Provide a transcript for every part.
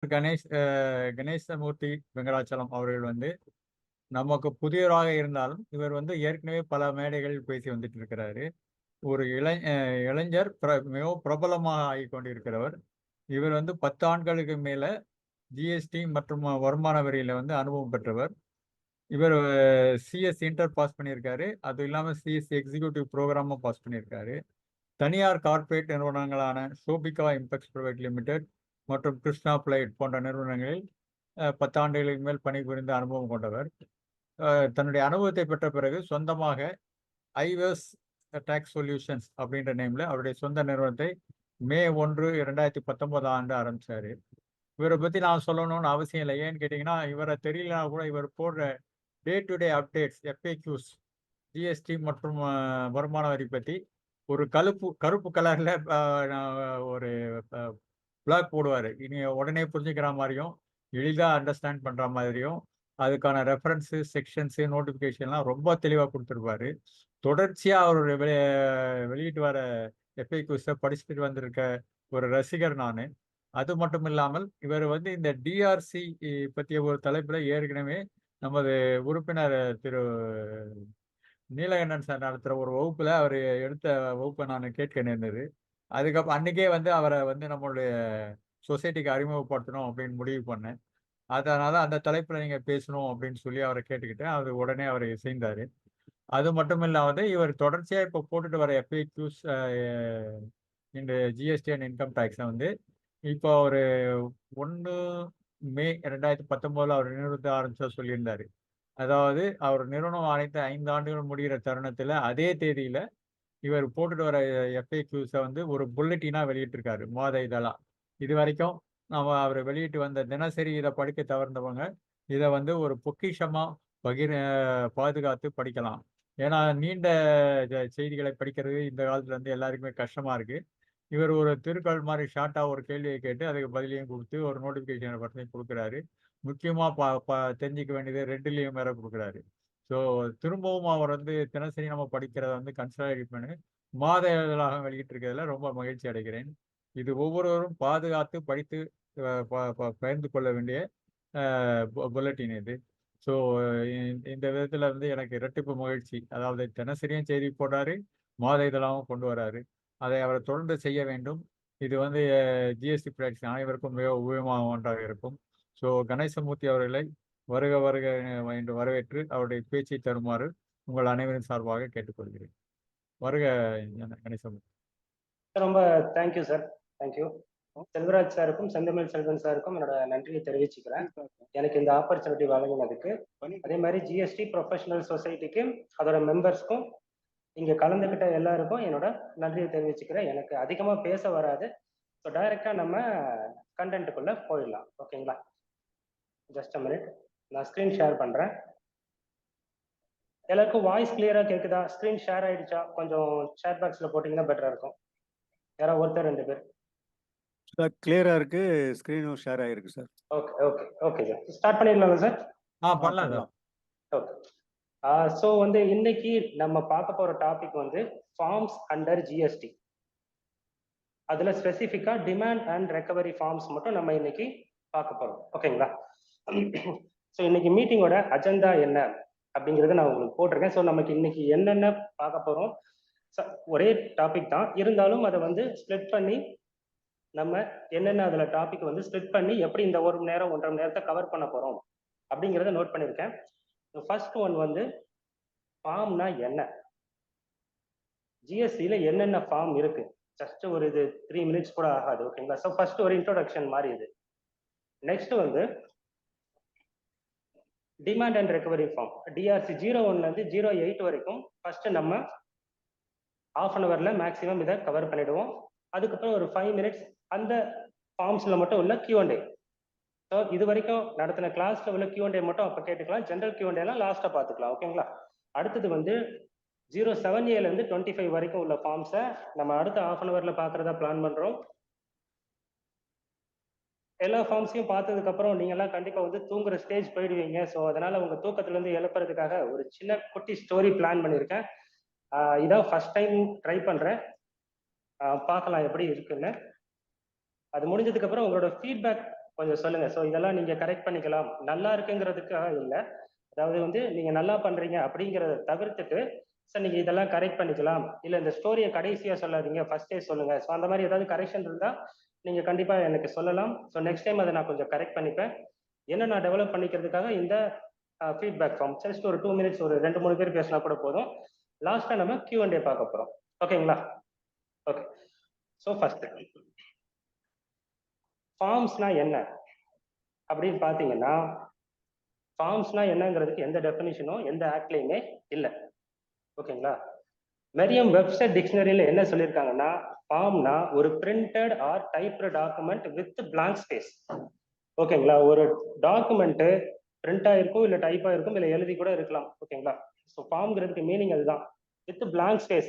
கணேசமூர்த்தி வெங்கடாச்சலம் அவர்கள் வந்து நமக்கு புதியவராக இருந்தாலும் இவர் வந்து ஏற்கனவே பல மேடைகளில் பேசி வந்துட்டு இருக்கிறாரு. ஒரு இளைஞர் மிகவும் பிரபலமாக ஆகி கொண்டிருக்கிறவர். இவர் வந்து 10 ஆண்டுகளுக்கு மேல ஜிஎஸ்டி மற்றும் வருமான வரியில வந்து அனுபவம் பெற்றவர். இவர் சிஎஸ் இன்டர் பாஸ் பண்ணியிருக்காரு. அது இல்லாம சிஎஸ் எக்ஸிக்யூட்டிவ் ப்ரோக்ராமும் பாஸ் பண்ணியிருக்காரு. தனியார் கார்ப்பரேட் நிறுவனங்களான ஷோபிகா இம்பெக்ஸ் பிரைவேட் லிமிடெட் மற்றும் கிருஷ்ணா பிளைட் போன்ற நிறுவனங்களில் 10 ஆண்டுகளுக்கு மேல் பணிபுரிந்த அனுபவம் கொண்டவர். தன்னுடைய அனுபவத்தை பெற்ற பிறகு சொந்தமாக ஐவர்ஸ் டாக்ஸ் சொல்யூஷன்ஸ் அப்படின்ற நேம்ல அவருடைய சொந்த நிறுவனத்தை மே 1, 2019 ஆண்டு ஆரம்பிச்சாரு. இவரை பத்தி நான் சொல்லணும்னு அவசியம் இல்லை. ஏன்னு கேட்டீங்கன்னா, இவரை தெரியலனா கூட இவர் போடுற day to day updates, FAQs, GST மற்றும் வருமான வரி பத்தி ஒரு கருப்பு கலர்ல ஒரு பிளாக் போடுவாரு. இனி உடனே புரிஞ்சுக்கிற மாதிரியும், எளிதா அண்டர்ஸ்டாண்ட் பண்ற மாதிரியும், அதுக்கான ரெஃபரன்ஸு, செக்ஷன்ஸு, நோட்டிஃபிகேஷன்லாம் ரொம்ப தெளிவா குடுத்துருப்பாரு. தொடர்ச்சியா அவருடைய வெளியிட்டு வர எஃப்ஏக்யூஸ படிச்சுட்டு வந்திருக்க ஒரு ரசிகர் நானு. அது மட்டும் இல்லாமல், இவர் வந்து இந்த டிஆர்சி பற்றிய ஒரு தலைப்புல ஏற்கனவே நமது உறுப்பினர் திரு நீலகண்டன் சார் நடத்துற ஒரு வகுப்புல அவரு எடுத்த வகுப்ப நானு கேட்க நேர்ந்தது. அன்னைக்கே வந்து அவர வந்து நம்மளுடைய சொசைட்டிக்கு அறிமுகப்படுத்தணும் அப்படின்னு முடிவு பண்ணேன். அதனால அந்த தலைப்புல நீங்க பேசணும் அப்படின்னு சொல்லி அவர கேட்டுக்கிட்டேன். அது உடனே அவரு இசைந்தாரு. அது மட்டும் இல்லாம இவர் தொடர்ச்சியா இப்ப போட்டுட்டு வர எஃப்ஏக்யூஸ் இந்த ஜிஎஸ்டி அண்ட் இன்கம் டாக்ஸ வந்து இப்போ ஒரு 1 மே 2019 அவர் நிறுவனத்த ஆரம்பிச்சா சொல்லியிருந்தாரு. அதாவது அவர் நிறுவனம் அனைத்து 5 ஆண்டுகள் முடிகிற தருணத்துல அதே தேதியில இவர் போட்டுட்டு வர எஃப்ஏக்யூஸ வந்து ஒரு புல்லட்டினா வெளியிட்டிருக்காரு. மாத இதழா. இதுவரைக்கும் நம்ம அவர் வெளியிட்டு வந்த தினசரி இத படிக்க தவறுந்தவங்க, இத வந்து ஒரு பொக்கிஷமா பகிர பாதுகாத்து படிக்கலாம். ஏன்னா நீண்ட செய்திகளை படிக்கிறது இந்த காலத்துல வந்து எல்லாருக்குமே கஷ்டமா இருக்கு. இவர் ஒரு திருக்குறள் மாரி ஷார்ட்டா ஒரு கேள்விய கேட்டு, அதுக்கு பதிலையும் குடுத்து, ஒரு நோட்டிஃபிகேஷன் பட்டனையும் குடுக்குறாரு. முக்கியமா ப ப தெரிஞ்சுக்க வேண்டியது ரெட்லயும் வேற குடுக்குறாரு. ஸோ திரும்பவும் அவர் வந்து தினசரி நம்ம படிக்கிறத வந்து கன்சாலிடேட் பண்ணி, மாத இதழாக வெளியிட்டிருக்கிறதுல ரொம்ப மகிழ்ச்சி அடைகிறேன். இது ஒவ்வொருவரும் பாதுகாத்து படித்து அ ப ப பகிர்ந்து கொள்ள வேண்டிய அ புல்லட்டின் இது. ஸோ இந்த விதத்துல வந்து எனக்கு இரட்டிப்பு மகிழ்ச்சி. அதாவது தினசரியும் செய்தி போடுறாரு, மாத இதழாவும் கொண்டு வராரு. அதை அவர் தொடர்ந்து செய்ய வேண்டும். இது வந்து ஜிஎஸ்டி பிராக்டிஸ் அனைவருக்கும் மிக உபயோகமான ஒன்றாக இருக்கும். ஸோ கணேசமூர்த்தி அவர்களை வருக வருக என்று வரவேற்று அவருடைய பேச்சை தருமாறு உங்கள் அனைவரின் சார்பாக கேட்டுக்கொள்கிறேன். வருக கணேசமூர்த்தி. ரொம்ப தேங்க்யூ சார். தேங்க்யூ. செல்வராஜ் சாருக்கும் செந்தமிழ் செல்வன் சாருக்கும் என்னோட நன்றியை தெரிவிச்சுக்கிறேன். எனக்கு இந்த ஆப்பர்ச்சுனிட்டி வழங்கினதுக்கு. அதே மாதிரி ஜிஎஸ்டி ப்ரொஃபஷனல் சொசைட்டிக்கு அதோட மெம்பர்ஸ்க்கும் இங்க கலந்துக்கிட்ட எல்லாருக்கும் என்னோட நன்றியை தெரிவிச்சுக்கிறேன். எனக்கு அதிகமா பேச வராது. ஸோ டைரக்டா நம்ம கண்டென்ட்டுக்குள்ள போயிடலாம். ஓகேங்களா? Just a minute. நான் ஸ்கிரீன் ஷேர் பண்றேன். எல்லாருக்கும் வாய்ஸ் கிளியரா கேக்குதா? ஸ்கிரீன் ஷேர் ஆயிடுச்சா? கொஞ்சம் சேட் பாக்ஸ்ல போட்டீங்கன்னா பெட்டரா இருக்கும். யாராவது ஒருத்தர் 2 பேர். சார் கிளியரா இருக்கு. ஸ்கிரீனும் ஷேர் ஆயிருக்கு sir. Okay okay okay sir. Start பண்ணிடலாமா சார்? பண்ணலாம் சார். ஓகே. ஸோ வந்து இன்னைக்கு நம்ம பார்க்க போற டாபிக் வந்து ஃபார்ம்ஸ் அண்டர் ஜிஎஸ்டி. அதுல ஸ்பெசிஃபிக்கா டிமாண்ட் அண்ட் ரெக்கவரி ஃபார்ம்ஸ் மட்டும் நம்ம இன்னைக்கு பார்க்க போறோம். ஓகேங்களா? ஸோ இன்னைக்கு மீட்டிங்கோட அஜெண்டா என்ன அப்படிங்கிறத நான் உங்களுக்கு போட்டிருக்கேன். ஸோ நமக்கு இன்னைக்கு என்னென்ன பார்க்க போறோம், ஒரே டாபிக் தான் இருந்தாலும் அதை வந்து ஸ்ப்ளிட் பண்ணி நம்ம என்னென்ன அதுல டாபிக் வந்து ஸ்ப்ளிட் பண்ணி எப்படி இந்த 1 மணி நேரம் 1.5 மணி நேரத்தை கவர் பண்ண போறோம் அப்படிங்கிறத நோட் பண்ணியிருக்கேன். ஃபர்ஸ்ட் ஒன் வந்து ஃபார்ம்னா என்ன, ஜிஎஸ்டியில என்னென்ன ஃபார்ம் இருக்கு, ஜஸ்ட் ஒரு இது 3 மினிட்ஸ் கூட ஆகாது. ஓகேங்களா? ஸோ ஃபர்ஸ்ட் ஒரு இன்ட்ரோடக்ஷன் மாதிரி இது. நெக்ஸ்ட் வந்து demand and recovery form DRC 01 இருந்து 08 வரைக்கும் ஃபர்ஸ்ட் நம்ம ½ அன் ஹவர்ல மேக்ஸிமம் இதை கவர் பண்ணிடுவோம். அதுக்கப்புறம் ஒரு 5 மினிட்ஸ் அந்த ஃபார்ம்ஸ்ல மட்டும் உள்ள Q&A. ஸோ இது வரைக்கும் நடத்தின கிளாஸ்ல உள்ள Q&A மட்டும் அப்போ கேட்டுக்கலாம். ஜென்ரல் Q&A எல்லாம் லாஸ்ட்டாக பார்த்துக்கலாம். ஓகேங்களா? அடுத்தது வந்து 07A இருந்து 25 வரைக்கும் உள்ள ஃபார்ம்ஸை நம்ம அடுத்த ½ அன் ஹவர்ல பார்க்கறதா பிளான் பண்றோம். எல்லா ஃபார்ம்ஸையும் பார்த்ததுக்கு அப்புறம் நீங்க எல்லாம் கண்டிப்பா வந்து தூங்குற ஸ்டேஜ் போயிடுவீங்க. ஸோ அதனால உங்க தூக்கத்துல இருந்து எழுப்புறதுக்காக ஒரு சின்ன குட்டி ஸ்டோரி பிளான் பண்ணியிருக்கேன். இதான் ஃபர்ஸ்ட் டைம் ட்ரை பண்றேன். பார்க்கலாம் எப்படி இருக்குன்னு. அது முடிஞ்சதுக்கு அப்புறம் உங்களோட ஃபீட்பேக் கொஞ்சம் சொல்லுங்க. ஸோ இதெல்லாம் நீங்க கரெக்ட் பண்ணிக்கலாம். நல்லா இருக்குங்கிறதுக்காக இல்ல. அதாவது வந்து நீங்க நல்லா பண்றீங்க அப்படிங்கிறத தவிர்த்துட்டு, சார் நீங்க இதெல்லாம் கரெக்ட் பண்ணிக்கலாம். இல்ல இந்த ஸ்டோரிய கடைசியா சொல்லாதீங்க, ஃபர்ஸ்ட்டே சொல்லுங்க. ஸோ அந்த மாதிரி ஏதாவது கரெக்ஷன் இருந்தா நீங்க கண்டிப்பா எனக்கு சொல்லலாம். ஸோ நெக்ஸ்ட் டைம் அதை நான் கொஞ்சம் கரெக்ட் பண்ணிப்பேன். என்ன நான் டெவலப் பண்ணிக்கிறதுக்காக இந்த ஃபீட்பேக் ஃபார்ம் ஜஸ்ட் ஒரு 2 மினிட்ஸ் ஒரு 2-3 பேர் பேசினா கூட போதும். லாஸ்டா நம்ம Q&A பார்க்க போறோம். ஓகேங்களா? ஓகே. ஸோ ஃபர்ஸ்ட் ஃபார்ம்ஸ்னா என்ன அப்படின்னு பாத்தீங்கன்னா, ஃபார்ம்ஸ்னா என்னங்கிறதுக்கு எந்த டெஃபினிஷனும் எந்த ஆக்ட்லயுமே இல்ல. ஓகேங்களா? மெரியம் வெப்ஸ்டர் டிக்ஷனரியில என்ன சொல்லியிருக்காங்கன்னா, ஃபார்ம்னா ஒரு printed or typed document with blank space. ஓகேங்களா? ஒரு டாக்குமெண்ட் பிரிண்ட் ஆயிருக்கும், இல்ல டைப் ஆயிருக்கும், இல்ல எழுதி கூட இருக்கலாம். ஓகேங்களா? ஸோ ஃபார்ம்ங்கிறதுக்கு மீனிங் அதுதான். வித் பிளாங்க் ஸ்பேஸ்,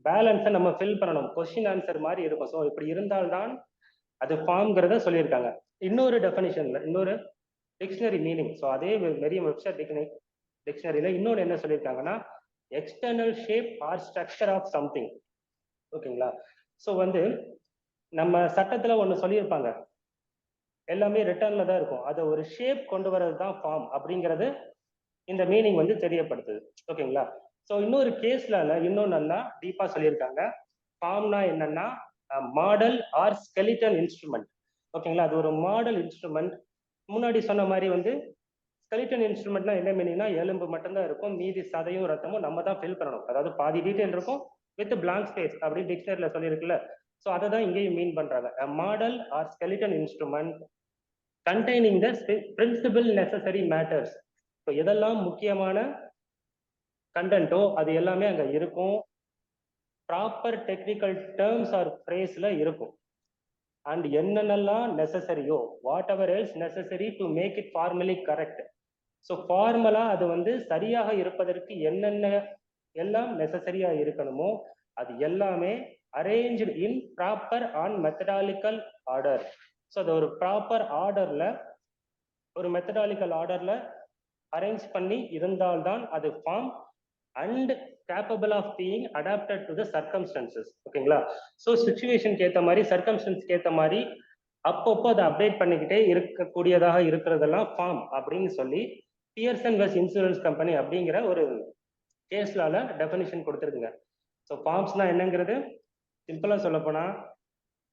பேலன்ஸை நம்ம ஃபில் பண்ணணும். கொஸ்டின் ஆன்சர் மாதிரி இருக்கும். ஸோ இப்படி இருந்தால்தான் அது ஃபார்ம்ங்கிறத சொல்லியிருக்காங்க. இன்னொரு டெஃபினிஷன்ல, இன்னொரு டிக்ஷனரி மீனிங், ஸோ அதே மெரியம் வெப்ஸ்டர் டிக்ஷனரியில இன்னொன்று என்ன சொல்லியிருக்காங்கன்னா, external shape or structure of something. ஓகேங்களா? ஸோ வந்து நம்ம சட்டத்துல ஒன்று சொல்லியிருப்பாங்க, எல்லாமே ரிட்டர்ன்ல தான் இருக்கும். அதை ஒரு ஷேப் கொண்டு வர்றது தான் ஃபார்ம் அப்படிங்கிறது இந்த மீனிங் வந்து தெரியப்படுத்துது. ஓகேங்களா? ஸோ இன்னொரு கேஸ்ல இன்னும் நல்லா டீப்பா சொல்லியிருக்காங்க. ஃபார்ம்னா என்னன்னா மாடல் ஆர் ஸ்கெலிட்டன் இன்ஸ்ட்ருமெண்ட். ஓகேங்களா? அது ஒரு மாடல் இன்ஸ்ட்ருமெண்ட். முன்னாடி சொன்ன மாதிரி வந்து ஸ்கெலிட்டன் இன்ஸ்ட்ருமெண்ட்னா என்ன மீனிங்னா, எலும்பு மட்டும்தான் இருக்கும், மீதி சதையும் ரத்தமும் நம்ம தான் ஃபில் பண்ணணும். அதாவது பாதி டீடைல் இருக்கும் வித் பிளாங்க் ஸ்பேஸ் அப்படின்னு டிக்ஷனரியில சொல்லியிருக்குல்ல. ஸோ அதை தான் இங்கேயும் மீன் பண்றாங்க. Model or skeleton instrument containing the principle necessary matters. So எதெல்லாம் முக்கியமான கண்டென்ட்டோ அது எல்லாமே அங்க இருக்கும். ப்ராப்பர் டெக்னிக்கல் டேர்ம்ஸ் ஆர் ஃப்ரேஸ்ல இருக்கும். அண்ட் என்னென்னலாம் நெசசரியோ, whatever else necessary to make it formally correct. So ஃபார்மலா அது வந்து சரியாக இருப்பதற்கு என்னென்ன எல்லாம் நெசசரியா இருக்கணுமோ அது எல்லாமே arranged in proper and methodological order. So அது ஒரு ப்ராப்பர் ஆர்டர்ல, ஒரு மெத்தடாலிக்கல் ஆர்டர்ல அரேஞ்ச் பண்ணி இருந்தால்தான் அது form and capable of being adapted to the circumstances. ஓகேங்களா? ஸோ சுச்சுவேஷனுக்கு ஏற்ற மாதிரி, சர்க்கம்ஸ்டன்ஸ்க்கு ஏற்ற மாதிரி அப்பப்போ அதை அப்டேட் பண்ணிக்கிட்டே இருக்கக்கூடியதாக இருக்கிறதெல்லாம் ஃபார்ம் அப்படின்னு சொல்லி பியர்சன் வெஸ் இன்சூரன்ஸ் கம்பெனி அப்படிங்கிற ஒரு கேஸ்லால டெஃபினிஷன் கொடுத்துருக்குங்க. ஸோ ஃபார்ம்ஸ்னா என்னங்கிறது சிம்பிளா சொல்ல போனா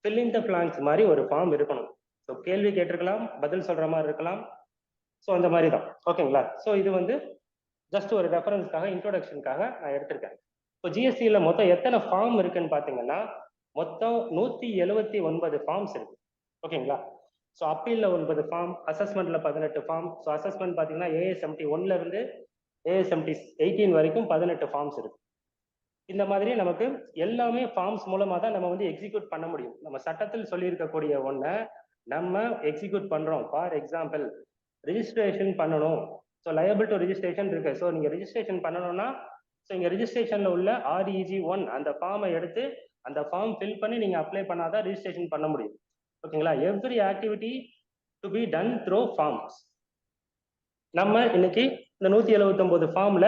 fill in the blanks மாதிரி ஒரு ஃபார்ம் இருக்கணும். ஸோ கேள்வி கேட்டிருக்கலாம், பதில் சொல்ற மாதிரி இருக்கலாம். ஸோ அந்த மாதிரி தான். ஓகேங்களா? ஸோ இது வந்து ஜஸ்ட் ஒரு ரெஃபரன்ஸ்க்காக, இன்ட்ரோடக்ஷனுக்காக நான் எடுத்திருக்கேன். இப்போ ஜிஎஸ்டியில மொத்தம் எத்தனை ஃபார்ம் இருக்குன்னு பார்த்தீங்கன்னா, மொத்தம் 179 ஃபார்ம்ஸ் இருக்கு. ஓகேங்களா? ஸோ அப்பீல்ல 9 ஃபார்ம், அசஸ்மெண்ட்ல 18 ஃபார்ம். ஸோ அசஸ்மெண்ட் பார்த்தீங்கன்னா AS71 1ல இருந்து AS18 வரைக்கும் 18 ஃபார்ம்ஸ் இருக்கு. இந்த மாதிரி நமக்கு எல்லாமே ஃபார்ம்ஸ் மூலமா தான் நம்ம வந்து எக்ஸிக்யூட் பண்ண முடியும். நம்ம சட்டத்தில் சொல்லியிருக்கக்கூடிய ஒன்றை நம்ம எக்ஸிக்யூட் பண்றோம். ஃபார் எக்ஸாம்பிள், ரிஜிஸ்ட்ரேஷன் பண்ணணும். ஸோ லயபிள் டு ரிஜிஸ்ட்ரேஷன் இருக்கு. ஸோ நீங்க ரிஜிஸ்ட்ரேஷன் பண்ணணும்னா, ஸோ இங்க ரிஜிஸ்ட்ரேஷன்ல உள்ள REG1 அந்த ஃபார்மை எடுத்து அந்த ஃபார்ம் ஃபில் பண்ணி நீங்க அப்ளை பண்ணாதான் ரிஜிஸ்ட்ரேஷன் பண்ண முடியும். ஓகேங்களா? Every activity to be done through forms. நம்ம இன்னைக்கு இந்த 179 ஃபார்ம்ல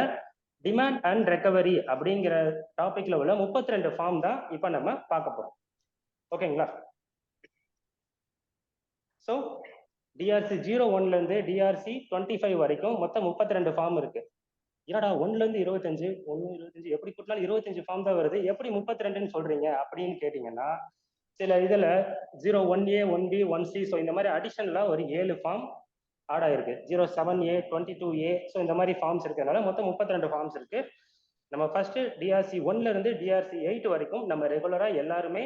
டிமாண்ட் அண்ட் ரெக்கவரி அப்படிங்கிற டாபிக்ல உள்ள 32 ஃபார்ம் தான் இப்ப நம்ம பார்க்க போறோம். ஓகேங்களா? ஸோ DRC 01ல இருந்து DRC 25 வரைக்கும் மொத்தம் 32 ஃபார்ம் இருக்கு. என்னடா 1ல இருந்து 25, 1 எப்படி கூட்டினாலும் 25 ஃபார்ம் தான் வருது, எப்படி 32ன்னு சொல்றீங்க அப்படின்னு கேட்டீங்கன்னா, சில இதுல 01A 1B 1C ஸோ இந்த மாதிரி அடிஷனலா ஒரு 7 ஃபார்ம் ஆட் ஆயிருக்கு. 07A 22A ஸோ இந்த மாதிரி ஃபார்ம்ஸ் இருக்கிறதுனால மொத்தம் 32 ஃபார்ம்ஸ் இருக்கு. நம்ம ஃபர்ஸ்ட் DRC 1ல இருந்து DRC 8 வரைக்கும் நம்ம ரெகுலரா எல்லாருமே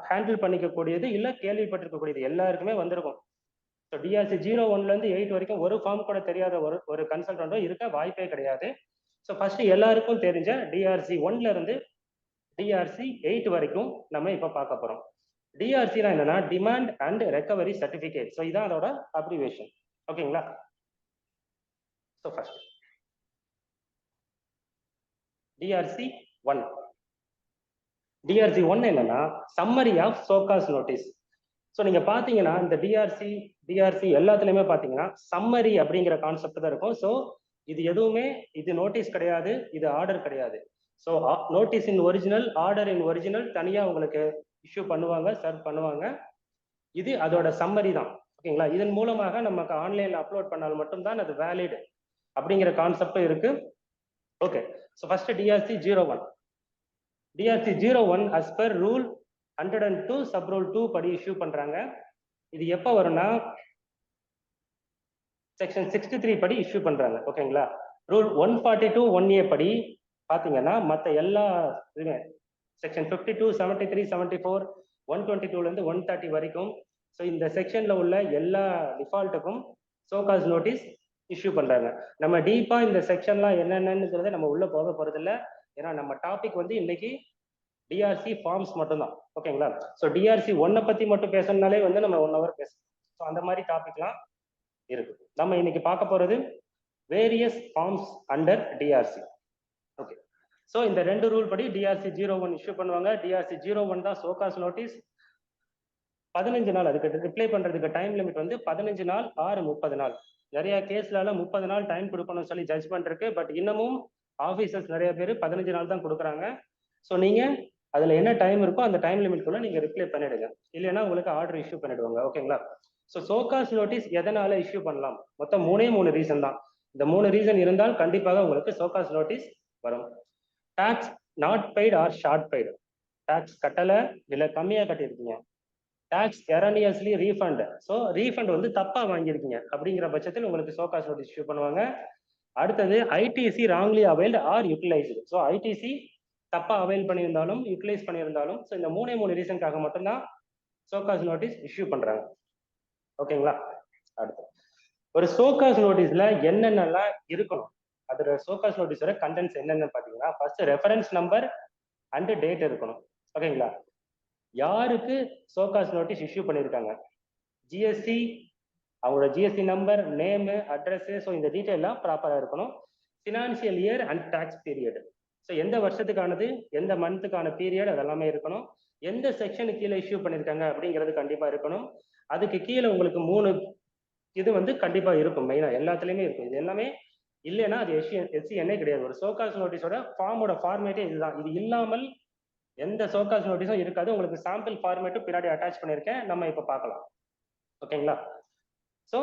ஹேண்டில் பண்ணிக்கக்கூடியது இல்ல கேள்விப்பட்டிருக்கக்கூடியது எல்லாருக்குமே வந்திருக்கும். ஸோ DRC 01ல இருந்து 8 வரைக்கும் ஒரு ஃபார்ம் கூட தெரியாத ஒரு கன்சல்டன்ட்டோ இருக்க வாய்ப்பே கிடையாது. ஸோ ஃபர்ஸ்ட் எல்லாருக்கும் தெரிஞ்ச DRC 1ல இருந்து DRC 8 வரைக்கும் நம்ம இப்ப பார்க்க போறோம். DRCனா என்னன்னா demand and recovery certificate. So இதான் அதோட அப்ரிவேஷன். ஓகேங்களா? So first DRC 1. DRC 1 என்னன்னா summary of show cause notice. So நீங்க பாத்தீங்கன்னா இந்த DRC எல்லாத்துலயுமே பாத்தீங்கன்னா சம்மரி அப்படிங்கிற கான்செப்ட் தான் இருக்கும். ஸோ இது எதுவுமே இது நோட்டீஸ் கிடையாது, இது ஆர்டர் கிடையாது. So notice in original, order in original தனியா உங்களுக்கு இஷ்யூ பண்ணுவாங்க, சர்வ் பண்ணுவாங்க. இது அதோட சம்மரி தான். ஓகேங்களா? இதன் மூலமாக நமக்கு ஆன்லைன்ல அப்லோட் பண்ணால் மட்டும்தான் அது வேலிட் அப்படிங்கிற கான்செப்டும் இருக்கு. Okay, so first TRC 01. TRC 01 as per rule 102 sub rule 2 படி இஷ்யூ பண்றாங்க. இது எப்போ வரும்னா செக்ஷன் 63 படி இஷ்யூ பண்றாங்க. ஓகேங்களா? ரூல் 142 1A படி பாத்தீங்கன்னா மற்ற எல்லா செக்ஷன் 52 73 74 122 இருந்து 130 வரைக்கும் ஸோ இந்த செக்ஷன்ல உள்ள எல்லா டிஃபால்ட்டுக்கும் சோகாஸ் நோட்டீஸ் இஷ்யூ பண்றாங்க. நம்ம டீப்பா இந்த செக்ஷன்லாம் என்னென்னங்கிறத நம்ம உள்ள போக போறது இல்லை. ஏன்னா நம்ம டாபிக் வந்து இன்னைக்கு டிஆர்சி ஃபார்ம்ஸ் மட்டும்தான். ஓகேங்களா? ஸோ டிஆர்சி 1 பத்தி மட்டும் பேசணும்னாலே வந்து நம்ம 1 hour பேசணும். ஸோ அந்த மாதிரி டாபிக்லாம் இருக்கு. நம்ம இன்னைக்கு பார்க்க போறது various forms under DRC. Okay, so இந்த 2 ரூல் படி டிஆர்சி 01 இஷ்யூ பண்ணுவாங்க. டிஆர்சி 01 தான் சோகாஸ் நோட்டீஸ். 15 நாள், அதுக்கு ரிப்ளை பண்றதுக்கு டைம் லிமிட் வந்து 15 நாள் ஆர் 30 நாள். நிறைய கேஸ்ல 30 நாள் டைம் கொடுக்கணும்னு சொல்லி ஜட்ஜ்மெண்ட் இருக்கு. பட் இன்னமும் ஆஃபீஸர்ஸ் நிறைய பேர் 15 நாள் தான் கொடுக்குறாங்க. ஸோ நீங்க அதுல என்ன டைம் இருக்கோ அந்த டைம் லிமிட்குள்ள நீங்க ரிப்ளை பண்ணிடுங்க. இல்லைன்னா உங்களுக்கு ஆர்டர் இஷ்யூ பண்ணிடுவாங்க. ஓகேங்களா? ஸோ சோகாஸ் நோட்டீஸ் எதனால இஷ்யூ பண்ணலாம்? மொத்தம் 3 ரீசன் தான். இந்த 3 ரீசன் இருந்தால் கண்டிப்பாக உங்களுக்கு சோகாஸ் நோட்டீஸ் வரும். Tax not paid or short paid. Tax கட்டலை இல்லை கம்மியாக கட்டியிருக்கீங்க. Tax erroneously refund. So refund வந்து தப்பா வாங்கியிருக்கீங்க அப்படிங்கிற பட்சத்தில் உங்களுக்கு சோகாஸ் நோட்டீஸ் இஷ்யூ பண்ணுவாங்க. அடுத்தது ITC wrongly availed or utilised. So ITC தப்பா அவைல் பண்ணியிருந்தாலும் யூட்டிலைஸ் பண்ணியிருந்தாலும் ஸோ இந்த 3 ரீசனுக்காக மட்டும்தான் சோகாஸ் நோட்டீஸ் இஷ்யூ பண்றாங்க. ஓகேங்களா? அடுத்து ஒரு சோகாஸ் நோட்டீஸ்ல என்னென்னலாம் இருக்கணும், அதோட சோகாஸ் நோட்டீஸோட கண்டென்ட்ஸ் என்னென்னு பாத்தீங்கன்னா first reference number and date இருக்கணும். ஓகேங்களா? யாருக்கு சோகாஸ் நோட்டீஸ் இஷ்யூ பண்ணியிருக்காங்க, ஜிஎஸ்டி, அவங்களோட GST number, name, address, so இந்த டீட்டெயிலாம் ப்ராப்பராக இருக்கணும். Financial year and tax period. So எந்த வருஷத்துக்கானது, எந்த மந்த்துக்கான பீரியட், அதெல்லாமே இருக்கணும். எந்த செக்ஷனுக்கு கீழே இஷ்யூ பண்ணியிருக்காங்க அப்படிங்கிறது கண்டிப்பாக இருக்கணும். அதுக்கு கீழே உங்களுக்கு 3 இது வந்து கண்டிப்பாக இருக்கும். மெயினாக எல்லாத்துலேயுமே இருக்கும். இது எல்லாமே இல்லைன்னா அது எஸ்சிஎன்ஏ கிடையாது. ஒரு சோகாஸ் நோட்டீஸோட ஃபார்மோட ஃபார்மேட்டே இதுதான். இது இல்லாமல் எந்த சோகாஸ் நோட்டீஸும் இருக்காது. உங்களுக்கு சாம்பிள் ஃபார்மேட்டும் பின்னாடி அட்டாச் பண்ணியிருக்கேன், நம்ம இப்போ பார்க்கலாம். ஓகேங்களா? So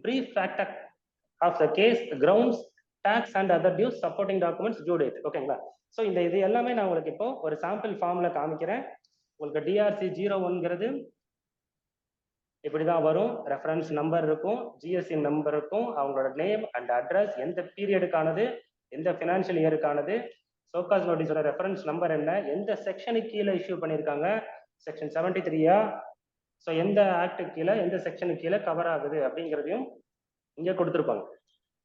brief fact of the case, grounds, tax and other dues, supporting documents, due date. ஓகேங்களா? ஸோ இது எல்லாமே நான் உங்களுக்கு இப்போ ஒரு சாம்பிள் ஃபார்ம்ல காமிக்கிறேன். உங்களுக்கு டிஆர்சி 01ங்கிறது இப்படிதான் வரும். ரெஃபரன்ஸ் நம்பர் இருக்கும், ஜிஎஸ்டி நம்பர் இருக்கும், அவங்களோட நேம் அண்ட் அட்ரஸ், எந்த பீரியடுக்கானது, எந்த ஃபினான்ஷியல் இயருக்கானது, சோகாஸ் நோட்டீஸோட ரெஃபரன்ஸ் நம்பர் என்ன, எந்த செக்ஷனுக்கு கீழே இஷ்யூ பண்ணியிருக்காங்க, செக்ஷன் 73யா, ஸோ எந்த ஆக்டுக்கு கீழே எந்த செக்ஷனுக்கு கீழே கவர் ஆகுது அப்படிங்கிறதையும் இங்கே கொடுத்துருப்பாங்க.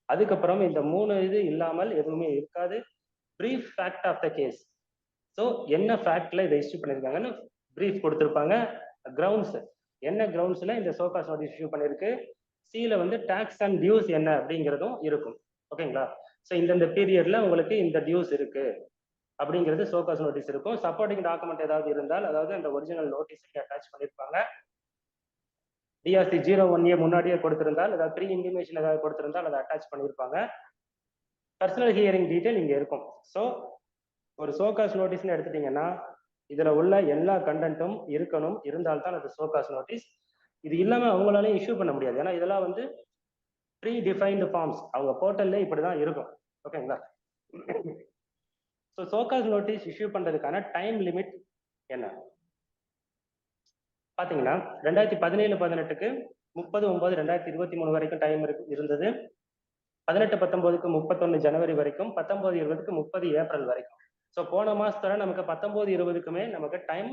அதுக்கப்புறம் இந்த 3 இது இல்லாமல் எதுவுமே இருக்காது. Brief fact of the case. So என்ன ஃபேக்ட்ல இதை இஷ்யூ பண்ணியிருக்காங்கன்னு பிரீஃப் கொடுத்துருப்பாங்க. கிரவுண்ட்ஸ், என்ன கிரவுண்ட்ஸ்ல இந்த சோகாஸ் நோட்டீஸ் இஷ்யூ பண்ணியிருக்கு, சில வந்து டாக்ஸ் அண்ட் டியூஸ் என்ன அப்படிங்கிறதும் இருக்கும். ஓகேங்களா? ஸோ இந்தந்த பீரியட்ல உங்களுக்கு இந்த டியூஸ் இருக்கு அப்படிங்கிறது சோகாஸ் நோட்டீஸ் இருக்கும். சப்போர்ட்டிங் டாக்குமெண்ட் ஏதாவது இருந்தால், அதாவது அந்த ஒரிஜினல் நோட்டீஸ் அட்டாச் பண்ணியிருப்பாங்க. டிஆர்சி 01A முன்னாடியே கொடுத்திருந்தால், அதாவது ப்ரீ இன்டிமேஷன் ஏதாவது கொடுத்திருந்தால் அதை அட்டாச் பண்ணியிருப்பாங்க. பர்சனல் ஹியரிங் டீட்டெயில் இங்க இருக்கும். ஸோ ஒரு சோகாஸ் நோட்டீஸ்னு எடுத்துட்டீங்கன்னா இதுல உள்ள எல்லா கண்டென்ட்டும் இருக்கணும், இருந்தால்தான் அது சோகாஸ் நோட்டீஸ். இது இல்லாம அவங்களாலையும் இஷ்யூ பண்ண முடியாது. ஏன்னா இதெல்லாம் வந்து ப்ரீ டிஃபைன்டு ஃபார்ம்ஸ், அவங்க போர்ட்டல்ல இப்படிதான் இருக்கும். ஓகேங்களா? ஸோ சோகாஸ் நோட்டீஸ் இஷ்யூ பண்றதுக்கான டைம் லிமிட் என்ன பாத்தீங்கன்னா 2017-18க்கு 30/9/2023 வரைக்கும் டைம் இருந்தது. 18-19க்கு 31 ஜனவரி வரைக்கும், 19-20க்கு 30 ஏப்ரல் வரைக்கும். ஸோ போன மாசத்துல நமக்கு 19-20க்குமே நமக்கு டைம்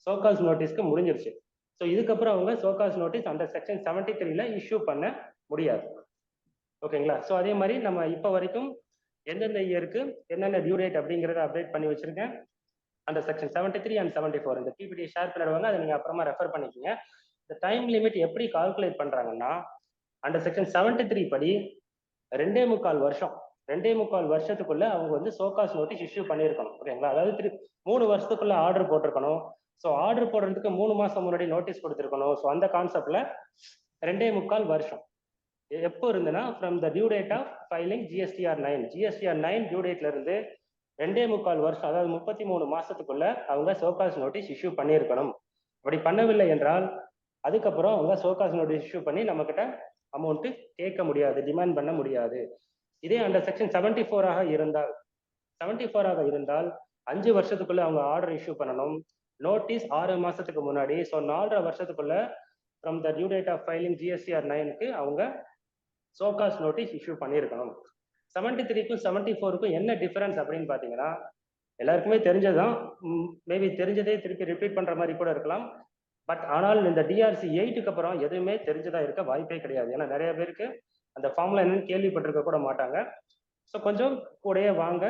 சோகாஸ் நோட்டீஸ்க்கு முடிஞ்சிருச்சு. ஸோ இதுக்கப்புறம் அவங்க சோகாஸ் நோட்டீஸ் அந்த செக்ஷன் 73ல இஷ்யூ பண்ண முடியாது. ஓகேங்களா? ஸோ அதே மாதிரி நம்ம இப்போ வரைக்கும் எந்தெந்த இயருக்கு என்னென்ன டியூ டேட் அப்படிங்கிறத அப்டேட் பண்ணி வச்சிருக்கேன். அந்த செக்ஷன் 73 அண்ட் 74 இந்த பிபிடி ஷேர் பண்ணிடுவாங்க, அதை நீங்க அப்புறமா ரெஃபர் பண்ணிக்கோங்க. இந்த டைம் லிமிட் எப்படி கால்குலேட் பண்றாங்கன்னா, அந்த செக்ஷன் 73 படி 2.25 வருஷம், 2.25 வருஷத்துக்குள்ள அவங்க வந்து சோகாஸ் நோட்டீஸ் இஷ்யூ பண்ணியிருக்கணும். ஓகேங்களா? அதாவது 3 வருஷத்துக்குள்ள ஆர்டர் போட்டிருக்கணும். ஸோ ஆர்டர் போடுறதுக்கு 3 மாசம் முன்னாடி நோட்டீஸ் கொடுத்துருக்கணும். ஸோ அந்த கான்செப்ட்ல 2.25 வருஷம் எப்போ இருந்துன்னா from the due date of filing GSTR 9. GSTR 9 due டேட்ல இருந்து 2.25 வருஷம், அதாவது 33 மாசத்துக்குள்ள அவங்க சோகாஸ் நோட்டீஸ் இஷ்யூ பண்ணியிருக்கணும். அப்படி பண்ணவில்லை என்றால் அதுக்கப்புறம் அவங்க சோகாஸ் நோட்டீஸ் இஷ்யூ பண்ணி நம்ம கிட்ட அமௌண்ட் கேட்க முடியாது, டிமாண்ட் பண்ண முடியாது. இதே அண்டர் செக்ஷன் 74 இருந்தால் 74 இருந்தால் 5 வருஷத்துக்குள்ள அவங்க ஆர்டர் இஷ்யூ பண்ணணும். நோட்டீஸ் 6 மாசத்துக்கு முன்னாடி, ஸோ 4.5 வருஷத்துக்குள்ள from the due date of filing GSTR 9க்கு அவங்க சோகாஸ் நோட்டீஸ் இஷ்யூ பண்ணியிருக்கணும். 73க்கும் 74க்கும் என்ன டிஃபரன்ஸ் அப்படின்னு பார்த்தீங்கன்னா, எல்லாருக்குமே தெரிஞ்சதுதான், மேபி தெரிஞ்சதே திருப்பி ரிப்பீட் பண்ற மாதிரி கூட இருக்கலாம். பட் ஆனால் இந்த DRC 8க்கு அப்புறம் எதுவுமே தெரிஞ்சதா இருக்க வாய்ப்பே கிடையாது. ஏன்னா நிறைய பேருக்கு அந்த ஃபார்முலா என்னன்னு கேள்விப்பட்டிருக்க கூட மாட்டாங்க. ஸோ கொஞ்சம் கூடயே வாங்க,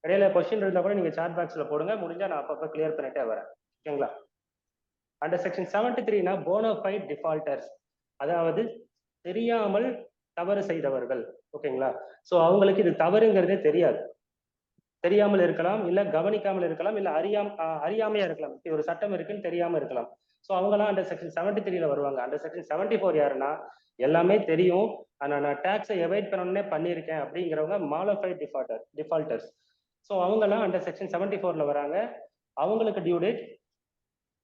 இடையில கொஸ்டின் இருந்தால் கூட நீங்க சாட் பாக்ஸ்ல போடுங்க, முடிஞ்சா நான் அப்பப்போ கிளியர் பண்ணிட்டே வரேன். ஓகேங்களா? அண்டர் செக்ஷன் 73னா போனோஃபைட் டிஃபால்டர்ஸ், அதாவது தெரியாமல் தவறு செய்தவர்கள். ஓகேங்களா? ஸோ அவங்களுக்கு இது தவறுங்கிறதே தெரியாது, தெரியாமல் இருக்கலாம், இல்ல கவனிக்காமல் இருக்கலாம், இல்ல அறியாமையா இருக்கலாம். ஒரு சட்டம் இருக்குன்னு தெரியாம இருக்கலாம். ஸோ அவங்கலாம் அண்டர் செக்ஷன் 73ல வருவாங்க. அண்டர் செக்ஷன் 74 யாருன்னா, எல்லாமே தெரியும் ஆனா நான் டேக்ஸை எவைட் பண்ணணும்னே பண்ணியிருக்கேன் அப்படிங்கிறவங்க மாலோஃபைட் டிஃபால்டர்ஸ். ஸோ அவங்கலாம் அண்டர் செக்ஷன் 74ல வராங்க. அவங்களுக்கு டியூ டேட்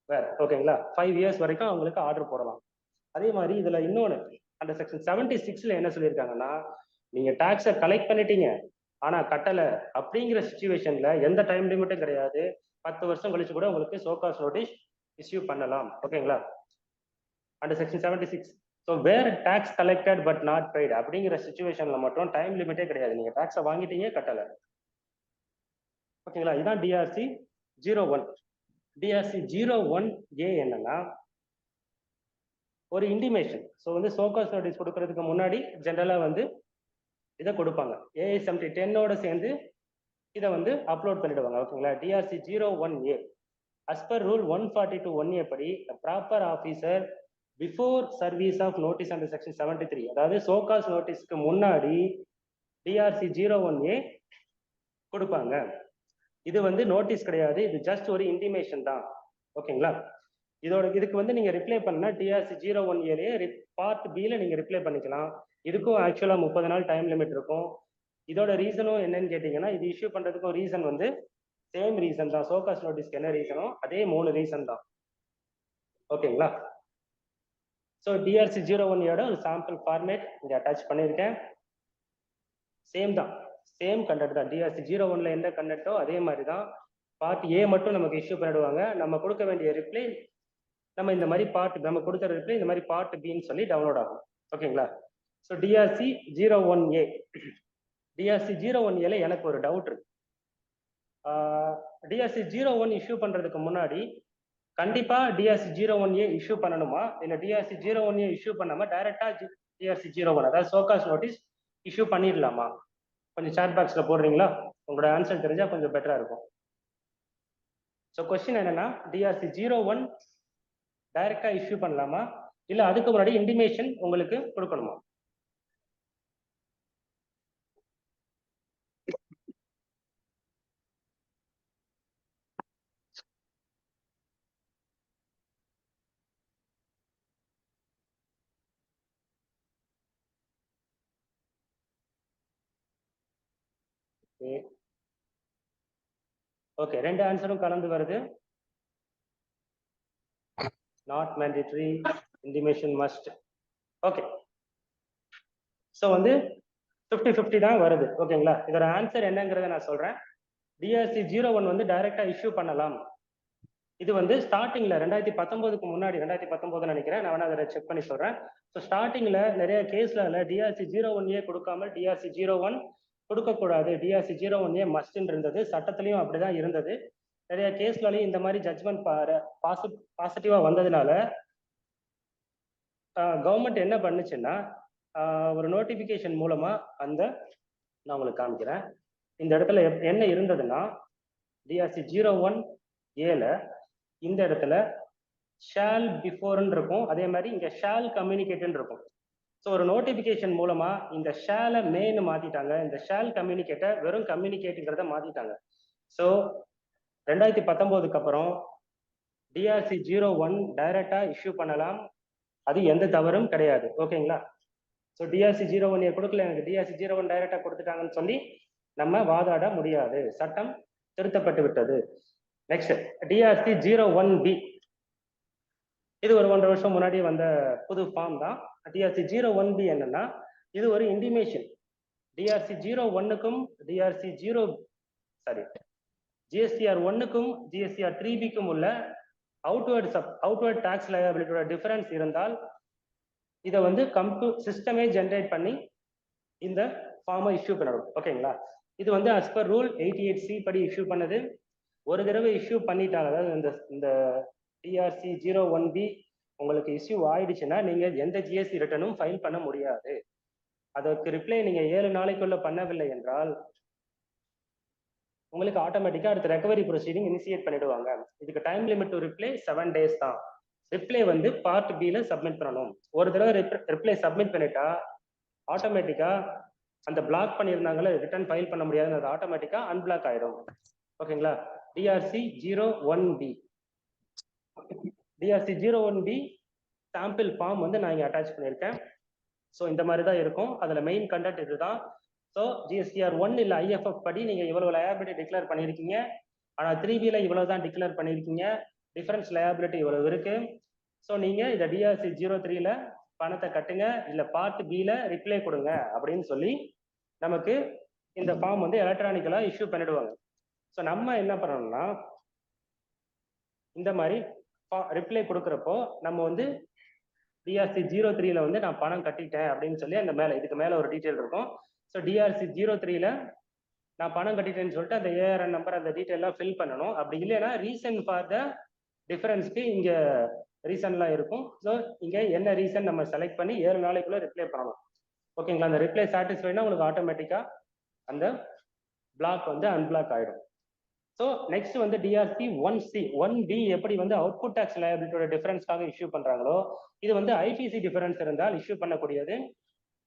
வேற. ஓகேங்களா? 5 இயர்ஸ் வரைக்கும் அவங்களுக்கு ஆர்டர் போடலாம். அதே மாதிரி இதுல இன்னொன்னு, அண்டர் செக்ஷன் 76ல என்ன சொல்லியிருக்காங்கன்னா, நீங்க டாக்ஸை கலெக்ட் பண்ணிட்டீங்க ஆனா கட்டல அப்படிங்கிற சிச்சுவேஷன்ல எந்த டைம் லிமிட்டும் கிடையாது. 10 வருஷம் கழிச்சு கூட உங்களுக்கு சோகாஸ் நோட்டீஸ் இஷ்யூ பண்ணலாம். ஓகேங்களா? Under section 76. So where tax collected but not paid அப்படிங்கிற சிச்சுவேஷன்ல மட்டும் டைம் லிமிட்டே கிடையாது. நீங்க டாக்ஸை வாங்கிட்டீங்க, கட்டல. ஓகேங்களா? இதான் DRC 01. DRC 01A என்னன்னா, ஒரு இன்டிமேஷன். ஸோ வந்து சோகாஸ் நோட்டீஸ் கொடுக்கறதுக்கு முன்னாடி ஜென்ரலா வந்து இதை கொடுப்பாங்க. AI 7010ஓட சேர்ந்து இதை வந்து அப்லோட் பண்ணிடுவாங்க. ஓகேங்களா? DRC 01A as per rule 142(1A) படி proper officer before service of notice under section 73, அதாவது சோகாஸ் நோட்டீஸ்க்கு முன்னாடி DRC 01A கொடுப்பாங்க. இது வந்து நோட்டீஸ் கிடையாது, இது ஜஸ்ட் ஒரு இன்டிமேஷன் தான். ஓகேங்களா? இதுக்கு வந்து நீங்க ரிப்ளை பண்ணா DRC 01A பார்ட் B-ல நீங்க ரிப்ளை பண்ணிக்கலாம். இதுக்கும் ஆக்சுவலா 30 நாள் டைம் லிமிட் இருக்கும். இதோட ரீசனும் என்னன்னு கேட்டீங்கன்னா, இது இஷ்யூ பண்றதுக்கும் ரீசன் வந்து சேம் ரீசன் தான். சோகாஸ் நோட்டீஸ்க்கு என்ன ரீசனோ அதே 3 ரீசன் தான். ஓகேங்களா? ஸோ DRC 01A ஒரு சாம்பிள் ஃபார்மேட் இங்க அட்டாச் பண்ணியிருக்கேன். சேம் தான், சேம் கண்டென்ட் தான். DRC 01ல என்ன கண்டென்ட்டோ அதே மாதிரி தான். பார்ட் A மட்டும் நமக்கு இஷ்யூ பண்ணிடுவாங்க. நம்ம கொடுக்க வேண்டிய ரிப்ளை நம்ம இந்த மாதிரி நம்ம கொடுத்த ரிப்ளை இந்த மாதிரி பார்ட் Bன்னு சொல்லி டவுன்லோட் ஆகும். ஓகேங்களா? So DRC 01A. DRC 01A எனக்கு ஒரு டவுட் இருக்கு. DRC 01 இஷ்யூ பண்றதுக்கு முன்னாடி கண்டிப்பா DRC 01A இஷ்யூ பண்ணணுமா, இல்ல DRC 01A இஷ்யூ பண்ணாம டைரக்டா DRC 01 அதாவது சோகாஸ் நோட்டீஸ் இஷ்யூ பண்ணிடலாமா? கொஞ்சம் சாட் பாக்ஸ்ல போடுறீங்களா? உங்களோட ஆன்சர் தெரிஞ்சா கொஞ்சம் பெட்டரா இருக்கும். ஸோ கொஸ்டின் என்னன்னா, DRC 01 டைரக்டா இஷ்யூ பண்ணலாமா, இல்ல அதுக்கு முன்னாடி இன்டிமேஷன் உங்களுக்கு கொடுக்கணுமா? ஓகே, ரெண்டு ஆன்சரும் கலந்து வருது. Not mandatory, intimation must. Okay, so வந்து 50-50 தான் வருது. ஓகேங்களா? இதோட ஆன்சர் என்னங்கிறத நான் சொல்றேன். DRC 01 வந்து டைரக்டா இஷ்யூ பண்ணலாம். இது வந்து ஸ்டார்டிங்ல 2019க்கு முன்னாடி, 2019 நினைக்கிறேன், நான் வேணா அதை செக் பண்ணி சொல்றேன். ஸோ ஸ்டார்டிங்ல நிறைய கேஸ்ல DRC 01A கொடுக்காமல் DRC 01 கொடுக்கக்கூடாது, DRC 01A மஸ்ட்ன்னு இருந்தது. சட்டத்திலையும் அப்படிதான் இருந்தது. நிறைய கேஸ்லாலையும் இந்த மாதிரி ஜட்ஜ்மெண்ட் பாசிட்டிவா வந்ததுனால கவர்மெண்ட் என்ன பண்ணுச்சுன்னா, ஒரு நோட்டிபிகேஷன் மூலமா நான் உங்களுக்கு காமிக்கிறேன். இந்த இடத்துல என்ன இருந்ததுன்னா, DRC 01A இந்த இடத்துல ஷால் பிஃபோர்ன்னு இருக்கும், அதே மாதிரி இங்க ஷால் கம்யூனிகேட்னு இருக்கும். ஸோ ஒரு நோட்டிபிகேஷன் மூலமா இந்த ஷாலை மெயின் மாத்திட்டாங்க, இந்த ஷால் கம்யூனிகேட்டை வெறும் கம்யூனிகேட்டுங்கிறத மாத்திட்டாங்க. ஸோ 2019க்கு அப்புறம் DRC 01 டைரக்டா இஷ்யூ பண்ணலாம், அது எந்த தவறும் கிடையாது. ஓகேங்களா? ஸோ DRC 01 கொடுக்கல, எனக்கு DRC 01 டைரக்டா கொடுத்துட்டாங்கன்னு சொல்லி நம்ம வாதாட முடியாது, சட்டம் திருத்தப்பட்டு விட்டது. Next DRC 01B. இது ஒரு 1.5 வருஷம் முன்னாடி வந்த புது ஃபார்ம் தான். டிஆர்சி 01B என்னன்னா இது ஒரு இன்டிமேஷன். டிஆர்சி 01க்கும் டிஆர்சி ஜிஎஸ்டிஆர் 1க்கும் ஜிஎஸ்டிஆர் 3Bக்கும் உள்ள அவுட்வர்ட் டாக்ஸ் லயபிலிட்டியோட டிஃபரன்ஸ் இருந்தால் இதை வந்து சிஸ்டமே ஜென்ரேட் பண்ணி இந்த ஃபார்மை இஷ்யூ பண்ணணும். ஓகேங்களா? இது வந்து as per ரூல் 88C படி இஷ்யூ பண்ணது. ஒரு தடவை இஷ்யூ பண்ணிட்டாங்க, அதாவது இந்த டிஆர்சி 01B உங்களுக்கு இஷ்யூ ஆயிடுச்சுன்னா நீங்க எந்த ஜிஎஸ்டி ரிட்டர்னும் ஃபைல் பண்ண முடியாது. அதற்கு ரிப்ளை நீங்க 7 நாளைக்குள்ள பண்ணவில்லை என்றால் உங்களுக்கு ஆட்டோமேட்டிக்கா அடுத்த ரெக்கவரி ப்ரொசீடிங் இனிஷியேட் பண்ணிடுவாங்க. இதுக்கு time limit to reply 7 days தான். ரிப்ளை வந்து பார்ட் பில சப்மிட் பண்ணணும். ஒரு தடவை ரிப்ளை சப்மிட் பண்ணிட்டா ஆட்டோமேட்டிக்கா அந்த பிளாக் பண்ணியிருந்தாங்களே ரிட்டர்ன் ஃபைல் பண்ண முடியாது, அது ஆட்டோமேட்டிக்கா அன்பிளாக் ஆயிடும். ஓகேங்களா? டிஆர்சி 01B சாம்பிள் ஃபார்ம் வந்து நான் இங்க அட்டாச் பண்ணியிருக்கேன். ஸோ இந்த மாதிரி தான் இருக்கும். அதுல மெயின் கண்டென்ட் இதுதான். ஸோ ஜிஎஸ்டிஆர் 1 இல்லை ஐஎஃப்எஃப் படி நீங்க இவ்வளவு லயபிலிட்டி டிக்ளேர் பண்ணியிருக்கீங்க, ஆனா 3Bல இவ்வளவு தான் டிக்ளேர் பண்ணியிருக்கீங்க, டிஃபரன்ஸ் லயபிலிட்டி இவ்வளவு இருக்கு. ஸோ நீங்க இந்த டிஆர்சி 03ல பணத்தை கட்டுங்க, இல்ல பார்ட் பில ரிப்ளை கொடுங்க அப்படின்னு சொல்லி நமக்கு இந்த ஃபார்ம் வந்து எலக்ட்ரானிக்கலா இஷ்யூ பண்ணிடுவாங்க. ஸோ நம்ம என்ன பண்ணணும்னா இந்த மாதிரி ரிப்ளை கொடுக்குறப்போ நம்ம வந்து டிஆர்சி 03ல வந்து நான் பணம் கட்டிட்டேன் அப்படின்னு சொல்லி அந்த மேல இதுக்கு மேல ஒரு டீட்டெயில் இருக்கும். ஸோ டிஆர்சி 03ல நான் பணம் கட்டிட்டேன்னு சொல்லிட்டு அந்த ஏஆர்என் நம்பர் அந்த டீட்டெயிலாம் ஃபில் பண்ணணும். அப்படி இல்லைன்னா ரீசன் ஃபார் த டிஃபரன்ஸ்க்கு இங்க ரீசன்லாம் இருக்கும். ஸோ இங்க என்ன ரீசன் நம்ம செலக்ட் பண்ணி 7 நாளைக்குள்ள ரிப்ளை பண்ணணும். ஓகேங்களா? அந்த ரிப்ளை சாட்டிஸ்ஃபைனா உங்களுக்கு ஆட்டோமேட்டிக்கா அந்த பிளாக் வந்து அன்பிளாக் ஆயிடும். ஸோ நெக்ஸ்ட் வந்து டிஆர்சி 1B எப்படி வந்து அவுட்புட் டாக்ஸ் லயபிலிட்டியோட டிஃபரன்ஸ்க்காக இஷ்யூ பண்றாங்களோ இது வந்து ஐடிசி டிஃபரன்ஸ் இருந்தால் இஷ்யூ பண்ணக்கூடியது.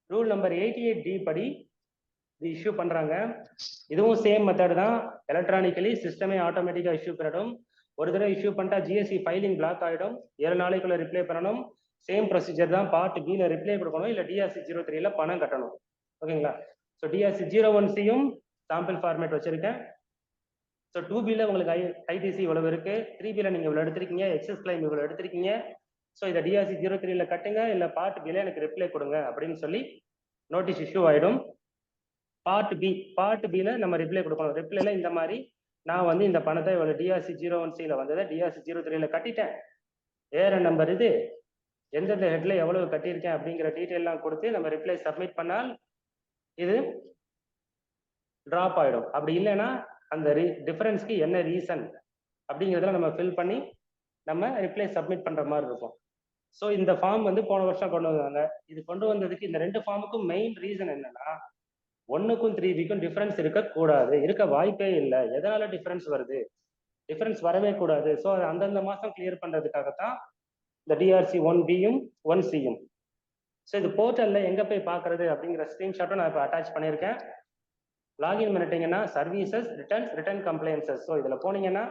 ரூல் நம்பர் 88D படி இது இஷ்யூ பண்றாங்க. இதுவும் சேம் மெத்தட் தான். எலக்ட்ரானிக்கலி சிஸ்டமே ஆட்டோமேட்டிக்கா இஷ்யூ பண்ணிடும். ஒரு தடவை இஷ்யூ பண்ணிட்டா ஜிஎஸ்டி ஃபைலிங் பிளாக் ஆயிடும். 7 நாளைக்குள்ள ரிப்ளை பண்ணணும். சேம் ப்ரொசீஜர் தான். பார்ட் பில ரிப்ளை கொடுக்கணும், இல்ல டிஆர்சி 03ல பணம் கட்டணும். ஓகேங்களா? ஸோ டிஆர்சி 01Cயும் சாம்பிள் ஃபார்மேட் வச்சிருக்கேன். ஸோ 2Bல உங்களுக்கு ஐடிசி இவ்வளவு இருக்கு, 3Bல நீங்க இவ்வளவு எடுத்திருக்கீங்க, எக்ஸஸ் கிளைம் இவ்வளவு எடுத்திருக்கீங்க. ஸோ இதை டிஆர்சி 03ல கட்டுங்க, இல்ல பார்ட் பில எனக்கு ரிப்ளை கொடுங்க அப்படின்னு சொல்லி நோட்டீஸ் இஷ்யூ ஆயிடும். பார்ட் பில நம்ம ரிப்ளை கொடுக்கணும். ரிப்ளைல இந்த மாதிரி நான் வந்து இந்த பணத்தை இவ்வளவு டிஆர்சி 01Cல வந்ததை டிஆர்சி 03ல கட்டிட்டேன், ஏஆர்என் நம்பர் இது, எந்தெந்த ஹெட்ல எவ்வளவு கட்டியிருக்கேன் அப்படிங்கிற டீட்டெயிலாம் கொடுத்து நம்ம ரிப்ளை சப்மிட் பண்ணால் இது டிராப் ஆயிடும். அப்படி இல்லைன்னா அந்த டிஃபரன்ஸ்க்கு என்ன ரீசன் அப்படிங்கிறதுல நம்ம ஃபில் பண்ணி நம்ம ரிப்ளை சப்மிட் பண்ற மாதிரி இருக்கும். ஸோ இந்த ஃபார்ம் வந்து போன வருஷம் கொண்டு வந்தாங்க. இது கொண்டு வந்ததுக்கு இந்த 2 ஃபார்முக்கும் மெயின் ரீசன் என்னன்னா 1க்கும் 3Bக்கும் டிஃபரன்ஸ் இருக்கக்கூடாது, இருக்க வாய்ப்பே இல்லை. எதனால டிஃபரன்ஸ் வருது? டிஃபரன்ஸ் வரவே கூடாது. ஸோ அது அந்தந்த மாசம் கிளியர் பண்றதுக்காகத்தான் இந்த டிஆர்சி 1Bயும் 1Cயும். ஸோ இது போர்ட்டல்ல எங்க போய் பார்க்கறது அப்படிங்கிற ஸ்கிரீன்ஷாட்டும் நான் இப்போ அட்டாச் பண்ணியிருக்கேன். லாகின் பண்ணிட்டீங்கன்னா சர்வீசஸ் ரிட்டர்ன் கம்ப்ளைன்சஸ். ஸோ இதுல போனீங்கன்னா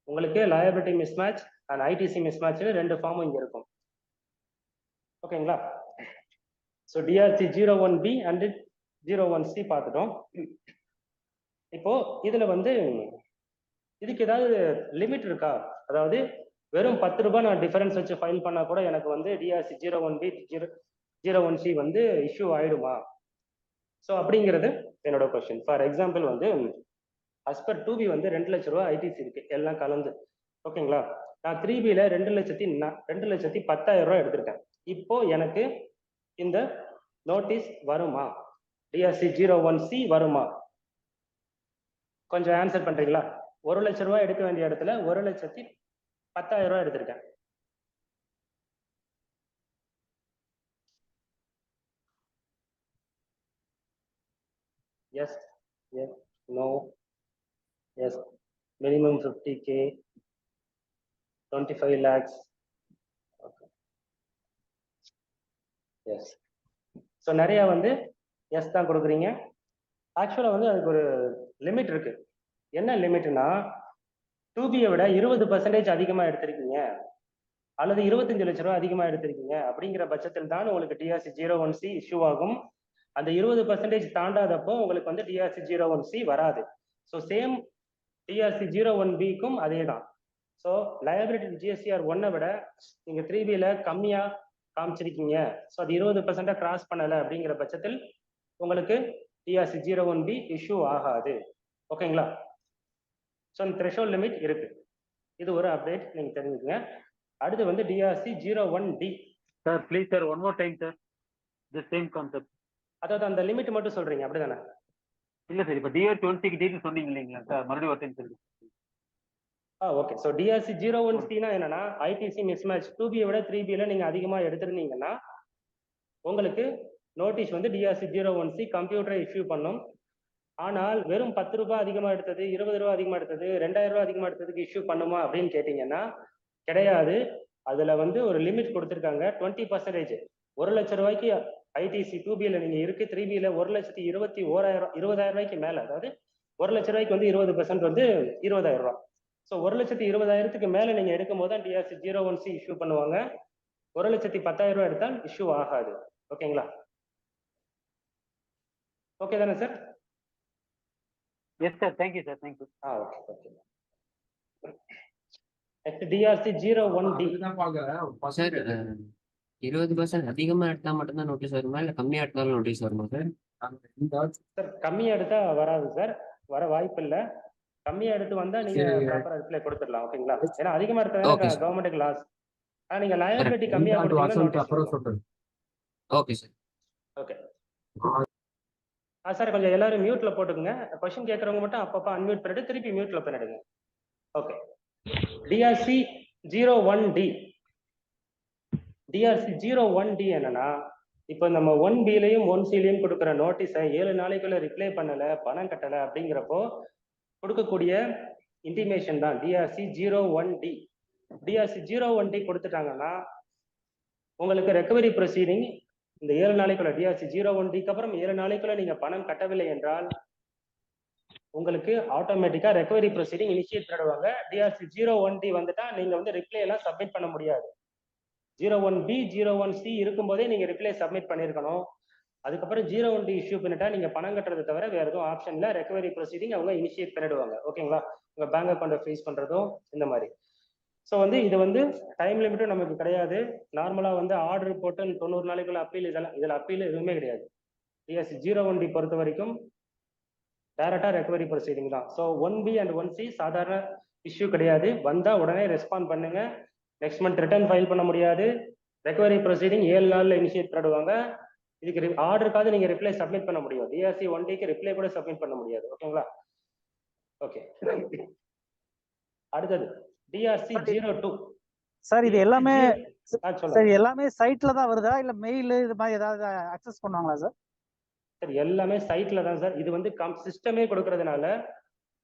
உங்களுக்கு லயபிலிட்டி மிஸ்மேட்ச் அண்ட் ஐடிசி மிஸ்மேட்ச்னு 2 ஃபார்மும் இங்க இருக்கும். ஓகேங்களா? So TRC 01B and 01C பார்த்துட்டோம். இப்போ இதுல வந்து இதுக்கு ஏதாவது லிமிட் இருக்கா? அதாவது வெறும் 10 ரூபாய் நான் டிஃபரன்ஸ் வச்சு ஃபைல் பண்ணா கூட எனக்கு வந்து டிஆர்சி 01B 01C வந்து இஷ்யூ ஆயிடுமா? ஸோ அப்படிங்கிறது என்னோட கொஸ்டின். ஃபார் எக்ஸாம்பிள் வந்து as per 2B வந்து 2 லட்ச ரூபாய் ஐடிசி இருக்கு எல்லாம் கலந்து. ஓகேங்களா? நான் 3Bல 2,10,000 ரூபாய் எடுத்திருக்கேன். இப்போ எனக்கு இந்த நோட்டீஸ் வருமா? டிஆர்சி 01C வருமா? கொஞ்சம் ஆன்சர் பண்றீங்களா? 1 லட்ச ரூபாய் எடுக்க வேண்டிய இடத்துல 1,10,000 ரூபாய் எடுத்திருக்கேன். Yes, yes, no, yes, minimum 50K, 25 lakhs. Okay. Yes. So நிறைய வந்து எஸ் தான் கொடுக்குறீங்க. ஆக்சுவலாக வந்து அதுக்கு ஒரு லிமிட் இருக்கு. என்ன லிமிட்னா 2Bயை விட 20% அதிகமாக எடுத்திருக்கீங்க அல்லது 25 லட்ச ரூபாய் அதிகமாக எடுத்திருக்கீங்க அப்படிங்கிற பட்சத்தில் தான் உங்களுக்கு டிஆர்சி 01C இஷ்யூ ஆகும். அந்த 20% தாண்டாதப்போ உங்களுக்கு வந்து டிஆர்சி 01C வராது. ஸோ சேம் டிஆர்சி 01Bக்கும் அதே தான். ஸோ லயபிலிட்டி ஜிஎஸ்டிஆர் 1 விட நீங்க 3Bல கம்மியா காமிச்சிருக்கீங்க, ஸோ அது 20% கிராஸ் பண்ணல அப்படிங்கிற பட்சத்தில் உங்களுக்கு டிஆர்சி 01B இஷ்யூ ஆகாது. ஓகேங்களா? ஸோ அந்த த்ரெஷோல்ட் லிமிட் இருக்கு. இது ஒரு அப்டேட் நீங்க தெரிஞ்சுக்கங்க. அடுத்து வந்து TRC 01D. Sir please sir one more time sir, the same concept. அதாவது அந்த லிமிட் மட்டும் சொல்றீங்க அப்படிதானே? இல்ல சார், இப்போ டிஆர் 20 டீட்டெயில் சொன்னீங்க இல்லைங்களா சார், மறுபடியும் ஒரு டைம் சொல்லுங்க. ஓகே. ஸோ டிஆர்சி 01Cனா என்னன்னா ஐடிசி மிஸ்மேட்ச் 2B விட 3Bல நீங்க அதிகமா எடுத்திருந்தீங்கன்னா உங்களுக்கு நோட்டீஸ் வந்து டிஆர்சி 01C கம்ப்யூட்டரை இஷ்யூ பண்ணும். ஆனால் வெறும் 10 ரூபாய் அதிகமா எடுத்தது, 20 ரூபாய் அதிகமா எடுத்தது, 2000 ரூபாய் அதிகமா எடுத்ததுக்கு இஷ்யூ பண்ணுமா அப்படின்னு கேட்டீங்கன்னா கிடையாது. அதுல வந்து ஒரு லிமிட் கொடுத்துருக்காங்க 20%. 1 லட்சம் ரூபாய்க்கு ஐடிசி 2Bல நீங்க இருக்கு, 3Bல 1,21,000 ரூபாய்க்கு மேல, அதாவது 1 லட்சம் ரூபாய்க்கு வந்து 20% வந்து 20,000 ரூபாய். ஸோ 1,20,000க்கு மேல நீங்க எடுக்கும் போது தான் டிஆர்சி 01C இஷ்யூ பண்ணுவாங்க. 1,10,000 ரூபாய் எடுத்தால் இஷ்யூ ஆகாது. ஓகேங்களா? ஓகே தானே sir? Yes sir, thank you sir, thank you. Okay okay. Next TRC 01D. Sir 20% அதிகமா எடுத்தா மட்டும்தான் நோட்டீஸ் வருமா, இல்ல கம்மியா எடுத்தாலும் நோட்டீஸ் வருமா சார்? சார் கம்மியா எடுத்தா வராது சார், வர வாய்ப்பு இல்ல. கம்மியா எடுத்து வந்தா நீங்க ப்ராப்பரா ரிப்ளை கொடுத்துடலாம். ஓகேங்களா? ஏன்னா அதிகமா எடுத்தா கவர்மெண்ட்டுக்கு லாஸ். ஆனா நீங்க லயபிலிட்டி கம்மியா கொடுத்தீங்கன்னா ஓகே சார். ஓகே. சார் கொஞ்சம் எல்லாரும் மியூட்ல போட்டுக்கோங்க. क्वेश्चन கேட்கறவங்க மட்டும் அப்பப்ப அன்மியூட் பண்ணிட்டு திருப்பி மியூட்ல பண்ணிடுங்க. Okay. TRC 01D. TRC 01D என்னன்னா இப்போ நம்ம 1Bலையும் 1Cலையும் கொடுக்குற நோட்டீஸை 7 நாளைக்குள்ள ரிப்ளை பண்ணல, பணம் கட்டல அப்படிங்கிறப்போ கொடுக்கக்கூடிய இன்டிமேஷன் தான் டிஆர்சி 01D. டிஆர்சி 01D கொடுத்துட்டாங்கன்னா உங்களுக்கு ரெக்கவரி ப்ரொசீடிங் இந்த 7 நாளைக்குள்ள டிஆர்சி 01Dக்கு அப்புறம் 7 நாளைக்குள்ள நீங்க பணம் கட்டவில்லை என்றால் உங்களுக்கு ஆட்டோமேட்டிக்கா ரெக்கவரி ப்ரொசீடிங் இனிஷியேட் பண்ணிடுவாங்க. டிஆர்சி 01D வந்துட்டா நீங்க வந்து ரிப்ளை எல்லாம் சப்மிட் பண்ண முடியாது. 01B 01C இருக்கும்போதே நீங்க ரிப்ளை சப்மிட் பண்ணிருக்கணும். அதுக்கப்புறம் 01D இஷ்யூ பண்ணிட்டா நீங்க பணம் கட்டுறதை தவிர வேற எதுவும் ஆப்ஷன் இல்ல. ரெக்கவரி ப்ரொசீடிங் அவங்க இனிஷியேட் பண்ணிடுவாங்க. ஓகேங்களா? உங்க பேங்க் அக்கௌண்ட் ஃப்ரீஸ் பண்றதும் இந்த மாதிரி. ஸோ வந்து இது வந்து டைம் லிமிட்டும் நமக்கு கிடையாது. நார்மலா வந்து ஆர்டர் போட்டு 90 நாளைக்குள்ள அப்பீல், இதுல அப்பீல் எதுவுமே கிடையாது. டிஎஸ்சி 01D பொறுத்த வரைக்கும் டைரக்டா ரெக்கவரி ப்ரொசீடிங் தான். ஸோ 1B அண்ட் 1C சாதாரண இஷ்யூ கிடையாது. வந்தா உடனே ரெஸ்பாண்ட் பண்ணுங்க. நெக்ஸ்ட் மந்த் ரிட்டர்ன் ஃபைல் பண்ண முடியாது. ரெக்கவரி ப்ரொசீடிங் 7 நாள்ல இனிஷியேட் பண்ணுவாங்க. இதுக்கு ஆர்டருக்காவது நீங்க ரிப்ளை சப்மிட் பண்ண முடியும். டிஆர்சி 1Dக்கு ரிப்ளை கூட சப்மிட் பண்ண முடியாது. ஓகேங்களா? ஓகே. அடுத்தது டிஆர்சி 02. சார் இது எல்லாமே சொல்லுங்க சார் எல்லாமே சைட்ல தான் வருதா, இல்ல மெயில் இது மாதிரி ஏதாவது அக்சஸ் பண்ணுவாங்களா சார்? சார் எல்லாமே சைட்ல தான் சார். இது வந்து சிஸ்டமே கொடுக்கறதுனால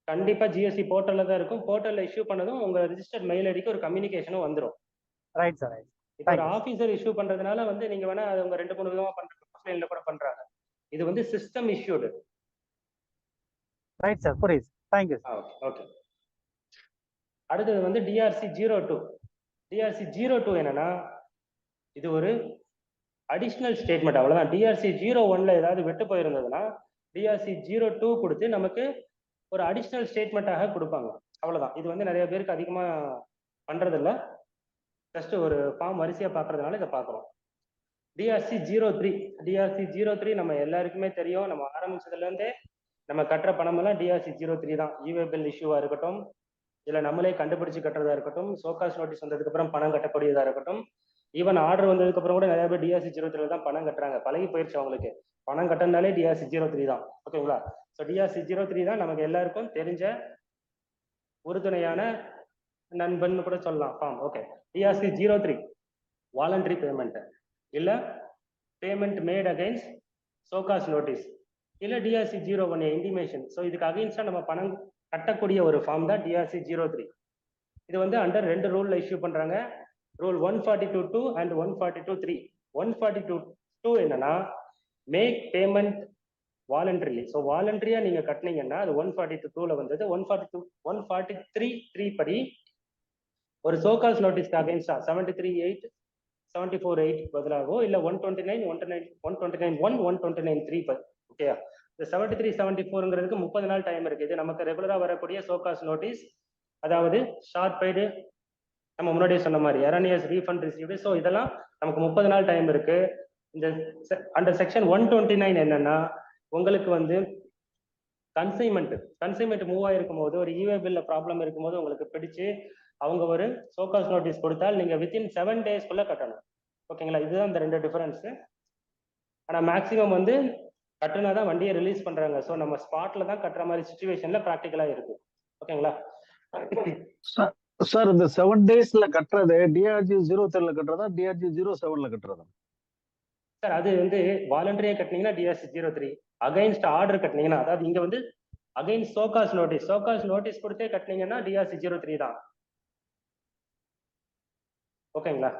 கண்டிப்பா ஜிஎஸ்டி போர்ட்டல்ல தான் இருக்கும். போர்ட்டல்ல இஷ்யூ பண்ணதும் உங்க ரிஜிஸ்டர்ட் மெயில் ஐடிக்கு ஒரு கம்யூனிகேஷனும் வந்துடும். Right sir, right. இப்போ ஒரு ஆஃபீஸர் இஷ்யூ பண்றதுனால வந்து நீங்க வேணா அது உங்க 2-3 விதமா பண்றாங்க, கூட பண்றாங்க. இது வந்து சிஸ்டம் இஷ்யூடு. ரைட் சார், புரியுது. தேங்க்யூ. ஓகே. அடுத்தது வந்து டிஆர்சி 02. டிஆர்சி 02 என்னன்னா இது ஒரு அடிஷனல் ஸ்டேட்மெண்ட், அவ்வளவுதான். டிஆர்சி 01ல ஏதாவது வெட்டு போயிருந்ததுன்னா டிஆர்சி 02 கொடுத்து நமக்கு ஒரு அடிஷனல் ஸ்டேட்மெண்ட்டாக கொடுப்பாங்க, அவ்வளவுதான். இது வந்து நிறைய பேருக்கு அதிகமா பண்றது இல்ல. ஜஸ்ட் ஒரு ஃபார்ம் வரிசையா பாக்குறதுனால இதை பார்க்குறோம். டிஆர்சி 03. டிஆர்சி 03 நம்ம எல்லாருக்குமே தெரியும். நம்ம ஆரம்பிச்சதுல இருந்தே நம்ம கட்டுற பணம் எல்லாம் டிஆர்சி 03 தான். இவே பில் இஷ்யூவா இருக்கட்டும், இல்ல நம்மளே கண்டுபிடிச்சு கட்டுறதா இருக்கட்டும், சோகாஸ் நோட்டீஸ் வந்ததுக்கு அப்புறம் பணம் கட்டக்கூடியதா இருக்கட்டும், ஈவன் ஆர்டர் வந்ததுக்கு அப்புறம் கூட நிறைய பேர் டிஆர்சி 03 தான் பணம் கட்டுறாங்க. பழகி போயிடுச்சு அவங்களுக்கு. பணம் கட்டினாலே டிஆர்சி 03 தான். ஓகேங்களா? ஸோ டிஆர்சி 03 தான் நமக்கு எல்லாருக்கும் தெரிஞ்ச உறுதுணையான நண்பன் கூட சொல்லலாம் form. Okay. DRC 03 voluntary payment, இல்ல payment made against show cause notice, இல்ல டிஆர்சி 01A இன்டிமேஷன். ஸோ இதுக்கு அகைன்ஸ்டா நம்ம பணம் கட்டக்கூடிய ஒரு ஃபார்ம் தான் டிஆர்சி 03. இது வந்து அண்டர் 2 ரூல்ல இஷ்யூ பண்றாங்க. Rule 142(2) and 142(3). 142(2) என்னன்னா மேக் பேமெண்ட் வாலண்டரிலி. ஸோ வாலண்டரியா நீங்க கட்டினீங்கன்னா அது 142(2)ல வந்தது. 143(3) படி ஒரு சோகாஸ் நோட்டீஸ்க்கு அகைன்ஸ்டா 73(8), 74(8) பதிலாகவோ இல்ல 129, 129(1), 129(3). ஓகே. இந்த 73, 74ங்கிறதுக்கு 30 நாள் டைம் இருக்கு. இது நமக்கு ரெகுலரா வரக்கூடிய சோகாஸ் நோட்டீஸ். அதாவது ஷார்ட் பெய்டு, நம்ம முன்னாடியே சொன்ன மாதிரி எரனியஸ் ரீஃபண்ட் ரிசீவ்டு. ஸோ இதெல்லாம் நமக்கு 30 நாள் டைம் இருக்கு. இந்த அண்டர் செக்ஷன் 129 என்னன்னா, உங்களுக்கு வந்து கன்சைன்மெண்ட் மூவ் ஆயிருக்கும் போது ஒரு இவே பில்ல ப்ராப்ளம் இருக்கும்போது உங்களுக்கு பிடிச்சு அவங்க ஒரு சோகாஸ் நோட்டீஸ் கொடுத்தால் நீங்க வித்தின் 7 டேஸ்க்குள்ள கட்டணும். ஓகேங்களா, இதுதான் இந்த 2 டிஃபரன்ஸ். ஆனா மேக்ஸிமம் வந்து கட்டுனாதான் வண்டியை ரிலீஸ் பண்றாங்க. ஸோ நம்ம ஸ்பாட்ல தான் கட்டுற மாதிரி சுச்சுவேஷன்ல ப்ராக்டிக்கலா இருக்கு. ஓகேங்களா. சார் இந்த 7 டேஸ்ல கட்டுறது டிஆர்ஜி 03ல கட்டுறதா டிஆர்ஜி 07ல கட்டுறதா? சார் அது வந்து வாலண்டரியா கட்டினீங்கன்னா டிஆர்சி 03, அகைன்ஸ்ட் ஆர்டர் கட்டினீங்கன்னா, அதாவது இங்க வந்து அகைன்ஸ்ட் சோகாஸ் நோட்டீஸ் கொடுத்தே கட்டினீங்கன்னா டிஆர்சி 03 தான். ஓகேங்களா.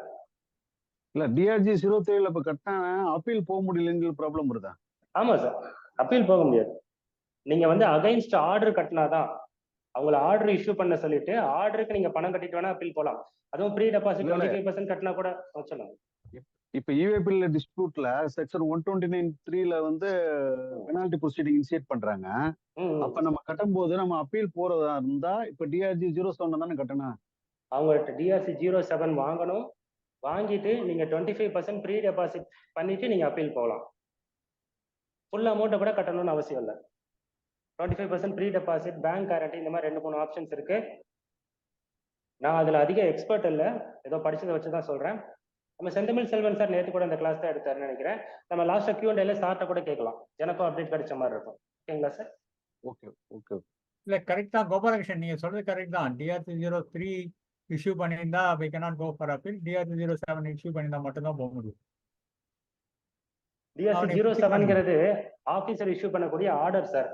இல்ல டிஆர்ஜி 03ல இப்ப கட்டினா அப்பீல் போக முடியலங்கிற ப்ராப்ளம் வருதா? ஆமா சார், அப்பீல் போக முடியாது. நீங்க வந்து அகைன்ஸ்ட் ஆர்டர் கட்டினாதான், அவங்கள ஆர்டர் இஷ்யூ பண்ண சொல்லிட்டு ஆர்டருக்கு நீங்க பணம் கட்டிட்டு வேணா அப்பீல் போலாம். அதுவும் ப்ரீ டெபாசிட் 25% கட்டினா கூட சொல்லுங்க. இப்ப இவேபிள் டிஸ்பியூட்ல செக்ஷன் 129(3)ல வந்து பெனால்டி ப்ரொசீடிங் இனிஷியேட் பண்றாங்க. அப்ப நம்ம கட்டும் போது நம்ம அப்பீல் போறதா இருந்தா இப்ப டிஆர்ஜி 07 தானே கட்டணும். அவங்கள்ட்ட டிஆர்சி 07 வாங்கணும். வாங்கிட்டு நீங்க 25% ப்ரீ டெபாசிட் பண்ணிட்டு நீங்க அப்பீல் போகலாம். ஃபுல் அமௌண்ட்டை கூட கட்டணும்னு அவசியம் இல்லை. 25% ப்ரீ டெபாசிட், பேங்க் கேரண்டி, இந்த மாதிரி 2-3 ஆப்ஷன்ஸ் இருக்கு. நான் அதுல அதிக எக்ஸ்பர்ட் இல்லை, ஏதோ படிச்சதை வச்சுதான் சொல்றேன். நம்ம செந்தமிழ் செல்வன் சார் நேற்று கூட இந்த கிளாஸ் தான் எடுத்தாருன்னு நினைக்கிறேன். நம்ம லாஸ்டா Q&A சார்ட்ட கூட கேட்கலாம், எனக்கும் அப்டேட் கிடைச்ச மாதிரி இருக்கும். ஓகேங்களா சார்? Okay okay. இல்ல கரெக்ட் தான் கோபாலகிருஷ்ணன், நீங்க சொல்றது கரெக்ட் தான். டிஆர்சி 03 இஷ்யூ பண்ணியிருந்தா we cannot go for appeal. TRC 07 issue பண்ணியிருந்தா மட்டும்தான் போக முடியும். டிஆர்சி 07ங்கிறது ஆபீசர் இஷ்யூ பண்ணக்கூடிய ஆர்டர் சார்.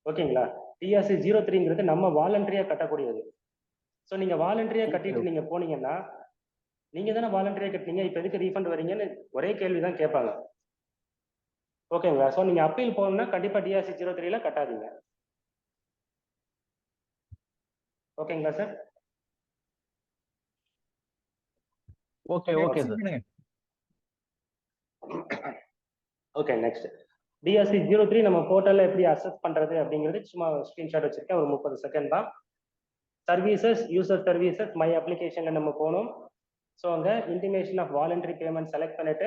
ஓகேங்களா. டிஆர்சி 03ங்கிறது நம்ம வாலண்டரியா கட்டக்கூடியது. ஸோ நீங்க வாலண்டரியா கட்டிட்டு நீங்க போனீங்கன்னா, நீங்க தானே வாலண்டரியா கட்டினீங்க, இப்ப எதுக்கு ரீஃபண்ட் வரீங்கன்னு ஒரே கேள்விதான் கேட்பாங்க. ஓகேங்களா. ஸோ நீங்க அப்பீல் போகணும்னா கண்டிப்பா டிஆர்சி 03ல கட்டாதீங்க. ஓகேங்களா sir? Okay okay sir. Okay, next TRC 03 நம்ம போர்ட்டல்ல எப்படி அக்சஸ் பண்றது அப்படிங்கிறது சும்மா ஸ்கிரீன்ஷாட் வச்சிருக்கேன், ஒரு 30 செகண்ட் தான். சர்வீசஸ், யூசர் சர்வீசஸ், மை அப்ளிகேஷன்ல நம்ம போகணும். ஸோ அங்கே intimation of voluntary payment select பண்ணிட்டு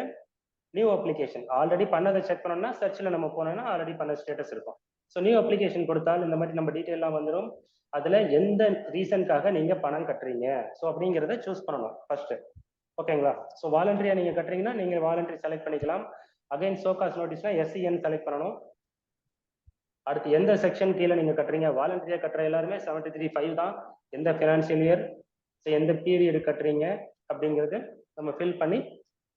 நியூ அப்ளிகேஷன் ஆல்ரெடி பண்ணதை செக் பண்ணோம்னா சர்ச்சில் நம்ம போனோம்னா ஆல்ரெடி பண்ண ஸ்டேட்டஸ் இருக்கும். ஸோ நியூ அப்ளிகேஷன் கொடுத்தால் இந்த மாதிரி நம்ம டீட்டெயிலாம் வந்துடும். அதில் எந்த ரீசனுக்காக நீங்கள் பணம் கட்டுறீங்க ஸோ அப்படிங்கிறத சூஸ் பண்ணணும் ஃபர்ஸ்ட். ஓகேங்களா. ஸோ வாலண்டரியா நீங்கள் கட்டுறீங்கன்னா நீங்கள் வாலண்டரி செலக்ட் பண்ணிக்கலாம். அகைன் சோகாஸ் நோட்டீஸ்னா எஸ்சிஎன் செலக்ட் பண்ணணும். அடுத்து எந்த செக்ஷன் கீழே நீங்க கட்டுறீங்க, வாலண்டரியா கட்டுற எல்லாருமே 73(5) தான். எந்த ஃபினான்ஷியல் இயர், எந்த பீரியட் கட்டுறீங்க அப்படிங்கிறது நம்ம ஃபில் பண்ணி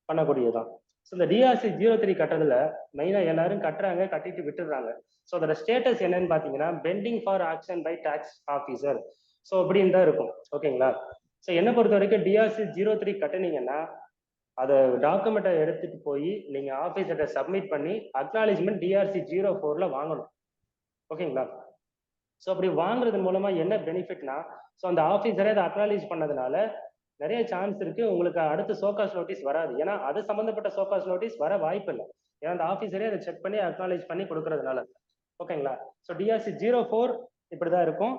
பண்ணக்கூடியதான். ஸோ இந்த டிஆர்சி 03 கட்டுறதுல மெயினா எல்லாரும் கட்டுறாங்க, கட்டிட்டு விட்டுடுறாங்க. ஸோ அதோட ஸ்டேட்டஸ் என்னன்னு பாத்தீங்கன்னா pending for action by tax officer. So அப்படின்னு தான் இருக்கும். ஓகேங்களா. ஸோ என்னை பொறுத்த வரைக்கும் டிஆர்சி 03 கட்டுனீங்கன்னா அதை டாக்குமெண்ட்டை எடுத்துட்டு போய் நீங்க ஆஃபீஸர்கிட்ட சப்மிட் பண்ணி அக்னாலேஜ்மெண்ட் டிஆர்சி 04ல வாங்கணும். ஓகேங்களா. ஸோ அப்படி வாங்குறது மூலமா என்ன பெனிஃபிட்னா, ஸோ அந்த ஆஃபீஸரே அதை அக்னாலேஜ் பண்ணதுனால நிறைய சான்ஸ் இருக்கு உங்களுக்கு அடுத்த சோகாஸ் நோட்டீஸ் வராது. ஏன்னா அது சம்பந்தப்பட்ட சோகாஸ் நோட்டீஸ் வர வாய்ப்பு இல்லை, ஏன்னா அந்த ஆஃபீஸரே அதை செக் பண்ணி அக்னாலேஜ் பண்ணி கொடுக்கறதுனால. ஓகேங்களா. ஸோ டிஆர்சி 04 இப்படிதான் இருக்கும்.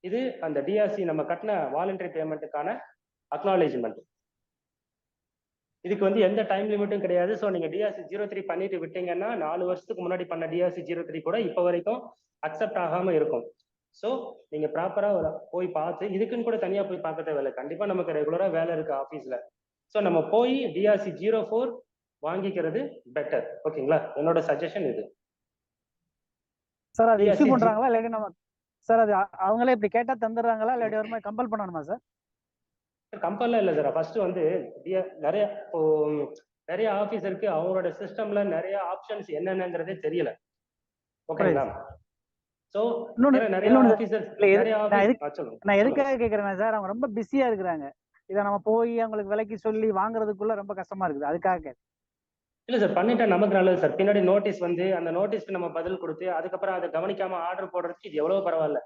இது அந்த டிஆர்சி நம்ம கட்டின வாலண்டரி பேமெண்ட்டுக்கான அக்னாலேஜ்மெண்ட். இதுக்கு வந்து எந்த டைம் லிமிட்டும் கிடையாது. ஸோ நீங்க டிஆர்சி 03 பண்ணிட்டு விட்டீங்கன்னா 4 வருஷத்துக்கு முன்னாடி பண்ண டிஆர்சி 03 கூட இப்போ வரைக்கும் அக்செப்ட் ஆகாம இருக்கும். ஸோ நீங்க ப்ராப்பரா போய் பார்த்து, இதுக்குன்னு கூட தனியா போய் பார்க்க தேவையில்லை, கண்டிப்பா நமக்கு ரெகுலரா வேலை இருக்கு ஆஃபீஸ்ல. ஸோ நம்ம போய் டிஆர்சி 04 வாங்கிக்கிறது பெட்டர். ஓகேங்களா. என்னோட சஜஷன் இது. சார் அது இஷ்யூ பண்றாங்களா இல்லாட்டி நம்ம சார் அது அவங்களே இப்படி கேட்டா தந்துடுறாங்களா இல்லாட்டி ஒரு மாதிரி கம்பல் பண்ணணுமா சார்? கம்பல்லாம் இல்லை சார். ஃபர்ஸ்ட் வந்து நிறைய ஆஃபீஸருக்கு அவங்களோட சிஸ்டம்ல நிறைய ஆப்ஷன்ஸ் என்னென்னங்கிறதே தெரியல. ஓகேங்களா. சோ நிறைய ஆபீசர்ஸ் நான் எதுக்காக கேக்குறேன்னா சார், அவங்க ரொம்ப பிஸியா இருக்கிறாங்க. இதை நம்ம போய் அவங்களுக்கு விலைக்கு சொல்லி வாங்குறதுக்குள்ள ரொம்ப கஷ்டமா இருக்குது, அதுக்காக. இல்ல சார், பண்ணிட்டா நமக்கு நல்லது சார். பின்னாடி நோட்டீஸ் வந்து அந்த நோட்டீஸ்க்கு நம்ம பதில் கொடுத்து அதுக்கப்புறம் அதை கவனிக்காம ஆர்டர் போடுறதுக்கு இது எவ்வளவு பரவாயில்ல.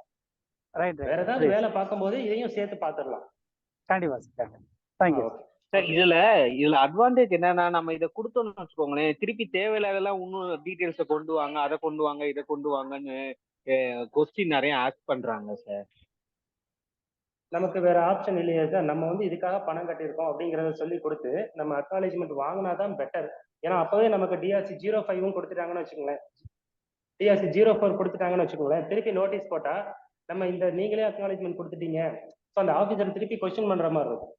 ரைட். வேற ஏதாவது வேலை பார்க்கும்போது இதையும் சேர்த்து பார்த்துடலாம். கண்டிப்பா சார். Thank you sir. இதுல அட்வான்டேஜ் என்னன்னா, நம்ம இதை கொடுத்தோம்னு வச்சுக்கோங்களேன், திருப்பி தேவையில்லாதெல்லாம் இன்னும் டீட்டெயில்ஸை கொண்டு வாங்க, அதை கொண்டு வாங்க, இதை கொண்டு வாங்கன்னு கொஸ்டின் நிறைய ஆஸ்க் பண்றாங்க சார். நமக்கு வேற ஆப்ஷன் இல்லையே சார், நம்ம வந்து இதுக்காக பணம் கட்டியிருக்கோம் அப்படிங்கிறத சொல்லி கொடுத்து நம்ம அக்னாலேஜ்மெண்ட் வாங்கினாதான் பெட்டர். ஏன்னா அப்பவே நமக்கு டிஆர்சி 05 கொடுத்துட்டாங்கன்னு வச்சுக்கோங்களேன், டிஆர்சி 04 கொடுத்துட்டாங்கன்னு வச்சுக்கோங்களேன், திருப்பி நோட்டீஸ் போட்டா நம்ம இந்த நீங்களே அக்னாலேஜ்மெண்ட் கொடுத்துட்டீங்க, ஸோ அந்த ஆஃபீஸர் திருப்பி கொஸ்டின் பண்ற மாதிரி இருக்கும்.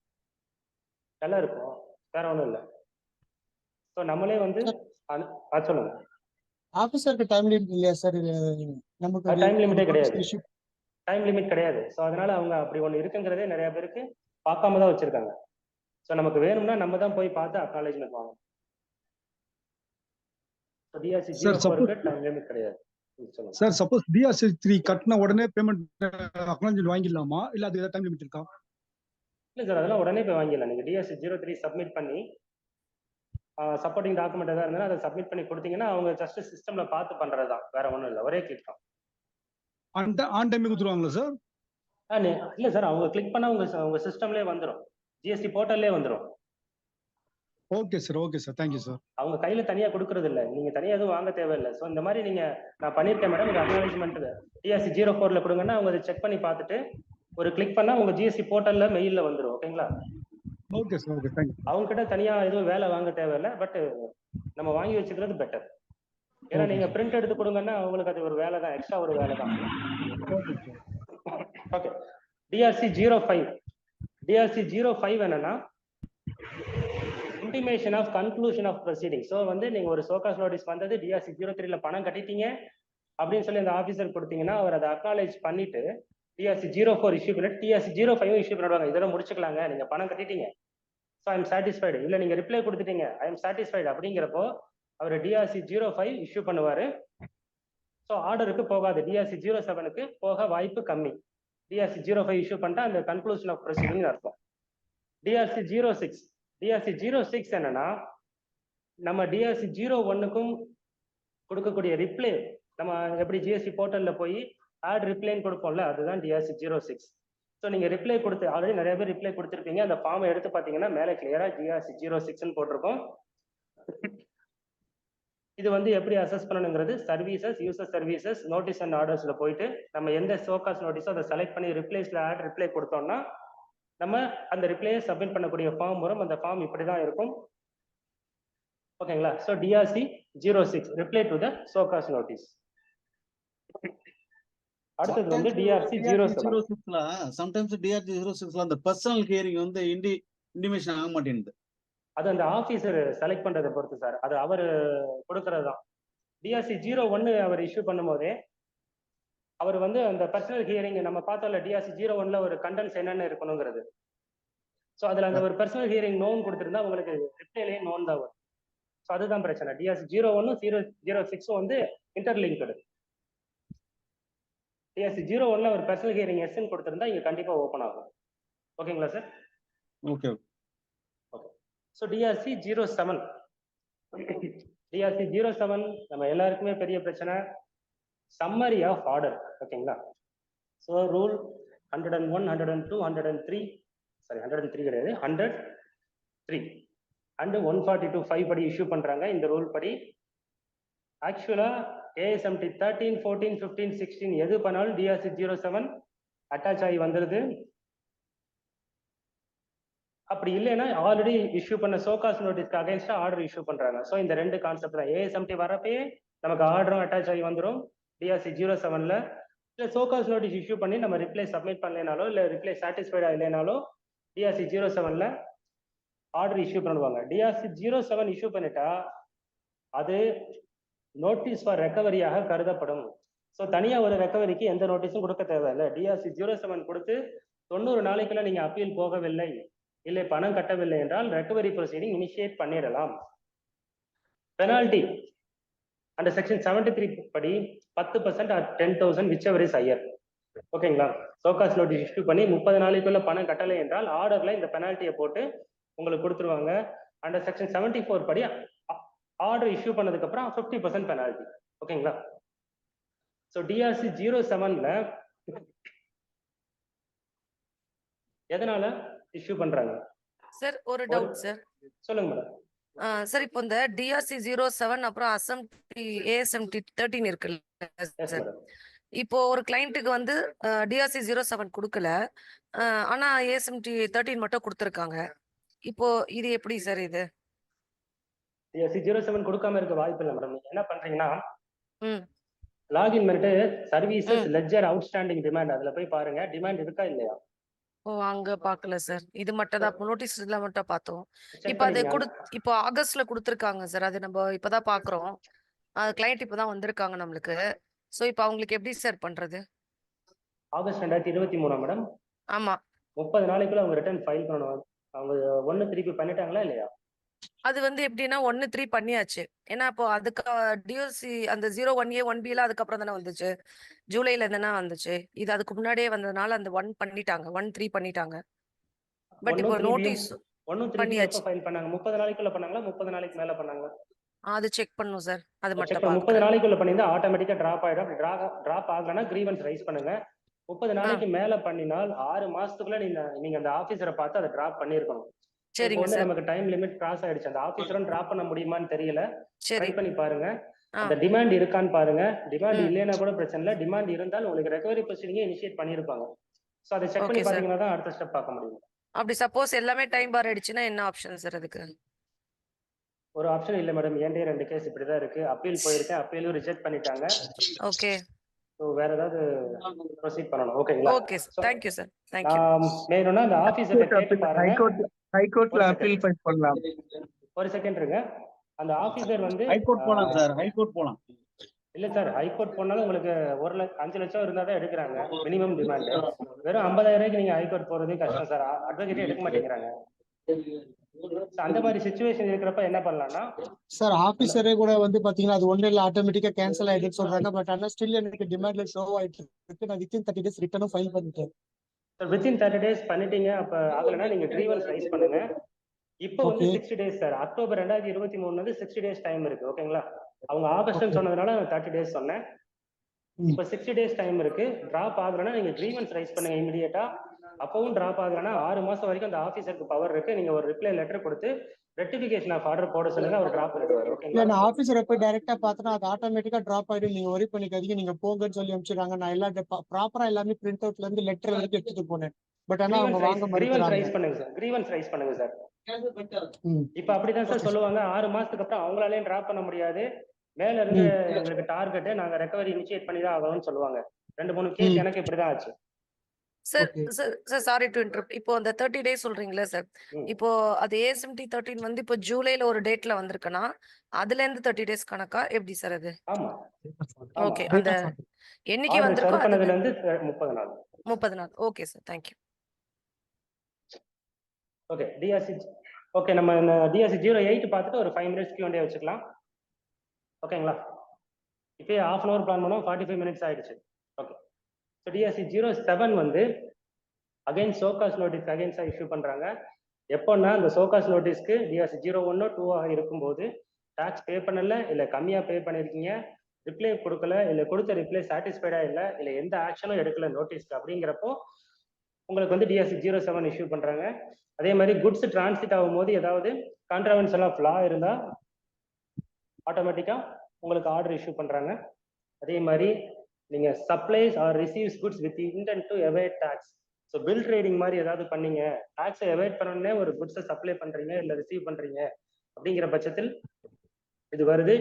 நல்லா இருக்கும், வேற ஒன்றும் இல்லை. ஸோ நம்மளே வந்து சொல்லுங்க. ஆபீசருக்கு டைம் லிமிட் இல்லையா சார்? நமக்கு டைம் லிமிட்டே கிடையாது, issue- டைம் லிமிட் கிடையாது. ஸோ அதனால அவங்க அப்படி ஒன்று இருக்குங்கிறதே நிறைய பேருக்கு பார்க்காம தான் வச்சிருக்காங்க. ஸோ நமக்கு வேணும்னா நம்ம தான் போய் பார்த்து அக்னாலேஜ்மெண்ட் வாங்கணும். ஸோ டிஆர்சி 04 டைம் லிமிட் கிடையாது. சொல்லுங்க சார், சப்போஸ் டிஆர்சி 3 கட்டின உடனே பேமெண்ட் அக்னாலஜ்மெண்ட் வாங்கிடலாமா, இல்ல அது ஏதாவது டைம் லிமிட் இருக்கா? இல்லை சார், அதெல்லாம் உடனே போய் வாங்கிடலாம். நீங்கள் டிஆர்சி 03 சப்மிட் பண்ணி சப்போர்ட்டிங் டாக்குமெண்ட் எதாவது இருந்தாலும் அதை சப்மிட் பண்ணி கொடுத்தீங்கன்னா அவங்க ஜஸ்ட் சிஸ்டம்ல பார்த்து பண்றது தான், வேற ஒன்றும் இல்லை, ஒரே கிளிக் தான். ஆன் டைம் கொடுத்துருவாங்களா சார்? இல்லை சார், அவங்க கிளிக் பண்ணா உங்க சிஸ்டம்லேயே வந்துடும், ஜிஎஸ்டி போர்ட்டல்லே வந்துடும். Okay sir, thank you sir. அவங்க கையில தனியா கொடுக்கறது இல்லை, நீங்க தனியா எதுவும் வாங்க தேவையில்லை. ஸோ இந்த மாதிரி நீங்க நான் பண்ணியிருக்கேன் மேடம், இந்த அக்னாலேஜ்மெண்ட் டிஆர்சி 04 கொடுங்கன்னா அவங்க அதை செக் பண்ணி பார்த்துட்டு ஒரு கிளிக் பண்ணா உங்க ஜிஎஸ்டி போர்ட்டல்ல மெயில்ல வந்துடும். ஓகேங்களா? Okay sir, okay, thank you. அவங்க கிட்ட தனியா எதுவும் வேலை வாங்க தேவையில்லை, பட் நம்ம வாங்கி வச்சுக்கிறது பெட்டர். ஏன்னா நீங்க பிரிண்ட் எடுத்து கொடுங்கன்னா அவங்களுக்கு அது ஒரு வேலை தான், எக்ஸ்ட்ரா ஒரு வேலை தான். ஓகே. டிஆர்சி 05 என்னன்னா intimation of conclusion of proceeding. So வந்து நீங்க ஒரு சோகாஸ் நோட்டீஸ் வந்தது, டிஆர்சி 03 பணம் கட்டிட்டீங்க அப்படின்னு சொல்லி அந்த ஆஃபீஸர் கொடுத்தீங்கன்னா அவர் அதை அக்னாலேஜ் பண்ணிட்டு டிஆர்சி 04 இஷ்யூ பண்ணிட்டு டிஆர்சி 05 இஷ்யூ பண்ணிடுவாங்க. இதெல்லாம் முடிச்சுக்கலாங்க, நீங்க பணம் கட்டிட்டீங்க, ஸோ ஐ எம் சாட்டிஸ்ஃபைடு, இல்லை நீங்க ரிப்ளை கொடுத்துட்டீங்க ஐ எம் சாட்டிஸ்ஃபைடு அப்படிங்கிறப்போ அவர் டிஆர்சி 05 இஷ்யூ பண்ணுவாரு. ஸோ ஆர்டருக்கு போகாது, டிஆர்சி 07க்கு போக வாய்ப்பு கம்மி. டிஆர்சி 05 இஷ்யூ பண்ணிட்டா அந்த கன்க்ளூஷன் ஆஃப் ப்ரொசீடிங் அர்த்தம். டிஆர்சி 06 என்னன்னா நம்ம டிஆர்சி 01க்கும் கொடுக்கக்கூடிய ரிப்ளை, நம்ம எப்படி ஜிஎஸ்டி போர்ட்டல்ல போய் ஆட் ரிப்ளைன்னு கொடுப்போம்ல, அதுதான் டிஆர்சி 06. ஸோ நீங்க ரிப்ளை கொடுத்து ஆல்ரெடி நிறைய பேர் ரிப்ளை கொடுத்துருப்பீங்க, அந்த ஃபார்மை எடுத்து பார்த்தீங்கன்னா மேலே கிளியரா டிஆர்சி 06 போட்டிருக்கோம். இது வந்து எப்படி அசஸ் பண்ணணுங்கிறது services, user services, notice and ஆர்டர்ஸ்ல போயிட்டு நம்ம எந்த சோகாஸ் நோட்டீஸோ அதை செலக்ட் பண்ணி ரிப்ளைஸ்ல ஆட் ரிப்ளை கொடுத்தோம்னா நம்ம அந்த ரிப்ளையை சப்மிட் பண்ணக்கூடிய ஃபார்ம் வரும். அந்த ஃபார்ம் இப்படிதான் இருக்கும். ஓகேங்களா? So TRC 06 reply to the show cause notice. அடுத்தது வந்து டிஆர்சி 07. சம்டைம்ஸ் டிஆர்சி 06 அந்த பர்சனல் ஹியரிங் வந்து இன்டிமேஷன் ஆக மாட்டேங்குது. அது அந்த ஆஃபீஸர் செலக்ட் பண்றதை பொறுத்து சார், அது அவர் கொடுக்கறது தான். டிஆர்சி 01 அவர் இஷ்யூ பண்ணும்போதே அவர் வந்து அந்த பர்சனல் ஹியரிங் நம்ம பார்த்தோம்ல, டிஆர்சி 01ல ஒரு கண்டென்ட்ஸ் என்னென்ன இருக்கணுங்கிறது. ஸோ அதுல அந்த ஒரு பர்சனல் ஹியரிங் நோன் கொடுத்துருந்தா உங்களுக்கு ரிப்ளைலேயே நோன் தான் வரும். ஸோ அதுதான் பிரச்சனை. டிஆர்சி 01 06 வந்து இன்டர்லிங்க்டு. டிஆர்சி 01ல ஒரு பர்சனல் ஹியரிங் எஸ்ன்னு கொடுத்துருந்தா இங்க கண்டிப்பா ஓப்பன் ஆகும். ஓகேங்களா சார்? ஓகே. ஸோ டிஆர்சி 07 நம்ம எல்லாருக்குமே பெரிய பிரச்சனை, சம்மரி ஆஃப் ஆர்டர். ஓகேங்களா? ஸோ ரூல் 101, 102, 103 கிடையாது, 103 அண்ட் 142(5) படி இஷ்யூ பண்றாங்க. இந்த ரூல் படி ஆக்சுவலா ஏஎஸ்எம்டி 13, 14, 15, 16 எது பண்ணாலும் டிஆர்சி 07 அட்டாச் ஆகி வந்துருது. அப்படி இல்லைன்னா ஆல்ரெடி இஷ்யூ பண்ண சோகாஸ் நோட்டீஸ்க்கு அகைன்ஸ்டா ஆர்டர் இஷ்யூ பண்றாங்க. ஸோ இந்த ரெண்டு கான்செப்ட் தான். ஏஎஸ்எம்டி வரப்பே நமக்கு ஆர்டரும் அட்டாச் ஆகி வந்துடும் டிஆர்சி 07ல. இல்லை சோகாஸ் நோட்டீஸ் இஷ்யூ பண்ணி நம்ம ரிப்ளை சப்மிட் பண்ணலைனாலோ இல்லை ரிப்ளை சாட்டிஸ்ஃபைடா இல்லைனாலோ டிஆர்சி 07ல ஆர்டர் இஷ்யூ பண்ணுவாங்க. டிஆர்சி 07 இஷ்யூ பண்ணிட்டா அது நோட்டீஸ் ஃபார் ரெக்கவரியாக கருதப்படும். ஸோ தனியாக ஒரு ரெக்கவரிக்கு எந்த நோட்டீஸும் கொடுக்க தேவையில்லை. டிஆர்சி 07 கொடுத்து 90 நாளைக்குள்ள நீங்க அப்பீல் போகவில்லை, இல்லை பணம் கட்டவில்லை என்றால் ரெக்கவரி ப்ரொசீடிங் இனிஷியேட் பண்ணிடலாம். பெனால்டி அந்த செக்ஷன் 73 படி 10% or 10,000 whichever is higher. ஓகேங்களா? சோகாஸ் நோட்டீஸ் இஷ்யூ பண்ணி 30 நாளைக்குள்ள பணம் கட்டலை என்றால் ஆர்டர்ல இந்த பெனால்ட்டியை போட்டு உங்களுக்கு கொடுத்துருவாங்க. அந்த செக்ஷன் 74 படி ஆர்டர் இஷ்யூ பண்ணதுக்கு அப்புறம் 50% பெனால்ட்டி. ஓகேங்களா? ஸோ டிஆர்சி 07ல எதனால இஷ்யூ பண்றாங்க சார்? ஒரு டவுட் சார். சொல்லுங்க மேடம். சார், இப்போ இந்த டிஆர்சி 07 அப்புறம் ஏஎஸ்எம்டி 13 இருக்குல்ல சார், இப்போ ஒரு கிளைண்ட்டுக்கு வந்து டிஆர்சி 07 கொடுக்கல. ஆனா ஏஎஸ்எம்டி 13 மட்டும் கொடுத்துருக்காங்க. இப்போ இது எப்படி சார் இது? டிஆர்சி 07 கொடுக்காம இருக்க வாய்ப்பு இல்லை மேடம். நீங்க என்ன பண்றீங்கன்னா ம். லாகின் பண்ணிட்டு சர்வீசஸ் லெட்ஜர் அவுட்ஸ்டாண்டிங் டிமாண்ட் அதுல போய் பாருங்க, டிமாண்ட் இருக்கா இல்லையா. ஓ, அங்க பாக்கல சார். இது மட்டும் தான் நோட்டீஸ்ல மட்டும் பார்த்தோம். செக் இப்போ அது பண்ணிக்கங்க. இப்போ ஆகஸ்ட்ல கொடுத்துருக்காங்க சார். அது நம்ம இப்பதான் பாக்குறோம். கிளைண்ட் இப்பதான் வந்திருக்காங்க நம்மளுக்கு. சோ இப்போ அவங்களுக்கு எப்படி சார் பண்றது? August 2023 madam. ஆமா. 30 நாளைக்குள்ள அவங்க ரிட்டர்ன் ஃபைல் பண்ணணும். அவங்க 1 திருப்பி பண்ணிட்டாங்களா இல்லையா? அது வந்து எப்படின்னா 1-3 பண்ணியாச்சு. ஏன்னா இப்போ அதுக்கு டிஓசி அந்த 01A 1B எல்லாம் அதுக்கப்புறம் தானே வந்துச்சு. ஜூலைல தானே வந்துச்சு. இது அதுக்கு முன்னாடியே வந்ததுனால அந்த 1 பண்ணிட்டாங்க, 1-3 பண்ணிட்டாங்க. பட் இப்போ நோட்டீஸ் 1-3 பண்ணியாச்சு. எப்போ ஃபைல் பண்ணாங்க? 30 நாளைக்குள்ள பண்ணாங்களா 30 நாளைக்கு மேல பண்ணாங்களா? அது செக் பண்ணும் சார். அது செக் மட்டும் பண்ண 30 பாக்குறேன். நாளைக்குள்ள பண்ணியிருந்தா ஆட்டோமேட்டிக்கா டிராப் ஆயிடும். அப்படி டிராப் ஆகலன்னா கிரீவன்ஸ் ரைஸ் பண்ணுங்க. 30 நாளைக்கு மேல பண்ணினால் 6 மாசத்துக்குள்ள நீங்க அந்த ஆபீசரை பார்த்து அதை டிராப் பண்ணிருக்கணும். இப்போ சரிங்க வந்து சார். நமக்கு டைம் லிமிட் கிராஸ் ஆயிடுச்சு. அந்த ஆபீசரும் டிராப் பண்ண முடியுமான்னு தெரியல. ட்ரை சரி. பண்ணி பாருங்க. ஆ. அந்த டிமாண்ட் இருக்கான்னு பாருங்க. டிமாண்ட் ம். இல்லைன்னா கூட பிரச்சனை இல்லை. டிமாண்ட் இருந்தால் உங்களுக்கு ரெக்கவரி ப்ரொசீடிங்கே இனிஷியேட் பண்ணியிருப்பாங்க. ஸோ அதை செக் பண்ணி ஓகே சார். பாத்தீங்கன்னா தான் அடுத்த ஸ்டெப் பார்க்க முடியும். அப்படி சப்போஸ் எல்லாமே டைம் பார் ஆயிடுச்சுன்னா என்ன ஆப்ஷன் சார் அதுக்கு? ஒரு ஆப்ஷன் இல்லை மேடம். என்கிட்ட 2 கேஸ் இப்படிதான் இருக்கு. அப்பீல் போயிருக்கேன், அப்பீலும் ரிஜெக்ட் பண்ணிட்டாங்க. ஓகே. ஸோ வேற ஏதாவது ப்ரொசீட் பண்ணணும். ஓகேங்களா? Okay sir. Thank you sir. Thank you. வேணும்னா அந்த ஆபீசர்கிட்ட கேட்டு பாருங்க. ஹைகோர்ட்ல அப்பீல் ஃபைல் பண்ணலாம். ஒரு செகண்ட் இருங்க. அந்த ஆபீசர் வந்து ஹைகோர்ட் போலாம் சார், ஹைகோர்ட் போலாம். இல்ல சார், ஹைகோர்ட் போனாலும் உங்களுக்கு 5 லட்சம் இருந்தா தான் எடுக்கிறாங்க மினிமம் டிமாண்ட். வெறும் 50,000 நீங்க ஹைகோர்ட் போறது கஷ்டம் சார். அட்வொகேட்டே எடுக்க மாட்டேங்கிறாங்க. அந்த மாதிரி சிச்சுவேஷன் இருக்கிறப்ப என்ன பண்ணலாம்னா சார் ஆபீசரே கூட வந்து பாத்தீங்கன்னா அது ஒண்ணு இல்ல ஆட்டோமேட்டிக்கா கேன்சல் ஆயிடுன்னு சொல்றாங்க. பட் ஆனா ஸ்டில் எனக்கு டிமாண்ட்ல ஷோ ஆயிட்டு இருக்கு. நான் வித்தின் 30 days ரிட்டர்னும் ஃபைல் பண்ணிட்டேன். வித்தின் 30 days பண்ணிட்டீங்க. அப்ப ஆகலைன்னா நீங்க கிரீவன்ஸ் ரைஸ் பண்ணுங்க. இப்போ வந்து 60 days சார். அக்டோபர் 2023 வந்து 60 days டைம் இருக்கு. ஓகேங்களா? அவங்க ஆகஸ்ட்னு சொன்னதுனால 30 days சொன்னேன். இப்போ 60 days டைம் இருக்கு. டிராப் ஆகலைன்னா நீங்க கிரீவன்ஸ் ரைஸ் பண்ணுங்க இமிடியேட்டா. அப்பவும் டிராப் ஆகலைன்னா 6 மாசம் வரைக்கும் அந்த ஆபீசருக்கு பவர் இருக்கு. நீங்க ஒரு ரிப்ளை லெட்டர் கொடுத்து ரெக்டிஃபிகேஷன் ஆஃப் ஆர்டர் போட சொல்லுங்க. அவர் டிராப் பண்ணிடுவார். இல்ல ஓகேங்களா? நான் ஆபீசரை போய் டைரக்டா பார்த்தனா அது ஆட்டோமேட்டிக்கா டிராப் ஆயிடும். நீங்க ஒரி பண்ணிக்காதீங்க, நீங்க போங்கன்னு சொல்லி அனுப்பிச்சிடுறாங்க. நான் எல்லா ப்ராப்பரா எல்லாமே பிரிண்ட் அவுட்ல இருந்து லெட்டர் வரைக்கும் எடுத்துட்டு போனேன். பட் ஆனா அவங்க வாங்க கிரீவன்ஸ் மறுக்கிறாங்க. ரைஸ் பண்ணுங்க சார். கிரீவன்ஸ் ரைஸ் பண்ணுங்க சார். இப்ப அப்படிதான் சார் சொல்லுவாங்க. 6 மாசத்துக்கு அப்புறம் அவங்களாலையும் டிராப் பண்ண முடியாது. மேல இருந்து எங்களுக்கு டார்கெட், நாங்க ரெக்கவரி இனிஷியேட் பண்ணி தான் ஆகணும்னு சொல்லுவாங்க. 2-3 கேஸ் எனக்கு இப்படிதான் ஆச்சு. Sir sir sorry to interrupt. இப்போ அந்த 30 days சொல்றீங்களா சார்? இப்போ அது ஏஎஸ்எம்டி 13 வந்து இப்போ ஜூலைல ஒரு டேட்ல வந்திருக்குன்னா அதுல இருந்து 30 days கணக்கா எப்படி சார் அது? ஆமா. ஓகே. அந்த என்னைக்கு ஆர்டர் வந்திருக்கோ சர்வ் பண்ணதுல இருந்து 30 நாள். 30 நாள். Okay sir. Thank you. Okay. TRC okay. நம்ம டிஆர்சி 08 பார்த்துட்டு ஒரு 5 minutes Q&A வச்சுக்கலாம். ஓகேங்களா? இப்பயே 1/2 hour பிளான் பண்ணோம். 45 minutes ஆயிடுச்சு. ஓகே. ஸோ டிஆர்சி 07 வந்து அகைன் சோகாஸ் நோட்டீஸ் அகைன்ஸா இஷ்யூ பண்றாங்க. எப்போன்னா அந்த சோகாஸ் நோட்டீஸ்க்கு டிஆர்சி 01 2 இருக்கும்போது டாக்ஸ் பே பண்ணல, இல்ல கம்மியா பே பண்ணிருக்கீங்க, ரிப்ளை கொடுக்கல, இல்ல கொடுத்த ரிப்ளை சாட்டிஸ்ஃபைடா இல்ல எந்த ஆக்ஷனும் எடுக்கல நோட்டீஸ்க்கு அப்படிங்கிறப்போ உங்களுக்கு வந்து டிஆர்சி 07 இஷ்யூ பண்றாங்க. அதே மாதிரி குட்ஸ் டிரான்சிட் ஆகும்போது ஏதாவது கான்ட்ராவென்ஷன் ஆஃப் லா இருந்தா ஆட்டோமேட்டிக்கா உங்களுக்கு ஆர்டர் இஷ்யூ பண்றாங்க. அதே மாதிரி நீங்க supplies or receives goods with intent to evade tax. So bill trading மாதிரி ஏதாவது பண்ணீங்க, டாக்ஸை எவைட் பண்ணணுன்னே ஒரு குட்ஸை சப்ளை பண்றீங்க இல்ல ரிசீவ் பண்றீங்க அப்படிங்கிற பட்சத்தில் இது வருது.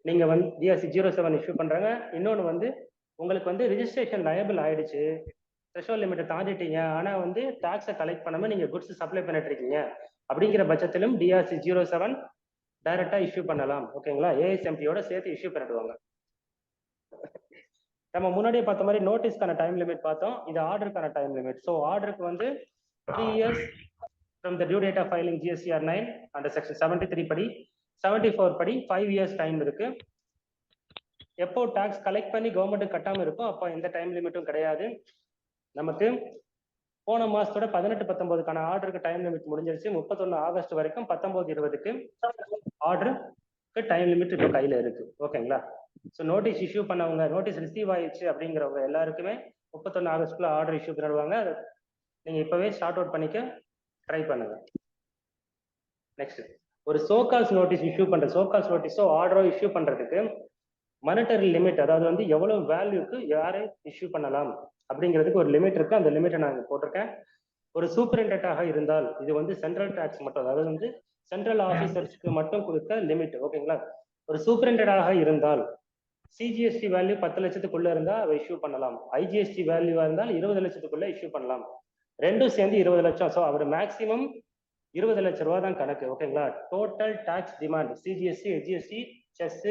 நீங்க வந்து டிஆர்சி 07 இஷ்யூ பண்றாங்க. இன்னொன்று வந்து உங்களுக்கு வந்து ரிஜிஸ்ட்ரேஷன் லயபிள் ஆயிடுச்சு, த்ரெஷோல்ட் லிமிட்டை தாண்டிட்டீங்க, ஆனா வந்து டாக்ஸை கலெக்ட் பண்ணாம நீங்க குட்ஸ் சப்ளை பண்ணிட்டு இருக்கீங்க அப்படிங்கிற பட்சத்திலும் டிஆர்சி 07 டைரக்டா இஷ்யூ பண்ணலாம். ஓகேங்களா? ஏஎஸ்எம்பியோட சேர்த்து இஷ்யூ பண்ணிடுவாங்க. நம்ம முன்னாடியே பார்த்த மாதிரி நோட்டீஸ்க்கான டைம் லிமிட் பார்த்தோம். இது ஆர்டருக்கான டைம் லிமிட். ஸோ ஆர்டருக்கு வந்து 3 years from the due date of filing GSTR 9 under section 73 படி, 74 படி 5 years டைம் இருக்கு. எப்போ டாக்ஸ் கலெக்ட் பண்ணி கவர்மெண்ட் கட்டாம இருக்கோ அப்போ எந்த டைம் லிமிட்டும் கிடையாது. நமக்கு போன மாசத்தோட 18-19க்கான ஆர்டருக்கு டைம் லிமிட் முடிஞ்சிருச்சு. 31 ஆகஸ்ட் வரைக்கும் 19-20க்கு ஆர்டருக்கு டைம் லிமிட் இப்போ கையில இருக்கு. ஓகேங்களா? ஸோ நோட்டீஸ் இஷ்யூ பண்ணவங்க, நோட்டீஸ் ரிசீவ் ஆயிடுச்சு அப்படிங்கிறவங்க எல்லாருக்குமே 31 ஆகஸ்ட்குள்ள ஆர்டர் இஷ்யூ பண்ணிடுவாங்க. நீங்க இப்பவே ஸ்டார்ட் அவுட் பண்ணிக்க ட்ரை பண்ணுங்க. நெக்ஸ்ட், ஒரு சோகாஸ் நோட்டீஸ் இஷ்யூ பண்ற, சோகாஸ் நோட்டீஸோ ஆர்டரோ இஷ்யூ பண்றதுக்கு மானிட்டரி லிமிட், அதாவது வந்து எவ்வளவு வேல்யூக்கு யாரை இஷ்யூ பண்ணலாம் அப்படிங்கிறதுக்கு ஒரு லிமிட் இருக்கு. அந்த லிமிட்டை நான் போட்டிருக்கேன். ஒரு சூப்பரிண்டென்டாக இருந்தால், இது வந்து சென்ட்ரல் டாக்ஸ் மட்டும், அதாவது வந்து சென்ட்ரல் ஆபீசர்ஸ்க்கு மட்டும் கொடுத்த லிமிட், ஓகேங்களா. ஒரு சூப்பரிண்டென்டாக இருந்தால் சிஜிஎஸ்டி வேல்யூ 10 லட்சத்துக்குள்ள இருந்தா அவ இஷ்யூ பண்ணலாம். ஐஜிஎஸ்டி வேல்யூவா இருந்தால் 20 லட்சத்துக்குள்ள இஷ்யூ பண்ணலாம். ரெண்டும் சேர்ந்து 20 லட்சம். ஸோ அவர் மேக்சிமம் 20 லட்சம் ரூபா தான் கணக்கு, ஓகேங்களா. Total tax demand CGST, SGST, cess,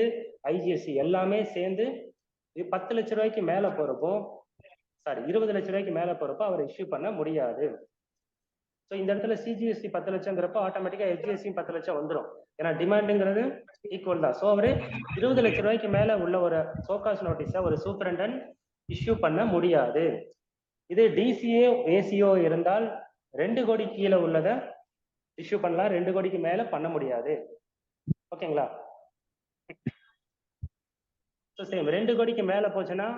IGST எல்லாமே சேர்ந்து 10 லட்ச ரூபாய்க்கு மேல போறப்போ, சாரி 20 லட்ச ரூபாய்க்கு மேல போறப்போ அவர் இஷ்யூ பண்ண முடியாது. ஸோ இந்த இடத்துல சிஜிஎஸ்டி 10 லட்சங்கிறப்போ ஆட்டோமேட்டிக்கா ஹெச்ஜிஎஸ்டி 10 லட்சம் வந்துடும். ஏன்னா டிமாண்டுங்கிறது ஈக்குவல் தான். ஸோ அவரு 20 லட்ச ரூபாய்க்கு மேல உள்ள ஒரு சோகாஸ் நோட்டீஸை ஒரு சூப்பரண்டன்ட் இஷ்யூ பண்ண முடியாது. இது டிசிஏ ஏசிஓ இருந்தால் 2 கோடி கீழே உள்ளதை இஷ்யூ பண்ணலாம், 2 கோடிக்கு மேல பண்ண முடியாது, ஓகேங்களா. ஸோ சேம் 2 கோடிக்கு மேல போச்சுன்னா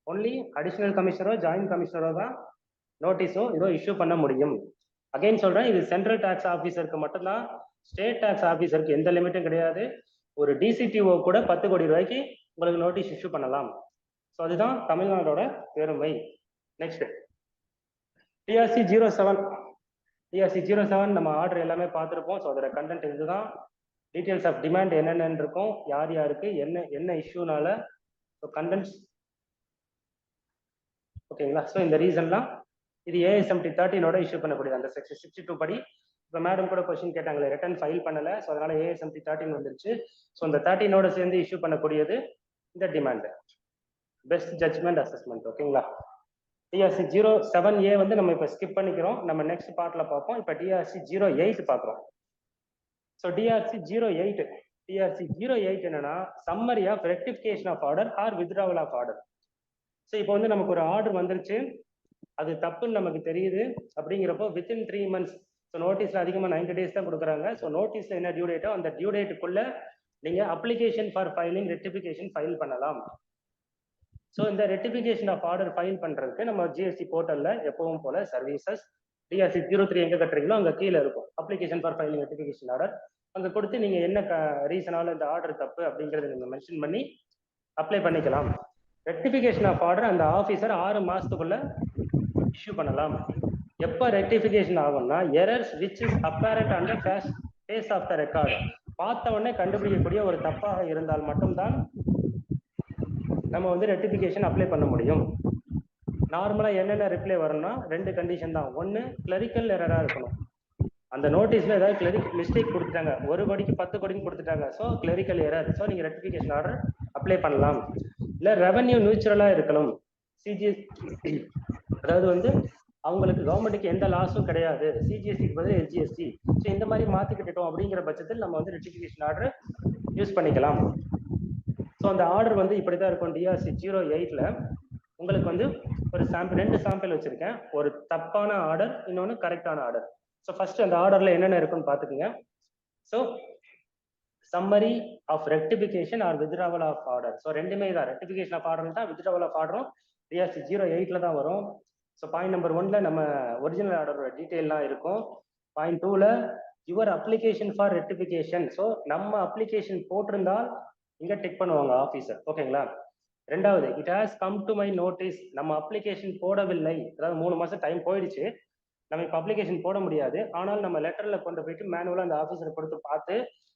ஒன்லி அடிஷனல் கமிஷனரோ ஜாயின்ட் கமிஷனரோ தான் நோட்டீஸோ இதோ இஷ்யூ பண்ண முடியும். அகைன் சொல்றேன், இது சென்ட்ரல் டாக்ஸ் ஆஃபீஸருக்கு மட்டும்தான், ஸ்டேட் டாக்ஸ் ஆஃபீஸருக்கு எந்த லிமிட்டும் கிடையாது. ஒரு டிசிடிஓ கூட 10 கோடி ரூபாய்க்கு உங்களுக்கு நோட்டீஸ் இஷ்யூ பண்ணலாம். ஸோ அதுதான் தமிழ்நாடோட பெருமை. நெக்ஸ்ட் டிஆர்சி 07 நம்ம ஆர்டர் எல்லாமே பார்த்துருப்போம். ஸோ அதோட கண்டென்ட் இதுதான். டீடைல்ஸ் ஆஃப் டிமாண்ட் என்னென்னு இருக்கும், யார் யாருக்கு என்ன இஷ்யூனால, ஸோ கண்டென்ட்ஸ், ஓகேங்களா. ஸோ இந்த ரீசன்லாம் இது ஏஎஸ்எம்டி 13ஓட இஷ்யூ பண்ணக்கூடியது. அந்த செக்ஷன் 62 படி இப்போ மேடம் கூட கொஸ்டின் கேட்டாங்களே, ரிட்டர்ன் ஃபைல் பண்ணல, ஸோ அதனால ஏஎஸ்எம்டி 13 வந்துருச்சு. ஸோ இந்த 13ஓட சேர்ந்து இஷ்யூ பண்ணக்கூடியது இந்த டிமாண்ட், பெஸ்ட் ஜட்ஜ்மெண்ட் அசஸ்மெண்ட், ஓகேங்களா. டிஆர்சி 07A வந்து நம்ம இப்போ ஸ்கிப் பண்ணிக்கிறோம், நம்ம நெக்ஸ்ட் பார்ட்ல பார்ப்போம். இப்போ டிஆர்சி 08 பார்க்குறோம். ஸோ டிஆர்சி 08 என்னன்னா summary of rectification of order or withdrawal of order. So இப்போ வந்து நமக்கு ஒரு ஆர்டர் வந்துருச்சு, அது தப்புன்னு நமக்கு தெரியுது. அப்படிங்கிறப்போ வித்தின் 3 months, ஸோ நோட்டீஸ்ல அதிகமாக 90 days தான் கொடுக்குறாங்க. ஸோ நோட்டீஸ்ல என்ன டியூ டேட்டோ அந்த டியூ டேட்டுக்குள்ள நீங்க application for filing rectification file பண்ணலாம். ஸோ இந்த ரெக்டிஃபிகேஷன் ஆஃப் ஆர்டர் ஃபைல் பண்றதுக்கு நம்ம ஜிஎஸ்டி போர்ட்டல்ல எப்பவும் போல சர்வீசஸ் டிஆர்சி 03 எங்க கட்டுறீங்களோ அங்க கீழே இருக்கும் application for filing rectification order. அங்க கொடுத்து நீங்க என்ன ரீசனால இந்த ஆர்டர் தப்பு அப்படிங்கறத நீங்க மென்ஷன் பண்ணி அப்ளை பண்ணிக்கலாம். ரெக்டிஃபிகேஷன் ஆஃப் ஆர்டர் அந்த ஆஃபீஸர் 6 மாசத்துக்குள்ள இஷ்யூ பண்ணலாம். எப்ப ரெக்டிஃபிகேஷன் ஆகும்னா errors which is apparent under face of the record, பார்த்த உடனே கண்டுபிடிக்கக்கூடிய ஒரு தப்பாக இருந்தால் மட்டும்தான் நம்ம வந்து ரெக்டிஃபிகேஷன் அப்ளை பண்ண முடியும். நார்மலா என்னென்ன ரிப்ளை வரும்னா 2 கண்டிஷன் தான். ஒன்னு கிளரிக்கல் எரரா இருக்கணும், அந்த நோட்டீஸ்ல ஏதாவது மிஸ்டேக் கொடுத்துட்டாங்க, 1 கோடிக்கு 10 கோடிக்கு கொடுத்துட்டாங்க, ஸோ கிளரிக்கல் எரர், ஸோ நீங்க ரெக்டிஃபிகேஷன் ஆர்டர் அப்ளை பண்ணலாம். இல்ல ரெவன்யூ நியூட்ரலா இருக்கலாம், சிஜிஎஸ்டி, அதாவது வந்து அவங்களுக்கு கவர்மெண்ட்டுக்கு எந்த லாஸும் கிடையாது, சிஜிஎஸ்டிக்கு பதில் எல்ஜிஎஸ்டி, ஸோ இந்த மாதிரி மாத்திக்கிட்டோம் அப்படிங்கிற பட்சத்தில் நம்ம வந்து ரெக்டிஃபிகேஷன் ஆர்டர் யூஸ் பண்ணிக்கலாம். ஸோ அந்த ஆர்டர் வந்து இப்படிதான் இருக்கும். டிஆர்சி 08ல உங்களுக்கு வந்து ஒரு சாம்பிள் 2 சாம்பிள் வச்சிருக்கேன், ஒரு தப்பான ஆர்டர், இன்னொன்னு கரெக்டான ஆர்டர். ஸோ ஃபர்ஸ்ட் அந்த ஆர்டர்ல என்னென்ன இருக்குன்னு பாத்துக்கோங்க. So summary of rectification or withdrawal of order, so ரெண்டுமே தான், ரெக்டிஃபிகேஷன் ஆஃப் ஆர்டர் தான், வித்ட்ராவல் ஆஃப் ஆர்டரும் டிஆர்சி 08ல தான் வரும். ஸோ பாயிண்ட் நம்பர் 1ல நம்ம ஒரிஜினல் ஆர்டரோட டீட்டெயிலாம் இருக்கும். பாயிண்ட் 2ல your application for rectification, so நம்ம அப்ளிகேஷன் போட்டிருந்தால் இங்க டிக் பண்ணுவாங்க ஆஃபீஸர், ஓகேங்களா. ரெண்டாவது it has come to my notice, நம்ம அப்ளிகேஷன் போடவில்லை, அதாவது 3 மாசம் டைம் போயிடுச்சு, நம்ம இப்போ அப்ளிகேஷன் போட முடியாது, ஆனால் நம்ம லெட்டர்ல கொண்டு போயிட்டு மேனுவலா அந்த ஆஃபீஸர் கொடுத்து பார்த்து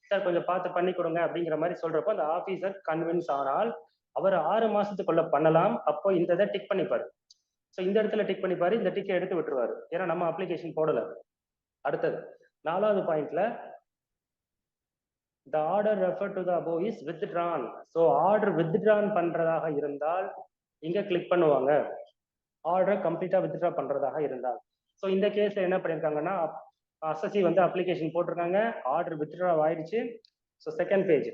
சார் கொஞ்சம் பார்த்து பண்ணி கொடுங்க அப்படிங்கிற மாதிரி சொல்றப்போ அந்த ஆஃபீஸர் கன்வின்ஸ் ஆனால் அவர் 6 மாசத்துக்குள்ள பண்ணலாம். அப்போ இந்த இதை டிக் பண்ணிப்பாரு. ஸோ இந்த இடத்துல டிக் பண்ணிப்பாரு, இந்த டிக்கை எடுத்து விட்டுருவாரு, ஏன்னா நம்ம அப்ளிகேஷன் போடல. அடுத்தது 4வது பாயிண்ட்ல the order referred to the above is withdrawn, so order withdrawn பண்றதாக இருந்தால் இங்க கிளிக் பண்ணுவாங்க, ஆர்டர் கம்ப்ளீட்டா வித்ட்ரா பண்றதாக இருந்தால். ஸோ இந்த கேஸ்ல என்ன பண்ணிருக்காங்கன்னா அசசி வந்து அப்ளிகேஷன் போட்டிருக்காங்க, ஆர்டர் வித்ட்ரா ஆயிடுச்சு. So second page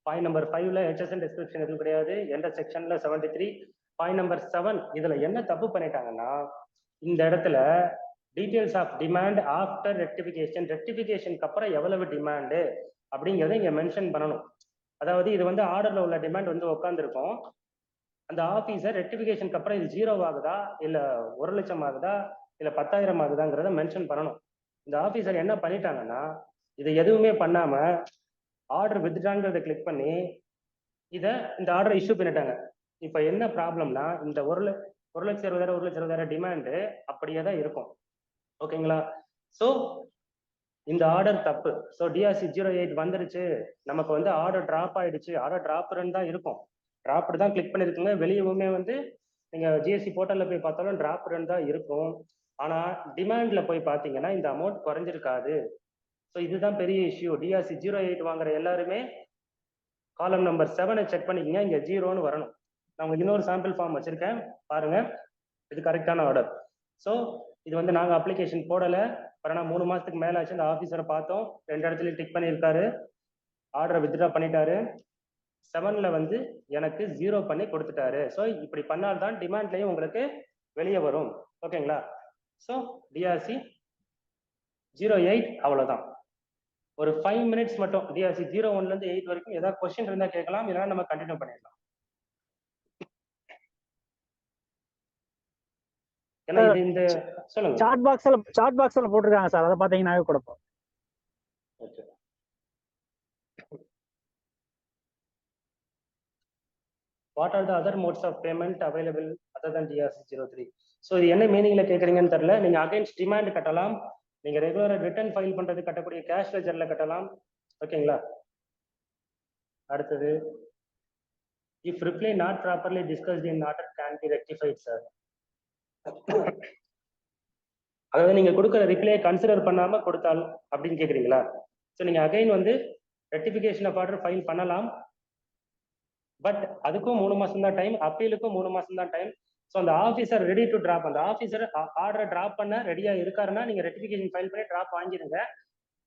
point number 5ல ஹெச்எஸ்என் டிஸ்கிரிப்ஷன் எதுவும் கிடையாது, எந்த செக்ஷன்ல 73. பாயிண்ட் நம்பர் 7 இதுல என்ன தப்பு பண்ணிட்டாங்கன்னா இந்த இடத்துல details of demand after rectification, ரெக்டிஃபிகேஷனுக்கு அப்புறம் எவ்வளவு டிமாண்டு அப்படிங்கிறத இங்க மென்ஷன் பண்ணணும். அதாவது இது வந்து ஆர்டர்ல உள்ள டிமாண்ட் வந்து உட்காந்துருக்கும், அந்த ஆஃபீஸர் ரெக்டிஃபிகேஷனுக்கு அப்புறம் இது 0 ஆகுதா இல்ல 1 லட்சம் ஆகுதா இல்ல 10,000 ஆகுதாங்கிறத மென்ஷன் பண்ணணும். இந்த ஆஃபீஸர் என்ன பண்ணிட்டாங்கன்னா இதை எதுவுமே பண்ணாம ஆர்டர் வித்ட்ராங்கிறத கிளிக் பண்ணி இந்த ஆர்டர் இஷ்யூ பண்ணிட்டாங்க. இப்போ என்ன ப்ராப்ளம்னா இந்த 1,60,000 1,60,000 டிமாண்டு அப்படியே தான் இருக்கும். ஓகேங்களா? ஸோ இந்த ஆர்டர் தப்பு. ஸோ டிஆர்சி 08 வந்துருச்சு, நமக்கு வந்து ஆர்டர் டிராப் ஆயிடுச்சு, ஆர்டர் டிராப்னு தான் இருக்கும். டிராப்டு தான் கிளிக் பண்ணிருக்குங்க. வெளியவுமே வந்து நீங்க ஜிஎஸ்டி போர்ட்டல்ல போய் பார்த்தாலும் டிராப்டுன்னு தான் இருக்கும். ஆனா டிமாண்ட்ல போய் பார்த்தீங்கன்னா இந்த அமௌண்ட் குறைஞ்சிருக்காது. ஸோ இதுதான் பெரிய இஷ்யூ. டிஆர்சி 08 வாங்குற எல்லாருமே காலம் நம்பர் 7 செக் பண்ணிக்கங்க, இங்க 0ன்னு வரணும். நான் உங்களுக்கு இன்னொரு சாம்பிள் ஃபார்ம் வச்சிருக்கேன் பாருங்க, இது கரெக்டான ஆர்டர். ஸோ இது வந்து நாங்கள் அப்ளிகேஷன் போடலை, அப்புறம் 3 மாசத்துக்கு மேலே ஆச்சு. இந்த ஆஃபீஸரை பார்த்தோம், 2 இடத்துலையும் டிக் பண்ணியிருக்காரு, ஆர்டரை வித்ட்ரா பண்ணிட்டாரு. 7ல வந்து எனக்கு 0 பண்ணி கொடுத்துட்டாரு. ஸோ இப்படி பண்ணால்தான் டிமாண்ட்லையும் உங்களுக்கு வெளியே வரும். ஓகேங்களா? ஸோ டிஆர்சி 08 அவ்வளோதான். ஒரு 5 மினிட்ஸ் மட்டும் டிஆர்சி 01லேருந்து 8 வரைக்கும் ஏதாவது கொஸ்டின் இருந்தால் கேட்கலாம், இல்லைன்னா நம்ம கண்டினியூ பண்ணிடலாம். ஏன்னா இது இந்த சொல்லுங்க. சாட் பாக்ஸ்ல போட்டிருக்காங்க சார், அதை பாத்தீங்கன்னாவே கொடுப்போம். Okay. What are the other modes of payment available other than DRC 03? So இது என்ன மீனிங்ல கேட்குறீங்கன்னு தெரியல. நீங்க அகைன்ஸ்ட் டிமாண்ட் கட்டலாம், நீங்க ரெகுலரா ரிட்டர்ன் ஃபைல் பண்றது கட்டக்கூடிய கேஷ் லெஜர்ல கட்டலாம். ஓகேங்களா? அடுத்தது, if reply not properly discussed in order can be rectified sir. அதாவது நீங்க கொடுக்குற ரிப்ளையை கன்சிடர் பண்ணாம கொடுத்தால் அப்படின்னு கேக்குறீங்களா? ஸோ நீங்க அகைன் வந்து ரெக்டிஃபிகேஷன் ஆஃப் ஆர்டர் ஃபைல் பண்ணலாம். பட் அதுக்கும் 3 மாசம் தான் டைம், அப்பீலுக்கும் 3 மாசம் தான் டைம். ஸோ அந்த ஆஃபீஸர் ரெடி டு டிராப், அந்த ஆஃபீஸர் ஆர்டரை டிராப் பண்ண ரெடியா இருக்காருன்னா நீங்க ரெக்டிஃபிகேஷன் ஃபைல் பண்ணி டிராப் வாங்கிடுங்க.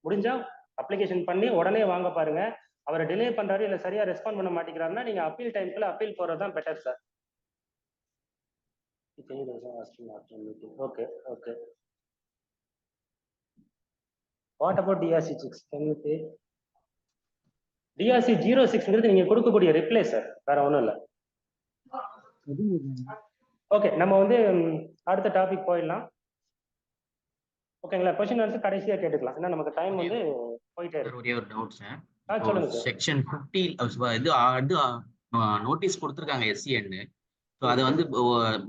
முடிஞ்சா அப்ளிகேஷன் பண்ணி உடனே வாங்க பாருங்க. அவரை டிலே பண்றாரு இல்ல சரியா ரெஸ்பாண்ட் பண்ண மாட்டேங்கிறாருன்னா நீங்க அப்பீல் டைம்க்குள்ள அப்பீல் போறது தான் better sir. Okay okay. What about DRC 6? DRC 06ங்கிறது நீங்க கொடுக்கக்கூடிய ரிப்ளை சார், வேற ஒன்றும் இல்லை. ஓகே, நம்ம வந்து அடுத்த டாபிக் போயிடலாம். ஓகேங்களா? கொஸ்டின் ஆன்சர் கடைசியா கேட்டுக்கலாம், ஏன்னா நமக்கு டைம் வந்து போயிட்டே இருக்கு. ஒரே ஒரு டவுட் சார். சொல்லுங்க சார். செக்ஷன் 50 இது நோட்டீஸ் கொடுத்துருக்காங்க எஸ்சின்னு. ஸோ அதை வந்து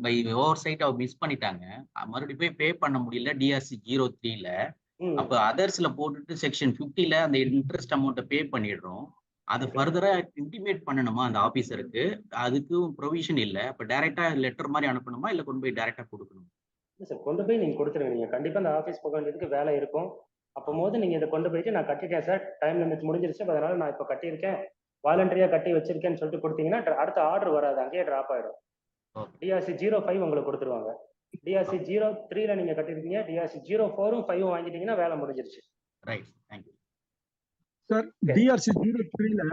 பை ஓவர் சைட் அவங்க மிஸ் பண்ணிட்டாங்க, மறுபடியும் போய் பே பண்ண முடியல டிஆர்சி 03ல. அப்போ அதர்ஸ்ல போட்டுட்டு செக்ஷன் 50ல அந்த இன்ட்ரெஸ்ட் அமௌண்ட்டை பே பண்ணிடுறோம். அதை ஃபர்தரா இன்டிமேட் பண்ணணுமா அந்த ஆபீசருக்கு? அதுக்கும் ப்ரொவிஷன் இல்லை. அப்போ டைரக்டா லெட்டர் மாதிரி அனுப்பணுமா இல்லை கொண்டு போய் டைரக்டா கொடுக்கணும்? இல்லை சார், கொண்டு போய் நீங்க கொடுத்துருங்க. நீங்க கண்டிப்பா அந்த ஆஃபீஸ் போக வேண்டியதுக்கு வேலை இருக்கும். அப்போ போது நீங்க இதை கொண்டு போயிட்டு நான் கட்டிட்டேன் சார், டைம் லிமிட் முடிஞ்சிருச்சு, அதனால நான் இப்போ கட்டியிருக்கேன், வாலண்டரியா கட்டி வச்சிருக்கேன்னு சொல்லிட்டு கொடுத்தீங்கன்னா அடுத்த ஆர்டர் வராது, அங்கேயே டிராப் ஆயிடும். டிஆர்சி 05 உங்களுக்கு கொடுத்துருவாங்க. டிஆர்சி 03ல நீங்க கட்டிருக்கீங்க, டிஆர்சி 04ம் 5ம் வாங்கிட்டீங்கன்னா வேலை முடிஞ்சிருச்சு. Right, thank you sir. டிஆர்சி 03ல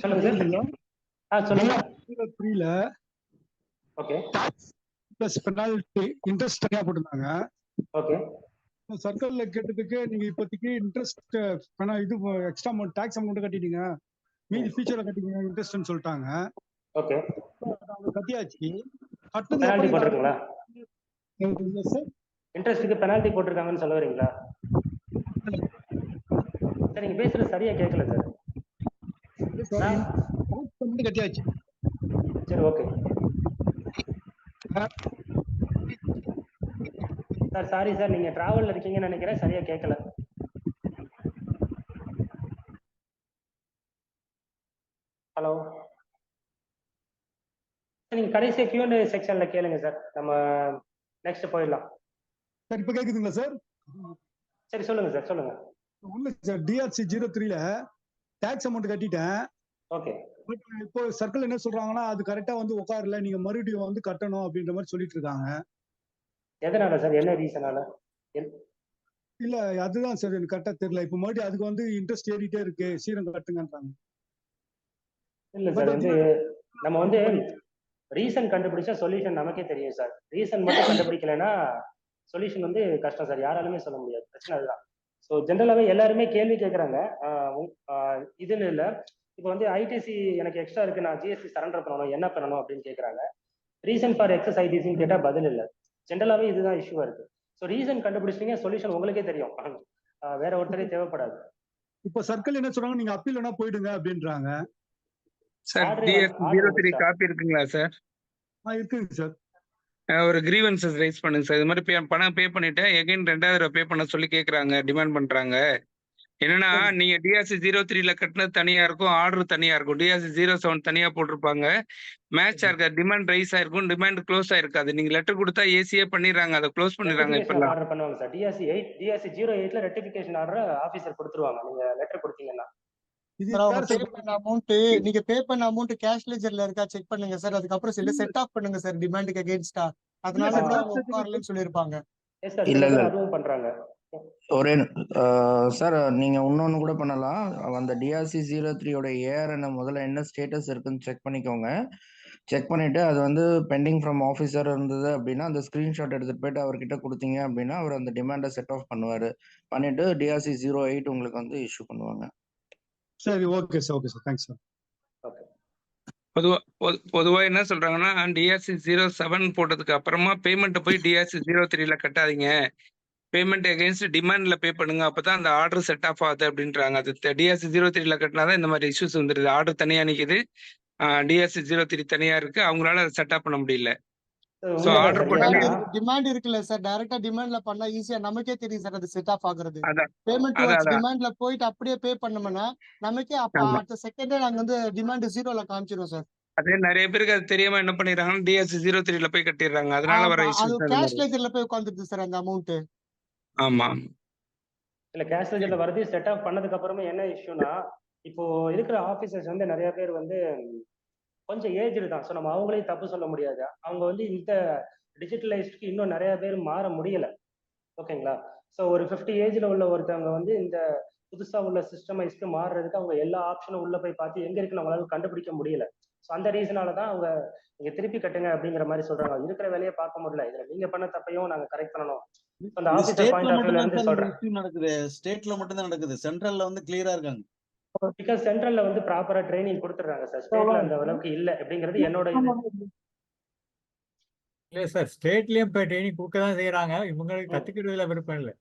சொல்லுங்க சார். சொல்லுங்க. 03ல ஓகே, பிளஸ் பெனால்டி இன்ட்ரெஸ்ட் தனியா போட்டிருந்தாங்க. ஓகே. சர்க்கிள்ல கேட்டதுக்கு நீங்க இப்போதைக்கு இன்ட்ரெஸ்ட் இது எக்ஸ்ட்ரா அமௌண்ட் டாக்ஸ் அமௌண்ட் கட்டிட்டீங்க, மீதி ஃபியூச்சர்ல கட்டிட்டீங்க இன்ட்ரெஸ்ட்னு சொல்லிட்டாங்க. ஓகே, கட்டியாச்சு. பெனால்டி போட்டிருக்கீங்களா? சார் இன்ட்ரெஸ்ட்டுக்கு பெனால்டி போட்டிருக்காங்கன்னு சொல்ல வரீங்களா? சார் நீங்க பேசுறது சரியா கேட்கல சார். கட்டியாச்சு. சரி, ஓகே சார். சாரி சார், நீங்க டிராவல்ல இருக்கீங்கன்னு நினைக்கிறேன், சரியா கேட்கல. ஹலோ, நீங்க கடைசியா Q&A செக்ஷன்ல கேளுங்க சார், நம்ம நெக்ஸ்ட் போயிடலாம். சார் இப்போ கேக்குதுங்களா சார்? சரி, சொல்லுங்க சார், சொல்லுங்க. ஒண்ணு சார், டிஆர்சி 03ல டாக்ஸ் அமௌண்ட் கட்டிட்டேன். ஓகே. பட் இப்போ சர்க்கிள் என்ன சொல்றாங்கன்னா அது கரெக்டா வந்து உட்காரல, நீங்க மறுபடியும் வந்து கட்டணும் அப்படின்ற மாதிரி சொல்லிட்டு இருக்காங்க. எதனால சார், என்ன ரீசனால? இல்ல அதுதான் சார் எனக்கு கரெக்டா தெரியல. இப்போ மறுபடியும் அதுக்கு வந்து இன்ட்ரெஸ்ட் ஏறிட்டே இருக்கு, சீரம் கட்டுங்கன்றாங்க. இல்ல சார், வந்து நம்ம வந்து ரீசன் கண்டுபிடிச்சா சொல்யூஷன் நமக்கே தெரியும் சார். ரீசன் மட்டும் கண்டுபிடிக்கலன்னா சொல்யூஷன் வந்து கஷ்டம் சார், யாராலுமே சொல்ல முடியாது. பிரச்சனை அதுதான். ஸோ ஜென்ரலாகவே எல்லாருமே கேள்வி கேட்குறாங்க. இதுன்னு இல்லை, இப்போ வந்து ஐடிசி எனக்கு எக்ஸ்ட்ரா இருக்கு, நான் ஜிஎஸ்டி சரண்டர் பண்ணணும், என்ன பண்ணணும் அப்படின்னு கேட்குறாங்க. ரீசன் ஃபார் எக்ஸஸ் ஐடிசின்னு கேட்டால் பதில் இல்லை. ஜென்ரலாகவே இதுதான் இஷ்யூவா இருக்கு. ஸோ ரீசன் கண்டுபிடிச்சிட்டீங்க, சொல்யூஷன் உங்களுக்கே தெரியும், வேற ஒருத்தரே தேவைப்படாது. இப்போ சர்க்கிள் என்ன சொல்றாங்க, நீங்க அப்பீல் வேணா போயிடுங்க அப்படின்றாங்க. சார் ஆர்டரே டிஎஸ் ஆர்டர் 03 வந்துச்சா? காப்பி இருக்குங்களா சார்? இருக்குங்க சார். ஒரு கிரீவன்சஸ் ரைஸ் பண்ணுங்க சார். இது மாதிரி பணம் பே பண்ணிட்டேன், எகைன் 2வது தடவை பே பண்ண சொல்லி கேட்குறாங்க, டிமாண்ட் பண்றாங்க. என்னன்னா நீங்க டிஆர்சி 03ல கட்டினது தனியா இருக்கும், ஆர்டர் தனியா இருக்கும். டிஆர்சி 07 தனியா போட்டிருப்பாங்க. மேட்ச் ஆயிருக்காது, டிமாண்ட் ரைஸ் ஆயிருக்கும், டிமாண்ட் க்ளோஸ் ஆயிருக்காது. நீங்க லெட்டர் கொடுத்தா ஏசியே பண்ணிடுறாங்க, அதை க்ளோஸ் பண்ணிடுறாங்க ரெக்டிஃபிகேஷன் இப்பெல்லாம். ஆர்டர் பண்ணுவாங்க சார். டிஆர்சி 08ல ரெக்டிஃபிகேஷன் ஆர்டர் ஆபீசர் கொடுத்துருவாங்க நீங்க லெட்டர் கொடுத்தீங்கன்னா. இது சார் அவங்க யார் பே சார்? பண்ண அமௌண்ட் நீங்க பே பண்ண அமௌண்ட் கேஷ் லெஜர்ல இருக்கா செக் பண்ணுங்க சார். அதுக்கப்புறம் சில செட் ஆஃப் பண்ணுங்க சார் டிமாண்டுக்கு அகைன்ஸ்டா. அதனால சார், கூட cash அவங்க certificate உட்காரலன்னு சொல்லியிருப்பாங்க. எஸ் சார், இல்ல சில இல்ல பேர் அதுவும் பண்றாங்க. ஒரே சார் நீங்க இன்னொன்னு கூட பண்ணலாம். அந்த டிஆர்சி 03யோட ஏஆர்என் முதல்ல என்ன ஸ்டேட்டஸ் இருக்குன்னு செக் பண்ணிக்கோங்க. செக் பண்ணிட்டு அது வந்து பெண்டிங் ஃப்ரம் ஆஃபீஸர் இருந்தது அப்படின்னா அந்த ஸ்கிரீன்ஷாட் எடுத்துட்டு போயிட்டு அவர்கிட்ட கொடுத்தீங்க அப்படின்னா அவர் அந்த டிமாண்டை செட் ஆஃப் பண்ணுவாரு. பண்ணிட்டு டிஆர்சி 08 உங்களுக்கு வந்து இஷ்யூ பண்ணுவாங்க. சரி, okay sir, okay sir, thanks sir. Okay. பொதுவா என்ன சொல்றாங்கன்னா டிஆர்சி 07 போட்டதுக்கு அப்புறமா பேமெண்ட் போய் டிஆர்சி 03ல கட்டாதீங்க, பேமெண்ட் அகைன்ஸ்ட் டிமாண்ட்ல பே பண்ணுங்க, அப்பதான் அந்த ஆர்டர் செட் ஆஃப் ஆகுது அப்படின்றாங்க. அது டிஆர்சி 03ல கட்டினாதான் இந்த மாதிரி இஷ்யூஸ் வந்துருது. ஆர்டர் தனியா நிக்குது, டிஆர்சி 03 தனியா இருக்கு, அவங்களால அதை செட் ஆஃப் பண்ண முடியல. ஸோ உண்மைதான் ஆர்டர் சார். போட்டாலே ஏன்னா டிமாண்ட் இருக்குல்ல சார், டைரக்டா டிமாண்ட்ல பண்ணா ஈஸியா நமக்கே தெரியும் சார் அது செட் ஆஃப் ஆகுறது. அதான் பேமெண்ட் அதான் டுவர்ட்ஸ் அதான் டிமாண்ட்ல போயிட்டு அப்படியே பே பண்ணோம்னா நமக்கே அப்ப ஆமா. அடுத்த செகண்டே நாங்க வந்து டிமாண்ட் 0ல காமிச்சிரும் சார். அதே நிறைய பேருக்கு அது தெரியாம என்ன பண்ணிடுறாங்கன்னா டிஆர்சி 03ல போய் கட்டிடுறாங்க, அதனால வர ஆமா, அது இஷ்யூஸ் அது கேஷ் மாதிரி. லெஜர்ல போய் உட்காந்துருது சார் அந்த அமௌண்ட். ஆமா இல்ல கேஷ் லெஜர்ல வருது. செட் ஆஃப் பண்ணதுக்கு அப்புறமே என்ன இஷ்யூனா, இப்போ இருக்கிற ஆபீசர்ஸ் வந்து நிறைய பேர் வந்து கொஞ்சம் ஏஜ்டு தான். ஸோ நம்ம அவங்களையும் தப்பு சொல்ல முடியாது. அவங்க வந்து இந்த டிஜிட்டலைஸ்டுக்கு இன்னும் நிறைய பேர் மாற முடியல. ஓகேங்களா? ஸோ ஒரு 50 ஏஜ்ல உள்ள ஒருத்தவங்க வந்து இந்த புதுசா உள்ள சிஸ்டமைஸ்க்கு மாறுறதுக்கு அவங்க எல்லா ஆப்ஷனும் உள்ள போய் பார்த்து எங்க இருக்குன்னு அவங்களால கண்டுபிடிக்க முடியல. ஸோ அந்த ரீசனால தான் அவங்க நீங்க திருப்பி கட்டுங்க அப்படிங்கிற மாதிரி சொல்றாங்க. இருக்கிற வேலையை பார்க்க முடியல. இதுல நீங்க பண்ண தப்பையும் நாங்க கரெக்ட் பண்ணணும். அந்த ஆபீசர் பாயிண்ட் ஆஃப் வியூல இருந்து சொல்றேன். நடக்குது, ஸ்டேட்ல மட்டும் தான் நடக்குது, சென்ட்ரல்ல வந்து கிளியரா இருக்காங்க. பிகாஸ் சென்ட்ரல்ல வந்து ப்ராப்பரா ட்ரைனிங் கொடுத்துறாங்க சார். ஸ்டேட்ல அந்த அளவுக்கு இல்ல அப்படிங்கிறது என்னோட இது. இல்ல சார், ஸ்டேட்லயும் இப்ப ட்ரைனிங் கொடுக்க தான் செய்யறாங்க. இவங்களுக்கு கத்துக்கிறதுல விருப்பம் இல்லை.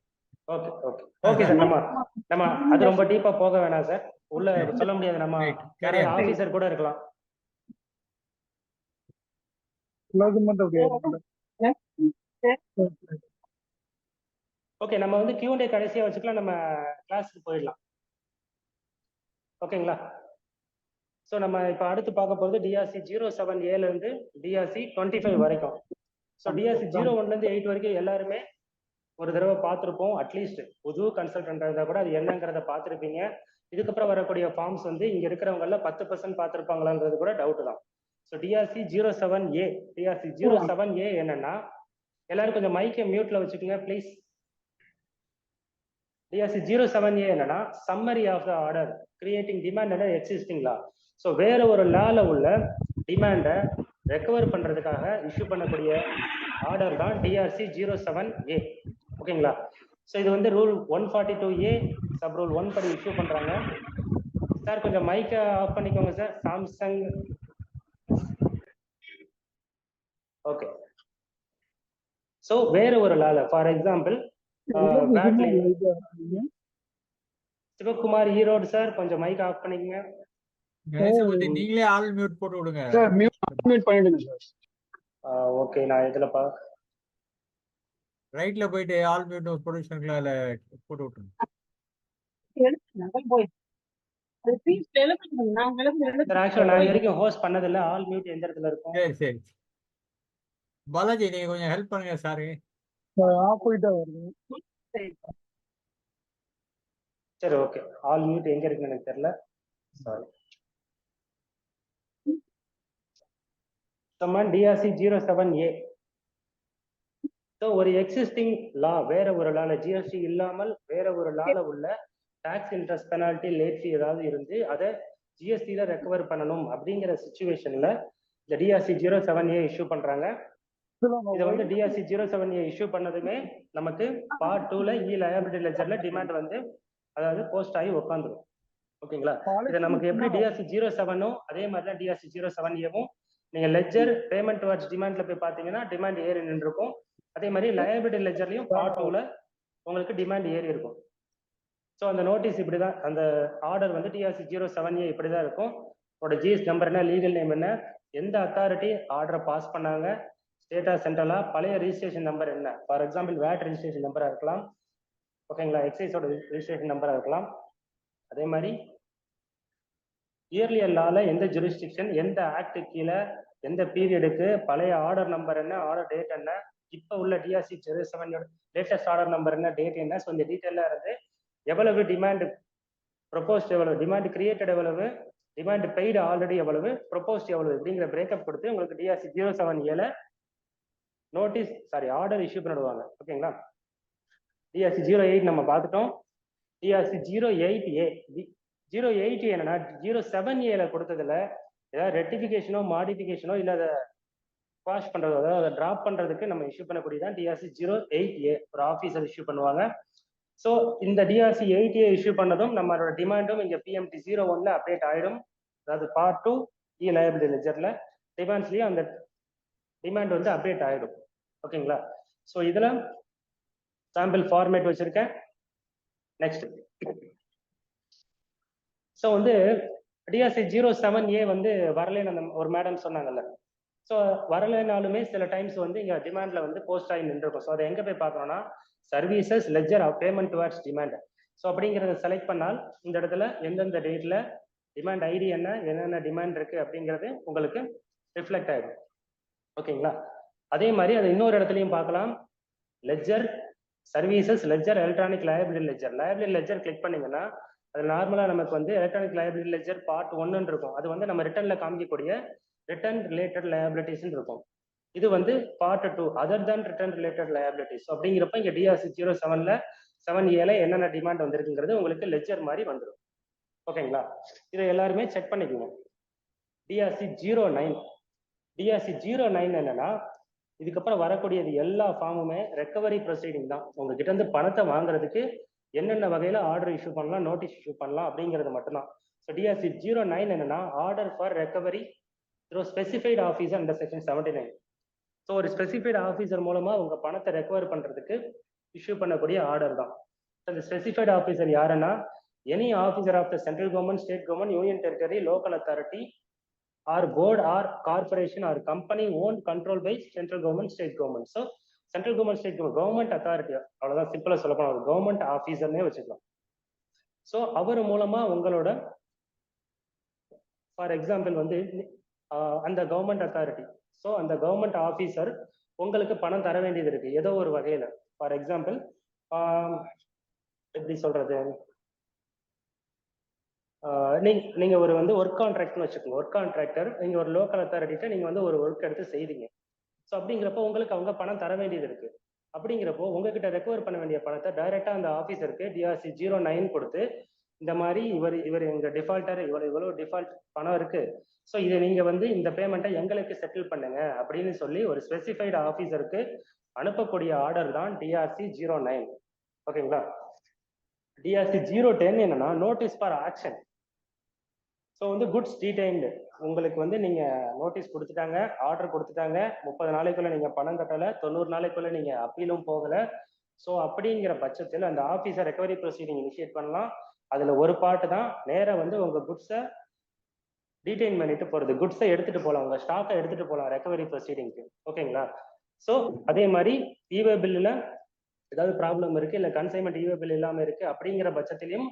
Okay okay okay sir. நம்ம அது ரொம்ப டீப்பா போக வேணாம் சார். உள்ள சொல்ல முடியாது. நம்ம நிறைய ஆபீசர் கூட இருக்கலாம். ஓகே, நம்ம வந்து Q&A கடைசியா வச்சுக்கலாம். நம்ம கிளாஸுக்கு போயிடலாம். ஓகேங்களா? ஸோ நம்ம இப்போ அடுத்து பார்க்க போகிறது டிஆர்சி 07A இருந்து டிஆர்சி 25 வரைக்கும். ஸோ டிஆர்சி 01 இருந்து 8 வரைக்கும் எல்லாருமே ஒரு தடவை பார்த்துருப்போம். அட்லீஸ்ட் புது கன்சல்டன்ட் இருந்தால் கூட அது என்னங்கிறத பார்த்துருப்பீங்க. இதுக்கப்புறம் வரக்கூடிய ஃபார்ம்ஸ் வந்து இங்க இருக்கிறவங்கள 10% பார்த்துருப்பாங்களான்றது கூட டவுட் தான். So TRC 07A TRC 07A என்னன்னா, எல்லாரும் கொஞ்சம் மைக்கை மியூட்ல வச்சுக்கோங்க ப்ளீஸ். டிஆர்சி 07A என்னன்னா summary of the order creating demand and existing law. So வேற ஒரு லால உள்ள டிமாண்டை ரெக்கவர் பண்றதுக்காக இஷ்யூ பண்ணக்கூடிய ஆர்டர் தான் டிஆர்சி 07A. ஓகேங்களா? ஸோ இது வந்து ரூல் 142A சப் ரூல் 1 படி இஷ்யூ பண்றாங்க. சார் கொஞ்சம் மைக்கை ஆஃப் பண்ணிக்கோங்க சார். சாம்சங். ஓகே. ஸோ வேற ஒரு லால for example Sivakumar Erode sir கொஞ்சம் மைக் ஆஃப் பண்ணிக்கங்க. கணேசமூர்த்தி நீங்களே ஆல் மியூட் போட்டு விடுங்க. சார் மியூட் பண்ணிடுங்க சார். ஓகே, நான் இதுல ரைட்ல போயிட்டு ஆல் மியூட் ப்ரொடக்ஷன்ல போட்டு விட்டுருங்க. சார் ஆக்சுவலா நான் இது வரைக்கும் ஹோஸ்ட் பண்ணதில்லை. ஆல் மியூட் எந்த இடத்துல இருக்கும்? சரி சரி பாலாஜி, நீங்க கொஞ்சம் ஹெல்ப் பண்ணுங்க சாரு. ஆஃப் போயிட்டா வருது. சரி ஓகே. ஆல் மியூட் எங்க இருக்குன்னு எனக்கு தெரியல. சாரி. DRC 07A. ஸோ ஒரு எக்ஸிஸ்டிங் லா வேற ஒரு லால ஜிஎஸ்டி இல்லாமல் வேற ஒரு லால உள்ள tax interest penalty late fee ஏதாவது இருந்து அதை ஜிஎஸ்டியில ரெக்கவர் பண்ணணும் அப்படிங்கிற சிச்சுவேஷன்ல இந்த டிஆர்சி 07A இஷ்யூ பண்றாங்க. இதை வந்து டிஆர்சி 07A இஷ்யூ பண்ணதுமே நமக்கு பார்ட் 2ல லயபிலிட்டி லெஜர்ல டிமாண்ட் வந்து அதாவது போஸ்ட் ஆகி உட்காந்துரும். ஓகேங்களா? இதை நமக்கு எப்படி டிஆர்சி 07 அதே மாதிரி தான் டிஆர்சி 07Aவும் நீங்க லெஜர் பேமெண்ட் டுவர்ட்ஸ் டிமாண்ட்ல போய் பாத்தீங்கன்னா டிமாண்ட் ஏறி நின்றுருக்கும். அதே மாதிரி லயபிலிட்டி லெஜர்லயும் பார்ட் 2ல உங்களுக்கு டிமாண்ட் ஏறி இருக்கும். ஸோ அந்த நோட்டீஸ் இப்படி தான், அந்த ஆர்டர் வந்து டிஆர்சி 07A இப்படி தான் இருக்கும். உங்களோட ஜிஎஸ் நம்பர் என்ன, லீகல் நேம் என்ன, எந்த அத்தாரிட்டி ஆர்டரை பாஸ் பண்ணாங்க, ஸ்டேட்டா சென்ட்ரலா, பழைய ரிஜிஸ்ட்ரேஷன் நம்பர் என்ன, ஃபார் எக்ஸாம்பிள் வேட் ரிஜிஸ்ட்ரேஷன் நம்பராக இருக்கலாம், ஓகேங்களா, எக்ஸைஸோட ரிஜிஸ்ட்ரேஷன் நம்பராக இருக்கலாம். அதே மாதிரி இயர்லி லால எந்த ஜூரிஸ்டிக்ஷன், எந்த ஆக்ட் கீழே, எந்த பீரியடுக்கு, பழைய ஆர்டர் நம்பர் என்ன, ஆர்டர் டேட் என்ன, இப்போ உள்ள டிஆர்சி 07 லேட்டஸ்ட் ஆர்டர் நம்பர் என்ன, டேட் என்ன. ஸோ இந்த டீட்டெயிலாக இருந்து எவ்வளவு டிமாண்ட் ப்ரொபோஸ்ட், எவ்வளவு டிமாண்ட் கிரியேட்டட், எவ்வளவு டிமாண்ட் பெய்டு ஆல்ரெடி, எவ்வளவு ப்ரொபோஸ்ட் எவ்வளவு, இப்படிங்கிற பிரேக்கப் கொடுத்து உங்களுக்கு TRC 07A notice order issue பண்ணிடுவாங்க. ஓகேங்களா. டிஆர்சி 08 நம்ம பார்த்துட்டோம். டிஆர்சி 08A 08A என்னன்னா 07A கொடுத்ததுல ஏதாவது ரெட்டிஃபிகேஷனோ மாடிஃபிகேஷனோ இல்லை அதை வாஷ் பண்றதோ, அதாவது அதை டிராப் பண்றதுக்கு நம்ம இஷ்யூ பண்ணக்கூடியதான் டிஆர்சி 08A. ஒரு ஆஃபீஸர் இஷ்யூ பண்ணுவாங்க. ஸோ இந்த டிஆர்சி 8A இஷ்யூ பண்ணதும் நம்மளோட டிமாண்டும் இங்கே பிஎம்டி 01 அப்டேட் ஆயிடும். அதாவது பார்ட் 2 இ லயபிலிட்டி லெஜர்ல டிமாண்ட்ஸ்லயும் அந்த டிமாண்ட் வந்து அப்டேட் ஆயிடும். ஓகேங்களா. ஸோ இதுல சாம்பிள் ஃபார்மேட் வச்சிருக்கேன். நெக்ஸ்ட் ஸோ வந்து டிஆர்சி 07A வந்து வரலன்னு அந்த ஒரு மேடம் சொன்னாங்கல்ல. ஸோ வரலைனாலுமே சில டைம்ஸ் வந்து இங்கே டிமாண்ட்ல வந்து போஸ்ட் ஆகி நின்றுருக்கும். ஸோ அதை எங்கே போய் பார்க்கணும்னா services ledger of payment towards demand. So அப்படிங்கிறத செலக்ட் பண்ணால் இந்த இடத்துல எந்தெந்த டேட்ல டிமாண்ட் ஐடி என்ன, என்னென்ன டிமாண்ட் இருக்கு அப்படிங்கிறது உங்களுக்கு ரிஃப்ளெக்ட் ஆயிடும். ஓகேங்களா. அதே மாதிரி அதை இன்னொரு இடத்துலையும் பார்க்கலாம். Ledger services ledger electronic liability ledger. Liability ledger click பண்ணீங்கன்னா அது நார்மலாக நமக்கு வந்து எலக்ட்ரானிக் லயபிலிட்டி லெஜர் பார்ட் 1 இருக்கும். அது வந்து நம்ம ரிட்டர்ன்ல காமிக்கக்கூடிய ரிட்டர்ன் ரிலேட்டட் லயபிலிட்டிஸ் இருக்கும். இது வந்து part 2 other than return related liabilities. அப்படிங்கிறப்ப இங்க டிஆர்சி 07A என்னென்ன டிமாண்ட் வந்திருக்குங்கிறது உங்களுக்கு லெஜர் மாதிரி வந்துடும். ஓகேங்களா. இதை எல்லாருமே செக் பண்ணிக்கோங்க. டிஆர்சி 09 என்னன்னா இதுக்கப்புறம் வரக்கூடியது எல்லா ஃபார்முமே ரெக்கவரி ப்ரொசீடிங் தான். உங்ககிட்ட இருந்து பணத்தை வாங்குறதுக்கு என்னென்ன வகையில ஆர்டர் இஷ்யூ பண்ணலாம், நோட்டீஸ் இஷ்யூ பண்ணலாம் அப்படிங்கிறது மட்டும்தான். ஸோ டிஆர்சி 09 என்னன்னா order for recovery through specified officer under section 79. So ஒரு ஸ்பெசிஃபைட் ஆஃபீஸர் மூலமா உங்க பணத்தை ரெக்கவர் பண்றதுக்கு இஷ்யூ பண்ணக்கூடிய ஆர்டர் தான். அந்த ஸ்பெசிஃபைட் ஆஃபீஸர் யாருன்னா any officer of the central government, state government, union territory, local authority or board or corporation or company own control by central government, state government. So central government, state government authority, அவ்வளவுதான் சிம்பிளா சொல்ல போனா ஒரு government ஆஃபீஸர்னே வச்சுக்கலாம். So அவர் மூலமா உங்களோட for example வந்து அந்த கவர்மெண்ட் அத்தாரிட்டி, ஸோ அந்த கவர்மெண்ட் ஆஃபீஸர் உங்களுக்கு பணம் தர வேண்டியது இருக்கு ஏதோ ஒரு வகையில. ஃபார் எக்ஸாம்பிள் எப்படி சொல்றது, நீங்க ஒரு வந்து ஒர்க் கான்ட்ராக்ட்னு வச்சுக்கோங்க. ஒர்க் கான்ட்ராக்டர் நீங்க ஒரு லோக்கல் அத்தாரிட்டிட்ட நீங்க வந்து ஒரு ஒர்க் எடுத்து செய்றீங்க. ஸோ அப்படிங்கிறப்போ உங்களுக்கு அவங்க பணம் தர வேண்டியது இருக்கு. அப்படிங்கிறப்போ உங்ககிட்ட ரெக்கவர் பண்ண வேண்டிய பணத்தை டைரக்டா அந்த ஆஃபீஸருக்கு டிஆர்சி 09 கொடுத்து இந்த மாதிரி இவர் எங்க டிஃபால்ட்டர் இவ்வளவு டிஃபால்ட் பணம் இருக்கு, ஸோ இதை நீங்க வந்து இந்த பேமெண்ட்டை எங்களுக்கு செட்டில் பண்ணுங்க அப்படின்னு சொல்லி ஒரு ஸ்பெசிஃபைடு ஆஃபீஸருக்கு அனுப்பக்கூடிய ஆர்டர் தான் டிஆர்சி 09. ஓகேங்களா. டிஆர்சி 010 என்னன்னா நோட்டீஸ் ஃபார் ஆக்ஷன். ஸோ வந்து குட்ஸ் டீடைன்டு, உங்களுக்கு வந்து நீங்க நோட்டீஸ் கொடுத்துட்டாங்க, ஆர்டர் கொடுத்துட்டாங்க, 30 நாளைக்குள்ள நீங்க பணம் கட்டலை, 90 நாளைக்குள்ள நீங்க அப்பீலும் போகல. ஸோ அப்படிங்கிற பட்சத்தில் அந்த ஆஃபீஸர் ரெக்கவரி ப்ரொசீடிங் இனிஷியேட் பண்ணலாம். அதுல ஒரு பார்ட் தான் நேரா வந்து உங்க குட்ஸை டீடைன் பண்ணிட்டு போறது, குட்ஸை எடுத்துட்டு போகலாம், உங்க ஸ்டாக்கை எடுத்துட்டு போகலாம் ரெக்கவரி ப்ரொசீடிங்க்கு. ஓகேங்களா. ஸோ அதே மாதிரி இவே பில்லுல ஏதாவது ப்ராப்ளம் இருக்கு, இல்லை கன்சைன்மெண்ட் இவே பில் இல்லாம இருக்கு அப்படிங்கிற பட்சத்திலையும்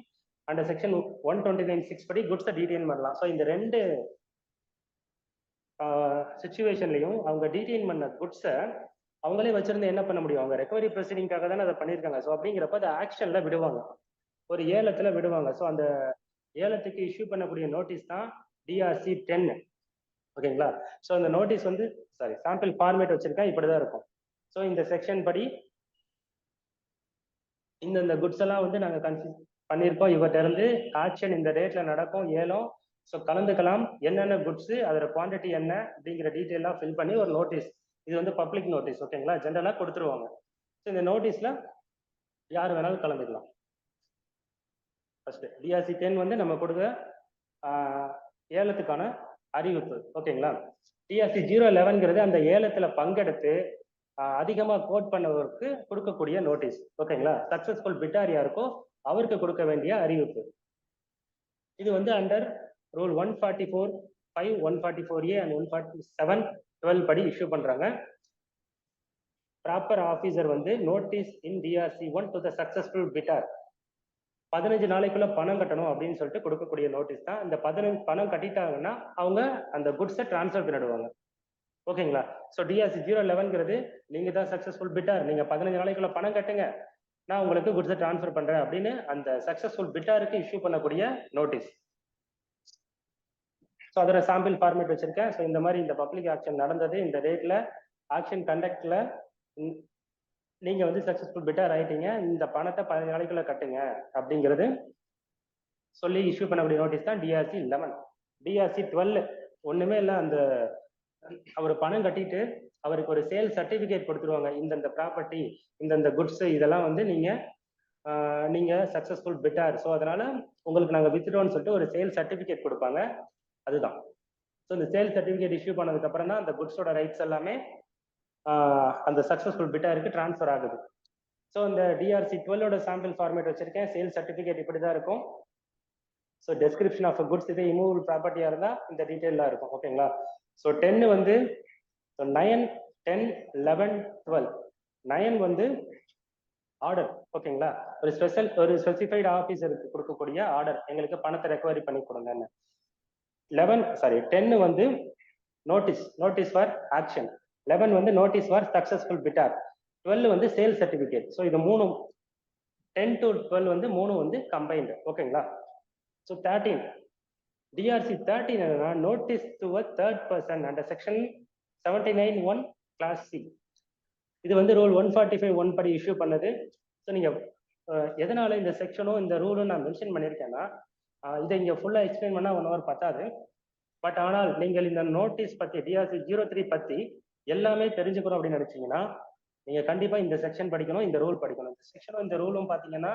அந்த செக்ஷன் 129(6) படி குட்ஸை டீடைன் பண்ணலாம். ஸோ இந்த ரெண்டு சுச்சுவேஷன்லையும் அவங்க டீடைன் பண்ண குட்ஸை அவங்களே வச்சிருந்து என்ன பண்ண முடியும், அவங்க ரெக்கவரி ப்ரொசீடிங்காக தானே அதை பண்ணியிருக்காங்க. ஸோ அப்படிங்கிறப்ப அதை ஆக்ஷன்ல விடுவாங்க, ஒரு ஏலத்துல விடுவாங்க. ஸோ அந்த ஏலத்துக்கு இஷ்யூ பண்ணக்கூடிய நோட்டீஸ் தான் டிஆர்சி 10. ஓகேங்களா. ஸோ அந்த நோட்டீஸ் வந்து சாம்பிள் ஃபார்மேட் வச்சிருக்கேன், இப்படிதான் இருக்கும். ஸோ இந்த செக்ஷன் படி இந்த குட்ஸ் எல்லாம் வந்து நாங்கள் கன்ஃபியூஸ் பண்ணியிருக்கோம், இவர்கிட்ட இருந்து ஆக்ஷன் இந்த டேட்ல நடக்கும் ஏலம், ஸோ கலந்துக்கலாம், என்னென்ன குட்ஸ் அதோட குவான்டிட்டி என்ன அப்படிங்கிற டீட்டெயிலாக ஃபில் பண்ணி ஒரு நோட்டீஸ், இது வந்து பப்ளிக் நோட்டீஸ். ஓகேங்களா. ஜென்ரலாக கொடுத்துருவாங்க. ஸோ இந்த நோட்டீஸ்ல யார் வேணாலும் கலந்துக்கலாம். ஃபர்ஸ்ட் டிஆர்சி 10 வந்து நம்ம கொடுக்க ஏலத்துக்கான அறிவிப்பு. ஓகேங்களா. டிஆர்சி 011 அந்த ஏலத்துல பங்கெடுத்து அதிகமா கோட் பண்ணவருக்கு கொடுக்கக்கூடிய நோட்டீஸ். ஓகேங்களா. சக்சஸ்ஃபுல் பிட்டார் யாருக்கோ அவருக்கு கொடுக்க வேண்டிய அறிவிப்பு. இது வந்து அண்டர் ரூல் 144(5), 144A and 147(12) படி இஷ்யூ பண்றாங்க. ப்ராப்பர் ஆபீசர் வந்து notice in DRC1 to the successful bitter 15 நாளைக்குள்ள பணம் கட்டணும் அப்படின்னு சொல்லிட்டு கொடுக்கக்கூடிய நோட்டீஸ் தான். இந்த 15 பணம் கட்டிட்டாங்கன்னா அவங்க அந்த குட்ஸை டிரான்ஸ்ஃபர் பண்ணிடுவாங்க. ஓகேங்களா? ஸோ DRC 011ங்கிறது நீங்க தான் சக்சஸ்ஃபுல் பிட்டர், நீங்க 15 நாளைக்குள்ள பணம் கட்டுங்க, நான் உங்களுக்கு குட்ஸை டிரான்ஸ்ஃபர் பண்றேன் அப்படின்னு அந்த சக்சஸ்ஃபுல் பிட்டருக்கு இஷ்யூ பண்ணக்கூடிய நோட்டீஸ். ஸோ அதோட சாம்பிள் ஃபார்மேட் வச்சிருக்கேன். ஸோ இந்த மாதிரி இந்த பப்ளிக் ஆக்ஷன் நடந்தது, இந்த டேட்ல ஆக்ஷன் கண்டக்ட்ல நீங்க வந்து சக்சஸ்ஃபுல் பிட்டர் ஆயிட்டீங்க, இந்த பணத்தை 15 நாளைக்குள்ள கட்டுங்க அப்படிங்கிறது சொல்லி இஷ்யூ பண்ணக்கூடிய நோட்டீஸ் தான் DRC 11. DRC 12 ஒண்ணுமே இல்லை, அந்த அவர் பணம் கட்டிட்டு அவருக்கு ஒரு சேல் சர்டிபிகேட் கொடுத்துருவாங்க. இந்தந்த ப்ராப்பர்ட்டி, இந்தந்த குட்ஸ் இதெல்லாம் வந்து நீங்க சக்சஸ்ஃபுல் பிட்டர், ஸோ அதனால உங்களுக்கு நாங்கள் வித்துட்டோம்னு சொல்லிட்டு ஒரு சேல் சர்டிபிகேட் கொடுப்பாங்க. அதுதான். ஸோ இந்த சேல் சர்டிபிகேட் இஷ்யூ பண்ணதுக்கு அப்புறம் தான் அந்த குட்ஸோட ரைட்ஸ் எல்லாமே அந்த சக்சஸ்ஃபுல் பிட்டருக்கு டிரான்ஸ்ஃபர் ஆகுது. ஸோ இந்த DRC 12ஓட சாம்பிள் ஃபார்மேட் வச்சிருக்கேன். சேல் சர்டிபிகேட் இப்படி தான் இருக்கும். ஸோ டெஸ்கிரிப்ஷன் ஆஃப் குட்ஸ் இதே இமூவபிள் ப்ராப்பர்ட்டியா இருந்தா இந்த டீட்டெயிலாம் இருக்கும். ஓகேங்களா? ஸோ 10 வந்து 9, 10, 11, 12. 9 வந்து ஆர்டர். ஓகேங்களா? ஒரு ஸ்பெசிஃபைடு ஆஃபீஸருக்கு கொடுக்கக்கூடிய ஆர்டர், எங்களுக்கு பணத்தை ரெக்கவரி பண்ணி கொடுங்கன்னு. 10 வந்து நோட்டீஸ் ஃபார் ஆக்ஷன். 11 வந்து நோட்டீஸ் ஃபார் சக்சஸ்ஃபுல் பிட்டர். 12 வந்து சேல் சர்டிபிகேட். ஸோ இது 3, 10 to 12 வந்து 3 வந்து கம்பைன்டு. ஓகேங்களா? ஸோ 13 DRC 13 என்னன்னா notice to a third person under section 79(1) clause C. இது வந்து ரூல் 145(1) படி இஷ்யூ பண்ணது. ஸோ நீங்க எதனால இந்த செக்ஷனும் இந்த ரூலும் நான் மென்ஷன் பண்ணியிருக்கேன்னா, இதை இங்க ஃபுல்லா எக்ஸ்பிளைன் பண்ணா 1 hour பத்தாது. பட் ஆனால் நீங்கள் இந்த நோட்டீஸ் பத்தி DRC 03 பத்தி எல்லாமே தெரிஞ்சுக்கணும் அப்படின்னு நினைச்சீங்கன்னா நீங்க கண்டிப்பா இந்த செக்ஷன் படிக்கணும், இந்த ரூல் படிக்கணும். இந்த செக்ஷனும் இந்த ரூலும் பாத்தீங்கன்னா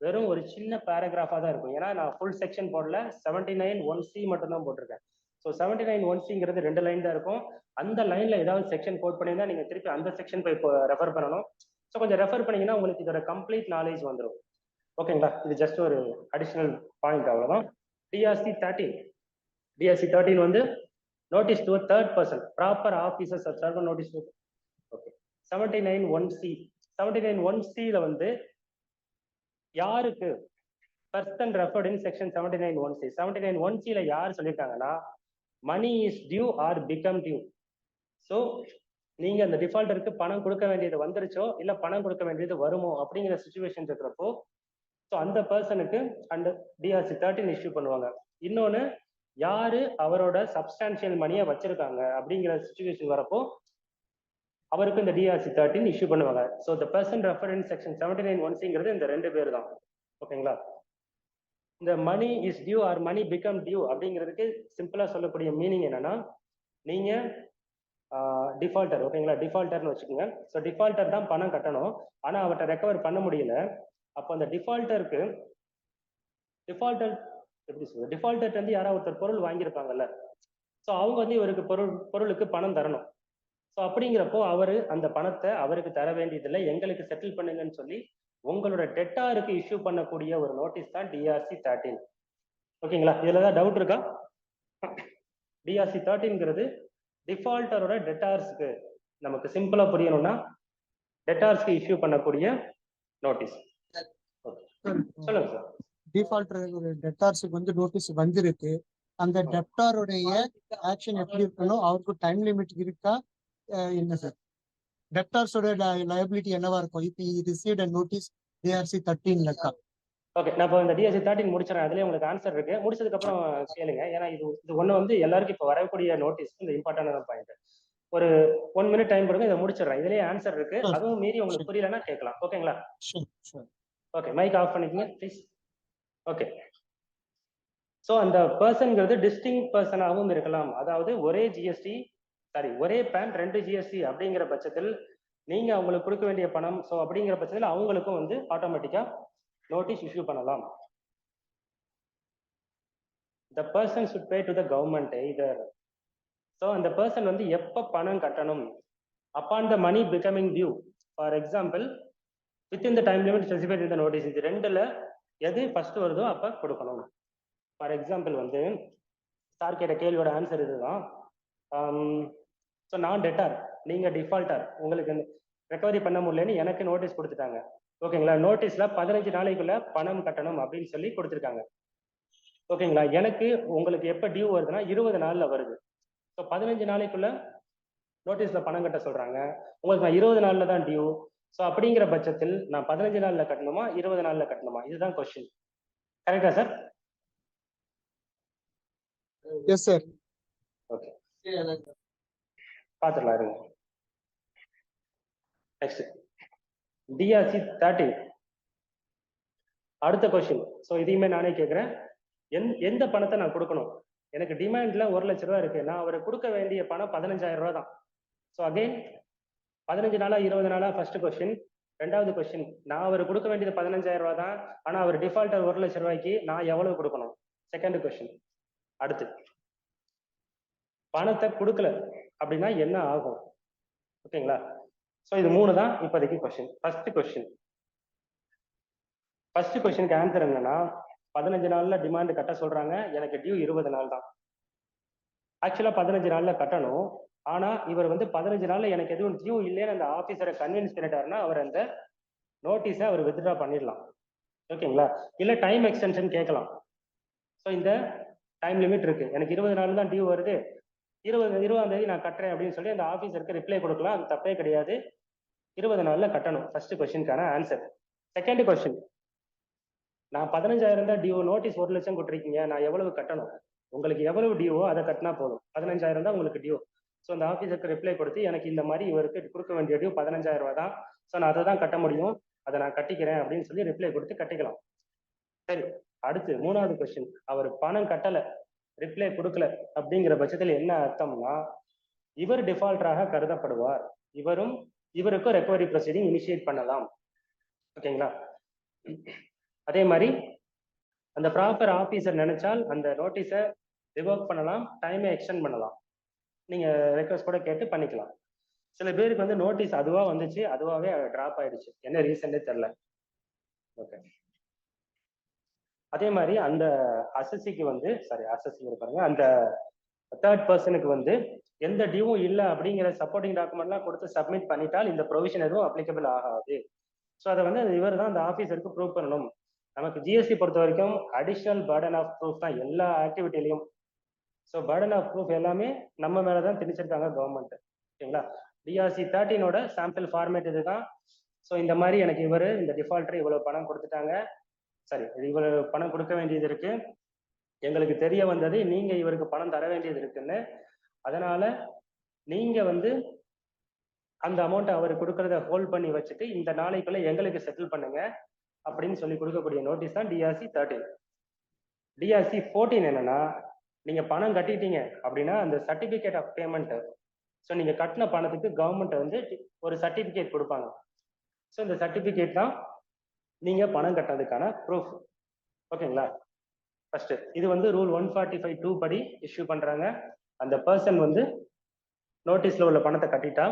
வெறும் ஒரு சின்ன பேராகிராஃபா தான் இருக்கும். ஏன்னா நான் ஃபுல் செக்ஷன் போடல, 79(1)C மட்டும் தான் போட்டிருக்கேன். ஸோ 79(1)Cங்கிறது 2 லைன் தான் இருக்கும். அந்த லைன்ல ஏதாவது செக்ஷன் கோட் பண்ணியிருந்தா நீங்க திருப்பி அந்த செக்ஷன் போய் ரெஃபர் பண்ணணும். ஸோ கொஞ்சம் ரெஃபர் பண்ணீங்கன்னா உங்களுக்கு இதோட கம்ப்ளீட் நாலேஜ் வந்துடும். ஓகேங்களா? இது ஜஸ்ட் ஒரு அடிஷனல் பாயிண்ட், அவ்வளவுதான். DRC 13 வந்து notice to third person, proper officers serve notice. Okay. 79(1)C வந்து யாருக்கு பர்சன் ரெஃபர்ட் இன் செக்ஷன் 79(1)C. 79(1)C யார் சொல்லியிருக்காங்கன்னா money is due or become due. So நீங்க அந்த டிஃபால்டருக்கு பணம் கொடுக்க வேண்டியது வந்துருச்சோ இல்ல பணம் கொடுக்க வேண்டியது வருமோ அப்படிங்கிற சுச்சுவேஷன் இருக்கிறப்போ ஸோ அந்த பர்சனுக்கு அந்த DRC 13 இஷ்யூ பண்ணுவாங்க. இன்னொன்னு, யாரு அவரோட சப்ஸ்டான்சியல் மணியை வச்சிருக்காங்க அப்படிங்கிற சுச்சுவேஷன் வரப்போ அவருக்கு இந்த DRC 13 இஷ்யூ பண்ணுவாங்க. So the person reference section 79(1)Cங்கிறது இந்த 2 பேர் தான். ஓகேங்களா? இந்த money is due or money become due அப்படிங்கிறதுக்கு சிம்பிளா சொல்லக்கூடிய மீனிங் என்னன்னா, நீங்க டிஃபால்டர், ஓகேங்களா, டிஃபால்டர்னு வச்சுக்கோங்க. ஸோ டிஃபால்டர் தான் பணம் கட்டணும், ஆனா அவர்கிட்ட ரெக்கவர் பண்ண முடியல. அப்போ அந்த டிஃபால்டர் எப்படி சொல்றது, டிஃபால்டர் வந்து யாராவது ஒருத்தர் பொருள் வாங்கியிருப்பாங்கல்ல, ஸோ அவங்க வந்து இவருக்கு பொருளுக்கு பணம் தரணும். ஸோ அப்படிங்கிறப்போ அவரு அந்த பணத்தை அவருக்கு தர வேண்டியதில்லை, எங்களுக்கு செட்டில் பண்ணுங்கன்னு சொல்லி உங்களோட டெட்டாருக்கு இஷ்யூ பண்ணக்கூடிய ஒரு நோட்டீஸ் தான் DRC 13. ஓகேங்களா? இதுல ஏதாவது டவுட் இருக்கா? DRC 13ங்கிறது டிஃபால்டரோட டெட்டார்ஸ்க்கு, நமக்கு சிம்பிளா புரியணும்னா டெட்டார்ஸ்க்கு இஷ்யூ பண்ணக்கூடிய நோட்டீஸ். சொல்லுங்க சார். டிஃபால்டர் டெட்டார்ஸுக்கு வந்து நோட்டீஸ் வந்திருக்கு, அந்த டெப்டாருடைய ஆக்ஷன் எப்படி இருக்கணும், அவருக்கு டைம் லிமிட் இருக்கா, என்ன சார் டெப்டார்ஸோட லயபிலிட்டி என்னவா இருக்கும் இப்போ ரிசீவ்ட் நோட்டீஸ் DRC 13 லக்கா? ஓகே, நான் இப்போ இந்த DRC 13 முடிச்சிடறேன். அதுலேயே உங்களுக்கு ஆன்சர் இருக்கு, முடிச்சதுக்கு அப்புறம் கேளுங்க. ஏன்னா இது ஒன்று வந்து எல்லாருக்கும் இப்போ வரக்கூடிய நோட்டீஸ் இந்த இம்பார்ட்டன்டான பாயிண்ட். ஒரு 1 minute டைம் கொடுங்க, இதை முடிச்சிடறேன். இதுலேயே ஆன்சர் இருக்கு, அதுவும் மீறி உங்களுக்கு புரியலன்னா கேட்கலாம். ஓகேங்களா? ஓகே, மைக் ஆஃப் பண்ணிக்கங்க ப்ளீஸ். ஓகே. ஸோ அந்த பர்சன்ங்கிறது டிஸ்டிங் பர்சனாகவும் இருக்கலாம். அதாவது ஒரே பேன் 2 GST அப்படிங்கிற பட்சத்தில் நீங்க அவங்களுக்கு கொடுக்க வேண்டிய பணம், ஸோ அப்படிங்கிற பட்சத்தில் அவங்களுக்கும் வந்து ஆட்டோமேட்டிக்கா நோட்டீஸ் இஷ்யூ பண்ணலாம். The person should pay to the government either. So அந்த பர்சன் வந்து எப்போ பணம் கட்டணும், upon the money becoming due. For example, within the time limit specified in the notice. இது 2ல எது ஃபர்ஸ்ட் வருதோ அப்ப கொடுக்கணும். ஃபார் எக்ஸாம்பிள் வந்து சார் கேட்ட கேள்வியோட ஆன்சர் இதுதான். ஸோ நான் டெட்டார், நீங்க டிஃபால்ட்டர், உங்களுக்கு ரெக்கவரி பண்ண முடியலன்னு எனக்கு நோட்டீஸ் கொடுத்துட்டாங்க. ஓகேங்களா, நோட்டீஸ்ல 15 நாளைக்குள்ள பணம் கட்டணும் அப்படின்னு சொல்லி கொடுத்துருக்காங்க. ஓகேங்களா, எனக்கு உங்களுக்கு எப்ப டியூ வருதுன்னா 20 நாள்ல வருது. ஸோ 15 நாளைக்குள்ள நோட்டீஸ்ல பணம் கட்ட சொல்றாங்க, உங்களுக்கு நான் 20 நாள்ல தான் டியூ. ஸோ அப்படிங்கிற பட்சத்தில் நான் 15 நாள்ல கட்டணுமா 20 நாள்ல கட்டணுமா, இதுதான் கொஸ்டின். கரெக்டா சார்? Yes sir. ஓகே, பார்த்துடலாம் இருங்க. Next TRC 30. அடுத்த கொஸ்டின். ஸோ இதையுமே நானே கேட்குறேன், எந்த பணத்தை நான் கொடுக்கணும்? எனக்கு டிமாண்ட்ல 1 லட்ச ரூபா இருக்கு, நான் அவருக்கு கொடுக்க வேண்டிய பணம் 15,000 ரூபா தான். ஸோ அகைன் 15 நாளா 20 நாளா ஃபர்ஸ்ட் கொஸ்டின். ரெண்டாவது கொஸ்டின், நான் அவர் கொடுக்க வேண்டியது 15,000 ரூபா தான், ஆனா அவர் டிஃபால்ட்டர் 1 லட்ச ரூபாய்க்கு நான் எவ்வளவு கொடுக்கணும்? Second question. அடுத்து பணத்தை கொடுக்கல அப்படின்னா என்ன ஆகும்? ஓகேங்களா, ஸோ இது 3 தான் இப்போதைக்கு கொஸ்டின். ஃபர்ஸ்ட் கொஸ்டினுக்கு ஆன்சர் என்னன்னா, 15 நாள்ல டிமாண்ட் கட்ட சொல்றாங்க, எனக்கு டியூ 20 நாள் தான். ஆக்சுவலா 15 நாள்ல கட்டணும், ஆனா இவர் வந்து 15 நாள்ல எனக்கு எதுவும் டியூ இல்லைன்னு அந்த ஆபீசரை கன்வின்ஸ் பண்ணிட்டாருன்னா அவர் அந்த நோட்டீஸை அவர் வித்ட்ரா பண்ணிடலாம். ஓகேங்களா, இல்ல டைம் எக்ஸ்டென்ஷன் கேட்கலாம். ஸோ இந்த டைம் லிமிட் இருக்கு, எனக்கு 20 நாள் தான் டியூ வருது, 20ஆம் தேதி நான் கட்டுறேன் அப்படின்னு சொல்லி அந்த ஆபீசருக்கு ரிப்ளை கொடுக்கலாம், அது தப்பே கிடையாது. 20 நாள்ல கட்டணும். ஃபர்ஸ்ட் கொஸ்டினுக்கான ஆன்சர். செகண்ட் கொஸ்டின், நான் 15,000 தான் டியூ, நோட்டீஸ் 1 லட்சம் கொடுத்துருக்கீங்க, நான் எவ்வளவு கட்டணும்? உங்களுக்கு எவ்வளவு டியூவோ அதை கட்டினா போதும். 15,000 தான் உங்களுக்கு டியூ. ஸோ அந்த ஆஃபீஸருக்கு ரிப்ளை கொடுத்து எனக்கு இந்த மாதிரி இவருக்கு கொடுக்க வேண்டிய டியூ 15,000 ரூபா தான், ஸோ நான் அதை தான் கட்ட முடியும், அதை நான் கட்டிக்கிறேன் அப்படின்னு சொல்லி ரிப்ளை கொடுத்து கட்டிக்கலாம். சரி, அடுத்து 3வது கொஸ்டின், அவர் பணம் கட்டல, ரிப்ளை கொடுக்கல அப்படிங்கிற பட்சத்தில் என்ன அர்த்தம்னா, இவர் டிஃபால்டராக கருதப்படுவார், இவருக்கும் ரெக்கவரி ப்ரொசீடிங் இனிஷியேட் பண்ணலாம். ஓகேங்களா, அதே மாதிரி அந்த ப்ராப்பர் ஆபீசர் நினைச்சால் அந்த நோட்டீஸை ரிவோக் பண்ணலாம், டைமை எக்ஸ்டெண்ட் பண்ணலாம், நீங்க ரெக்வஸ்ட் கூட கேட்டு பண்ணிக்கலாம். சில பேருக்கு வந்து நோட்டீஸ் அதுவா வந்துச்சு, அதுவாவே டிராப் ஆயிடுச்சு, என்ன ரீசன்னே தெரியல. ஓகே, அதே மாதிரி அந்த அசஸிக்கு வந்து பாருங்க, அந்த தேர்ட் பர்சனுக்கு வந்து எந்த டியூவும் இல்லை அப்படிங்கிற சப்போர்ட்டிங் டாக்குமெண்ட்லாம் கொடுத்து சப்மிட் பண்ணிட்டால் இந்த ப்ரொவிஷன் எதுவும் அப்ளிகபிள் ஆகாது. ஸோ அதை வந்து இவர் தான் அந்த ஆஃபீஸருக்கு ப்ரூவ் பண்ணணும். நமக்கு ஜிஎஸ்டி பொறுத்த வரைக்கும் அடிஷ்னல் பர்டன் ஆஃப் ப்ரூஃப் தான் எல்லா ஆக்டிவிட்டிலையும். ஸோ பர்டன் ஆஃப் ப்ரூஃப் எல்லாமே நம்ம மேலே தான் திணிச்சிருக்காங்க கவர்மெண்ட். ஓகேங்களா, டிஆர்சி 13ஓட சாம்பிள் ஃபார்மேட் இதுதான். ஸோ இந்த மாதிரி எனக்கு இவர் இந்த டிஃபால்ட்டர் இவ்வளவு பணம் கொடுத்துட்டாங்க, இவ்வளவு பணம் கொடுக்க வேண்டியது இருக்கு, எங்களுக்கு தெரிய வந்தது நீங்க இவருக்கு பணம் தர வேண்டியது இருக்குன்னு, அதனால நீங்க வந்து அந்த அமௌண்ட்டை அவர் கொடுக்கறத ஹோல்ட் பண்ணி வச்சுட்டு இந்த நாளைக்குள்ள எங்களுக்கு செட்டில் பண்ணுங்க அப்படின்னு சொல்லி கொடுக்கக்கூடிய நோட்டீஸ் தான் டிஆர்சி 13. டிஆர்சி 14 என்னன்னா, நீங்க பணம் கட்டிட்டீங்க அப்படின்னா அந்த சர்டிபிகேட் ஆஃப் பேமெண்ட், ஸோ நீங்க கட்டின பணத்துக்கு கவர்மெண்ட் வந்து ஒரு சர்டிபிகேட் கொடுப்பாங்க. ஸோ இந்த சர்டிபிகேட் தான் நீங்க பணம் கட்டுறதுக்கான ப்ரூஃப். ஓகேங்களா, ஃபர்ஸ்ட் இது வந்து ரூல் 145(2) படி இஷ்யூ பண்றாங்க. அந்த பர்சன் வந்து நோட்டீஸ்ல உள்ள பணத்தை கட்டிட்டா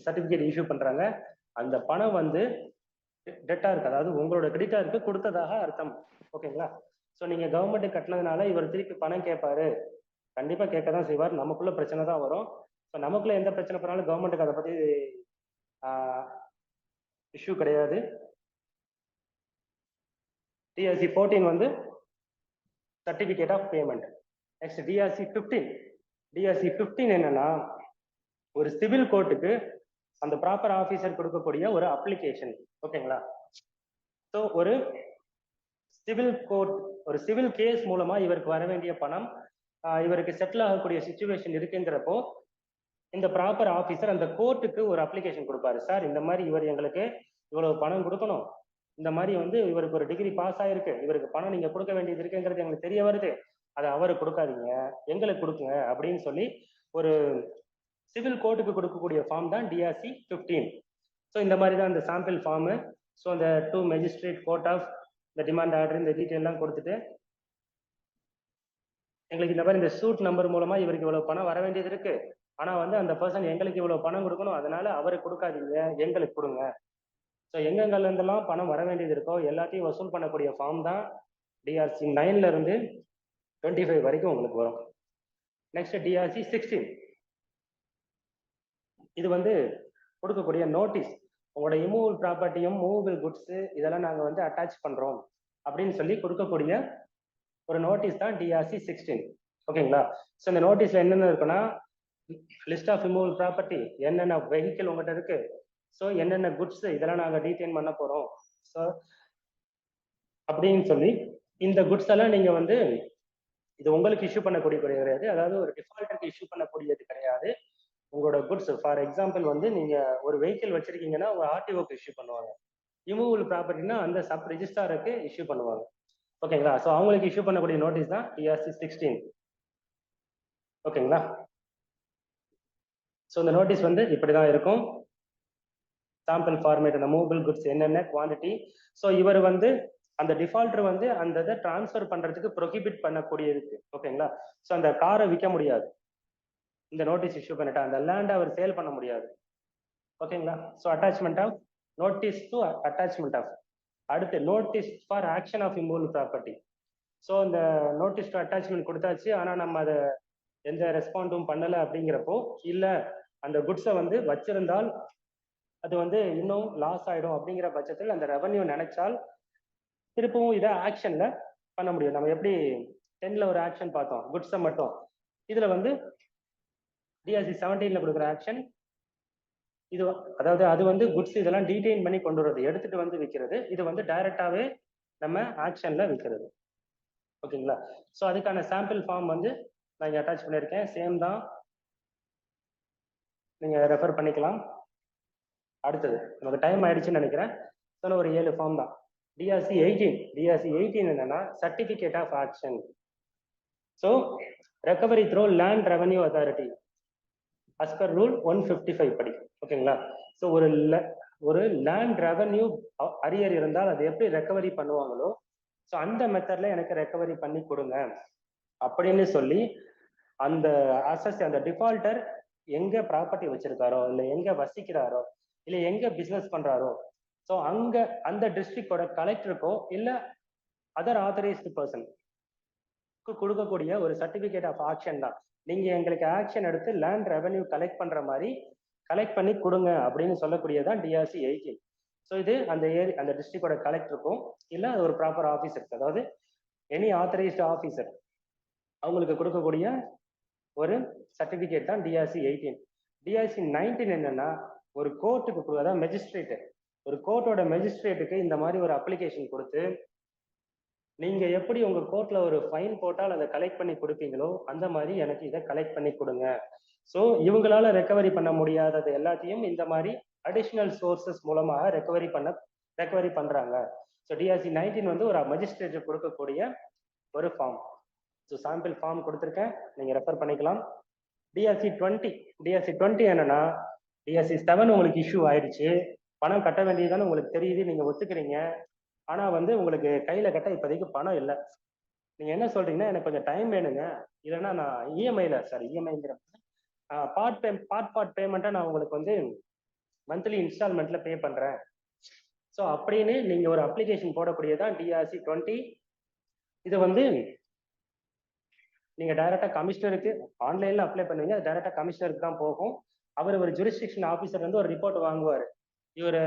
சர்டிபிகேட் இஷ்யூ பண்றாங்க, அந்த பணம் வந்து டெட்டாருக்கு, அதாவது உங்களோட கிரெடிட்டாருக்கு கொடுத்ததாக அர்த்தம். ஓகேங்களா, ஸோ நீங்க கவர்மெண்ட் கட்டினதுனால இவர் திருப்பி பணம் கேட்பாரு, கண்டிப்பா கேட்க தான் செய்வார், நமக்குள்ள பிரச்சனை தான் வரும். ஸோ நமக்குள்ள எந்த பிரச்சனை பண்ணாலும் கவர்மெண்ட்டுக்கு அதை பத்தி இஷ்யூ கிடையாது. டிஆர்சி 14 வந்து certificate of payment. Next DRC 15. DRC 15 என்னன்னா, ஒரு சிவில் கோர்ட்டுக்கு அந்த ப்ராப்பர் ஆஃபீஸர் கொடுக்கக்கூடிய ஒரு அப்ளிகேஷன். ஓகேங்களா, ஸோ ஒரு சிவில் கோர்ட், ஒரு சிவில் கேஸ் மூலமா இவருக்கு வர வேண்டிய பணம் இவருக்கு செட்டில் ஆகக்கூடிய சிச்சுவேஷன் இருக்குங்கிறப்போ இந்த ப்ராப்பர் ஆஃபீஸர் அந்த கோர்ட்டுக்கு ஒரு அப்ளிகேஷன் கொடுப்பாரு. சார், இந்த மாதிரி இவர் எங்களுக்கு இவ்வளவு பணம் கொடுக்கணும், இந்த மாதிரி வந்து இவருக்கு ஒரு டிகிரி பாஸ் ஆயிருக்கு, இவருக்கு பணம் நீங்க கொடுக்க வேண்டியது இருக்குங்கிறது எங்களுக்கு தெரிய வருது, அதை அவருக்கு கொடுக்காதீங்க, எங்களுக்கு கொடுக்குங்க அப்படின்னு சொல்லி ஒரு சிவில் கோர்ட்டுக்கு கொடுக்கக்கூடிய ஃபார்ம் தான் டிஆர்சி 15. ஸோ இந்த மாதிரி தான் இந்த சாம்பிள் ஃபார்மு. ஸோ அந்த 2 மேஜிஸ்ட்ரேட் கோர்ட் ஆஃப் இந்த டிமாண்ட் ஆர்டர் இந்த டீட்டெயிலாம் கொடுத்துட்டு எங்களுக்கு இந்த மாதிரி இந்த சூட் நம்பர் மூலமா இவருக்கு இவ்வளவு பணம் வர வேண்டியது இருக்கு, ஆனா வந்து அந்த பர்சன் எங்களுக்கு இவ்வளவு பணம் கொடுக்கணும், அதனால அவருக்கு கொடுக்காதீங்க, எங்களுக்கு கொடுங்க. ஸோ எங்கெங்கள்ல இருந்தெல்லாம் பணம் வர வேண்டியது இருக்கோ எல்லாத்தையும் வசூல் பண்ணக்கூடிய ஃபார்ம் தான் டிஆர்சி 9ல இருந்து 25 வரைக்கும் உங்களுக்கு வரும். Next TRC 16. இது வந்து கொடுக்கக்கூடிய நோட்டீஸ். உங்களோட இமூவல் ப்ராப்பர்ட்டியும் மூவபிள் குட்ஸ் இதெல்லாம் நாங்கள் வந்து அட்டாச் பண்றோம் அப்படின்னு சொல்லி கொடுக்கக்கூடிய ஒரு நோட்டீஸ் தான் டிஆர்சி 16. ஓகேங்களா? ஸோ இந்த நோட்டீஸ்ல என்னென்ன இருக்குன்னா, லிஸ்ட் ஆஃப் இமூவல் ப்ராப்பர்ட்டி, என்னென்ன வெஹிக்கிள் உங்கள்கிட்ட இருக்கு, ஸோ என்னென்ன குட்ஸ் இதெல்லாம் நாங்கள் டீடைன் பண்ண போறோம், ஸோ அப்படின்னு சொல்லி இந்த குட்ஸ் எல்லாம் நீங்க வந்து இது உங்களுக்கு இஷ்யூ பண்ணக்கூடிய கிடையாது, அதாவது ஒரு டிஃபால்ட்டருக்கு இஷ்யூ பண்ணக்கூடியது கிடையாது. உங்களோட குட்ஸ் ஃபார் எக்ஸாம்பிள் வந்து நீங்க ஒரு வெஹிக்கிள் வச்சிருக்கீங்கன்னா உங்க ஆர்டிஓக்கு இஷ்யூ பண்ணுவாங்க. இமூவல் ப்ராப்பர்ட்டினா அந்த சப் ரிஜிஸ்டாருக்கு இஷ்யூ பண்ணுவாங்க. ஓகேங்களா? ஸோ அவங்களுக்கு இஷ்யூ பண்ணக்கூடிய நோட்டீஸ் தான் டிஆர்சி 16. ஓகேங்களா? ஸோ இந்த நோட்டீஸ் வந்து இப்படிதான் இருக்கும். சாம்பிள் ஃபார்மேட், அந்த மூவபிள் குட்ஸ் என்னென்ன குவான்டிட்டி. ஸோ இவர் வந்து அந்த டிஃபால்டர் வந்து அந்த இதை டிரான்ஸ்ஃபர் பண்றதுக்கு ப்ரொஹிபிட் பண்ணக்கூடியதுக்கு. ஓகேங்களா? ஸோ அந்த காரை விற்க முடியாது, இந்த நோட்டீஸ் இஷ்யூ பண்ணிட்டா அந்த லேண்டை அவர் சேல் பண்ண முடியாது. ஓகேங்களா? So attachment of notice to attachment of. அடுத்து notice for action of immovable property. So இந்த நோட்டீஸ் டு அட்டாச்மெண்ட் கொடுத்தாச்சு, ஆனால் நம்ம அதை எந்த ரெஸ்பாண்டும் பண்ணலை அப்படிங்கிறப்போ, இல்லை அந்த குட்ஸை வந்து வச்சிருந்தால் அது வந்து இன்னும் லாஸ் ஆயிடும் அப்படிங்கிற பட்சத்தில் அந்த ரெவன்யூ நினைச்சால் திருப்பவும் இதை ஆக்ஷன்ல பண்ண முடியும். நம்ம எப்படி 10ல ஒரு ஆக்ஷன் பார்த்தோம் குட்ஸை மட்டும், இதுல வந்து டிஆர்சி 17ல கொடுக்குற ஆக்ஷன் இது, அதாவது அது வந்து குட்ஸ் இதெல்லாம் டீடைன் பண்ணி கொண்டு வரது, எடுத்துட்டு வந்து விற்கிறது. இது வந்து டைரக்டாவே நம்ம ஆக்ஷன்ல விற்கிறது. ஓகேங்களா? ஸோ அதுக்கான சாம்பிள் ஃபார்ம் வந்து நான் இங்க அட்டாச் பண்ணியிருக்கேன். சேம் தான், நீங்க ரெஃபர் பண்ணிக்கலாம். அடுத்தது நமக்கு டைம் ஆயிடுச்சுன்னு நினைக்கிறேன். ஸோ ஒரு 7 ஃபார்ம் தான். டிஆர்சி 18. டிஆர்சி 18 என்னன்னா certificate of action. So recovery through land revenue authority as per rule 155 படி. ஓகேங்களா? ஸோ ஒரு லேண்ட் ரெவன்யூ அரியர் இருந்தால் அது எப்படி ரெக்கவரி பண்ணுவாங்களோ, ஸோ அந்த மெத்தட்ல எனக்கு ரெக்கவரி பண்ணி கொடுங்க அப்படின்னு சொல்லி அந்த அசஸ் அந்த டிஃபால்டர் எங்க ப்ராப்பர்ட்டி வச்சிருக்காரோ, இல்லை எங்க வசிக்கிறாரோ, இல்லை எங்க பிசினஸ் பண்றாரோ, ஸோ அங்க அந்த டிஸ்ட்ரிக்டோட கலெக்டருக்கோ இல்லை அதர் ஆத்தரைஸ்டு பர்சன் கொடுக்கக்கூடிய ஒரு சர்டிபிகேட் ஆஃப் ஆக்ஷன் தான். நீங்க எங்களுக்கு ஆக்ஷன் எடுத்து லேண்ட் ரெவன்யூ கலெக்ட் பண்ற மாதிரி கலெக்ட் பண்ணி கொடுங்க அப்படின்னு சொல்லக்கூடியதான் டிஆர்சி 18. ஸோ இது அந்த டிஸ்ட்ரிக்டோட கலெக்டருக்கும் இல்லை அது ஒரு ப்ராப்பர் ஆஃபீஸருக்கு, அதாவது எனி ஆத்தரைஸ்டு ஆஃபீஸர் அவங்களுக்கு கொடுக்கக்கூடிய ஒரு சர்டிபிகேட் தான் டிஆர்சி 18. டிஆர்சி 19 என்னன்னா ஒரு கோர்ட்டுக்கு, அதாவது மெஜிஸ்ட்ரேட்டு, ஒரு கோர்ட்டோட மெஜிஸ்ட்ரேட்டுக்கு இந்த மாதிரி ஒரு அப்ளிகேஷன் கொடுத்து நீங்க எப்படி உங்க கோர்ட்ல ஒரு ஃபைன் போட்டால் அதை கலெக்ட் பண்ணி கொடுப்பீங்களோ அந்த மாதிரி எனக்கு இதை கலெக்ட் பண்ணி கொடுங்க. ஸோ இவங்களால ரெக்கவரி பண்ண முடியாதது எல்லாத்தையும் இந்த மாதிரி அடிஷ்னல் சோர்சஸ் மூலமாக ரெக்கவரி பண்றாங்க. ஸோ டிஆர்சி 19 வந்து ஒரு மஜிஸ்ட்ரேட்டுக்கு கொடுக்கக்கூடிய ஒரு ஃபார்ம். ஸோ சாம்பிள் ஃபார்ம் கொடுத்துருக்கேன், நீங்க ரெஃபர் பண்ணிக்கலாம். டிஆர்சி 20 என்னன்னா டிஆர்சி 7 உங்களுக்கு இஷ்யூ ஆயிடுச்சு, பணம் கட்ட வேண்டியதுதானே உங்களுக்கு தெரியுது, நீங்க ஒத்துக்கிறீங்க, ஆனா வந்து உங்களுக்கு கையில கட்ட இப்போதைக்கு பணம் இல்லை. நீங்க என்ன சொல்றீங்கன்னா எனக்கு கொஞ்சம் டைம் வேணுங்க, இல்லைன்னா நான் இஎம்ஐங்கிற பார்ட் பேமெண்ட்டை நான் உங்களுக்கு வந்து மந்த்லி இன்ஸ்டால்மெண்ட்ல பே பண்றேன். ஸோ அப்படின்னு நீங்க ஒரு அப்ளிகேஷன் போடக்கூடியதான் டிஆர்சி 20. இது வந்து நீங்க டைரக்டா கமிஷனருக்கு ஆன்லைன்ல அப்ளை பண்ணுவீங்க, அது டைரக்டா கமிஷனருக்கு தான் போகும். அவர் ஒரு ஜூரிஸ்டிக்ஷன் ஆஃபீஸர் வந்து ஒரு ரிப்போர்ட் வாங்குவார், இவர்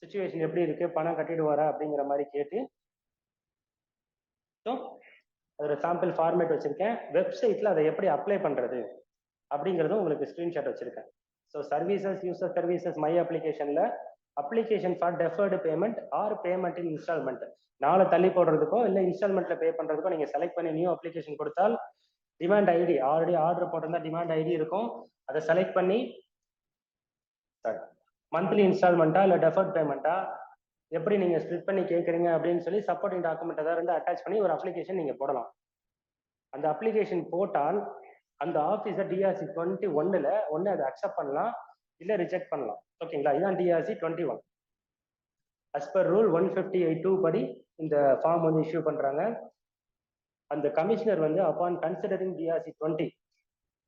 சிச்சுவேஷன் எப்படி இருக்கு, பணம் கட்டிடுவாரா அப்படிங்கிற மாதிரி கேட்டு. ஸோ அதோட சாம்பிள் ஃபார்மேட் வச்சிருக்கேன். வெப்சைட்ல அதை எப்படி அப்ளை பண்றது அப்படிங்கிறதும் உங்களுக்கு ஸ்கிரீன்ஷாட் வச்சிருக்கேன். So services, user services, my அப்ளிகேஷன்ல application for deferred payment or payment in instalment, நாளை தள்ளி போடுறதுக்கோ இல்லை இன்ஸ்டால்மெண்ட்ல பே பண்றதுக்கோ நீங்க செலக்ட் பண்ணி நியூ அப்ளிகேஷன் கொடுத்தால் டிமாண்ட் ஐடி, ஆல்ரெடி ஆர்டர் போட்டிருந்தா டிமாண்ட் ஐடி இருக்கும், அதை செலக்ட் பண்ணி மந்த்லி இன்ஸ்டால்மெண்ட்டா இல்லை டெஃபர்ட் பேமெண்ட்டா எப்படி நீங்க ஸ்ப்ளிட் பண்ணி கேட்குறீங்க அப்படின்னு சொல்லி சப்போர்ட்டிங் டாக்குமெண்ட் ஏதாவது இருந்து அட்டாச் பண்ணி ஒரு அப்ளிகேஷன் நீங்க போடலாம். அந்த அப்ளிகேஷன் போட்டால் அந்த ஆஃபீஸர் டிஆர்சி 21ல ஒன்று அதை அக்செப்ட் பண்ணலாம் இல்லை ரிஜெக்ட் பண்ணலாம். ஓகேங்களா? இதுதான் டிஆர்சி 21. அஸ் பர் ரூல் 158(2) படி இந்த ஃபார்ம் வந்து இஷ்யூ பண்றாங்க. அந்த கமிஷனர் வந்து அப்பான் கன்சிடரிங் டிஆர்சி 20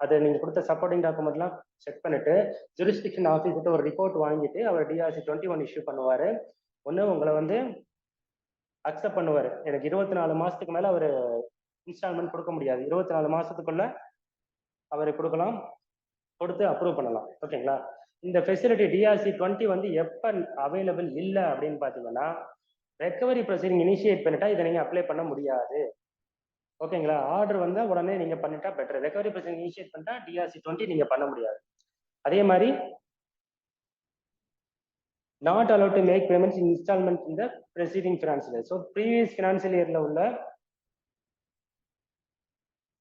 அதை நீங்க கொடுத்த சப்போர்ட்டிங் டாக்குமெண்ட்லாம் செக் பண்ணிட்டு ஜூரிஸ்டிக்ஷன் ஆஃபீஸ்கிட்ட ஒரு ரிப்போர்ட் வாங்கிட்டு அவர் டிஆர்சி 21 இஷ்யூ பண்ணுவாரு. ஒன்று உங்களை வந்து அக்செப்ட் பண்ணுவார். எனக்கு 24 மாசத்துக்கு மேல அவர் இன்ஸ்டால்மெண்ட் கொடுக்க முடியாது, 24 மாசத்துக்குள்ள அவர் கொடுக்கலாம், கொடுத்து அப்ரூவ் பண்ணலாம். ஓகேங்களா? இந்த ஃபெசிலிட்டி டிஆர்சி 20 வந்து எப்போ அவைலபிள் இல்லை அப்படின்னு பார்த்தீங்கன்னா, ரெக்கவரி ப்ரொசீடிங் இனிஷியேட் பண்ணிட்டா இதை நீங்க அப்ளை பண்ண முடியாது. ஓகேங்களா? ஆர்டர் வந்து உடனே நீங்க பண்ணிட்டா பெட்டர். ரெக்கவரி ப்ரொசீடிங் இனிஷியேட் பண்ணிட்டா டிஆர்சி 20 நீங்க பண்ண முடியாது. அதே மாதிரி not allowed to make payments instalment இந்த preceding financial year. So previous financial இயர்ல உள்ள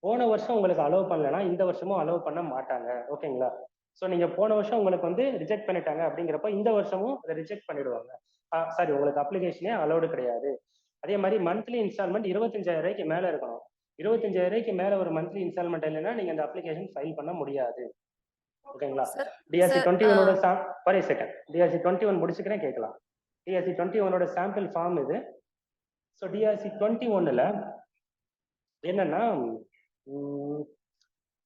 போன வருஷம் உங்களுக்கு அலோவ் பண்ணலன்னா இந்த வருஷமும் அலோவ் பண்ண மாட்டாங்க. ஓகேங்களா? ஸோ நீங்க போன வருஷம் உங்களுக்கு வந்து ரிஜெக்ட் பண்ணிட்டாங்க அப்படிங்கிறப்ப இந்த வருஷமும் அதை ரிஜெக்ட் பண்ணிடுவாங்க. சாரி, உங்களுக்கு அப்ளிகேஷனே அலோடு கிடையாது. அதே மாதிரி மந்த்லி இன்ஸ்டால்மெண்ட் 25,000 ரூபாய்க்கு மேல இருக்கணும். 25,000 ரூபாய்க்கு மேல ஒரு மந்த்லி இன்ஸ்டால்மெண்ட் இல்லைன்னா நீங்க அந்த அப்ளிகேஷன் ஃபைல் பண்ண முடியாது. ஓகேங்களா? டிஆர்சி 21ஓட ஒரே செகண்ட், டிஆர்சி 21 முடிச்சுக்கிறேன், கேட்கலாம். டிஆர்சி 21ஓட சாம்பிள் ஃபார்ம் இது. ஸோ டிஆர்சி 21ல என்னன்னா,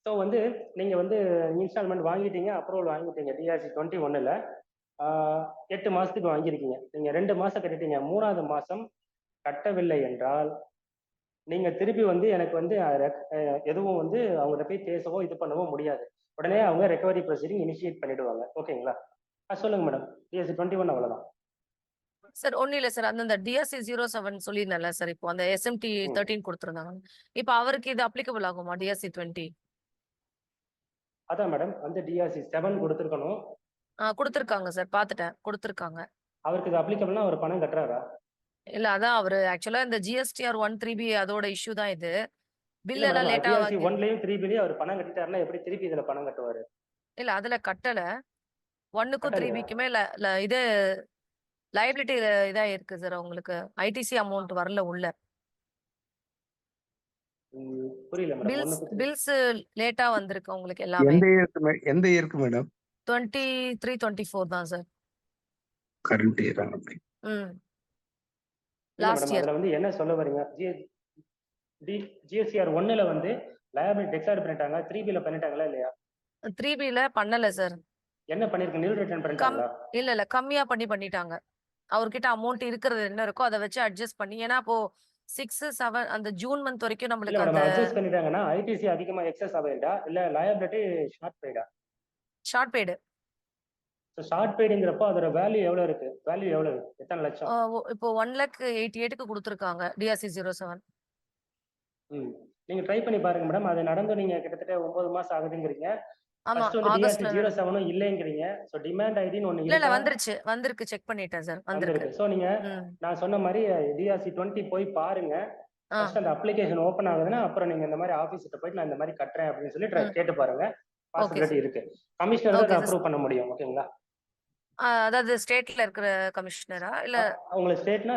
ஸோ வந்து நீங்க வந்து இன்ஸ்டால்மெண்ட் வாங்கிட்டீங்க, அப்ரூவல் வாங்கிட்டீங்க. டிஆர்சி 21ல 8 மாசத்துக்கு வாங்கியிருக்கீங்க. நீங்க 2 மாசம் கட்டிட்டீங்க. 3வது மாசம் கட்டவில்லை என்றால் நீங்க திருப்பி வந்து எனக்கு வந்து எதுவும் வந்து அவங்ககிட்ட போய் பேசவோ இது பண்ணவோ முடியாது. உடனே அவங்க ரெக்கவரி ப்ரொசீடிங் இனிஷியேட் பண்ணிடுவாங்க. ஓகேங்களா? சொல்லுங்க மேடம். டிஎஸ்சி 21 அவ்வளவுதான் சார். ஒன்றும் இல்லை சார், அந்த டிஎஸ்சி 07 சொல்லியிருந்தேன்ல சார், இப்போ அந்த எஸ்எம்டி 13 கொடுத்துருந்தாங்க. இப்போ அவருக்கு இது அப்ளிகபிள் ஆகுமா டிஎஸ்சி 20? அதான் மேடம், வந்து டிஆர்சி 7 கொடுத்துருக்கணும். கொடுத்துருக்காங்க சார், பார்த்துட்டேன், கொடுத்துருக்காங்க. அவருக்கு இது அப்ளிகபிள்னா அவர் பணம் கட்டுறாரா? இல்ல, அதான் அவரு ஆக்சுவலா இந்த ஜிஎஸ்டிஆர் 1(3)B அதோட இஷ்யூ தான் இது. பில் எல்லாம் லேட்டா டிஆர்சி 1லயும் 3Bலயும் அவர் பணம் கட்டிட்டாருன்னா எப்படி திருப்பி இதுல பணம் கட்டுவாரு? இல்ல, அதுல கட்டல. 1க்கும் 3Bக்குமே இது லைபிலிட்டி இதா இருக்கு சார். உங்களுக்கு ஐடிசி அமௌண்ட் வரல உள்ள. புரியல மேடம். பில்ஸ் லேட்டா வந்திருக்கு உங்களுக்கு எல்லாமே. எந்த இயருக்கு மேடம்? 23, 24 தான் sir. Current year. Last year. அதுல வந்து என்ன சொல்ல வரீங்க? ஜிஎஸ்டிஆர் 1ல வந்து லயபிலிட்டி டிக்ளேர் பண்ணிட்டாங்க, 3Bல பண்ணிட்டாங்களா இல்லையா? 3Bல பண்ணல சார். என்ன பண்ணிருக்கு? நில் ரிட்டர்ன் பண்ணிட்டாங்களா? இல்ல கம்மியா பண்ணிட்டாங்க. அவர்கிட்ட அமௌண்ட் இருக்கிறது என்ன இருக்கோ அதை வச்சு அட்ஜஸ்ட் பண்ணி. ஏன்னா அப்போ 6, 7 அந்த ஜூன் மந்த் வரைக்கும் நம்மளுக்கு அந்த அட்ஜஸ்ட் பண்ணிட்டாங்கன்னா ஐடிசி அதிகமா எக்ஸஸ் ஆவேடா இல்ல லயபிலிட்டி ஷார்ட் பெய்டா? Short paid. சோ ஷார்ட் பெய்டுங்கறப்ப அதோட வேல்யூ எவ்வளவு இருக்கு? வேல்யூ எவ்வளவு? எத்தனை லட்சம்? இப்போ 1,88,000க்கு கொடுத்திருக்காங்க டிஆர்சி 07. நீங்க ட்ரை பண்ணி பாருங்க மேடம். அது நடந்து நீங்க கிட்டத்தட்ட 9 மாசம் ஆகுதுங்கறீங்க. ஆமா, ஃபர்ஸ்ட் வந்து ஆகஸ்ட்ல டிஆர்சி 07 இல்லங்கறீங்க. சோ டிமாண்ட் ஐடின்னு ஒன்னு இல்ல இருக்கு. வந்திருக்கு செக் பண்ணிட்டேன் சார், வந்திருக்கு. சோ நீங்க நான் சொன்ன மாதிரி டிஆர்சி 20 போய் பாருங்க. ஃபர்ஸ்ட் அந்த அப்ளிகேஷன் ஓபன் ஆகுதுன்னா அப்புறம் நீங்க இந்த மாதிரி ஆபீஸ் கிட்ட போயிட்டு நான் இந்த மாதிரி கட்டறேன் அப்படின்னு சொல்லி கேட்டு பாருங்க. பாசிபிலிட்டி இருக்கு. கமிஷனர் தான் அப்ரூவ் பண்ண முடியும். ஓகேங்களா? அதாவது ஸ்டேட்ல இருக்கிற கமிஷனரா இல்ல உங்களுக்கு ஸ்டேட்னா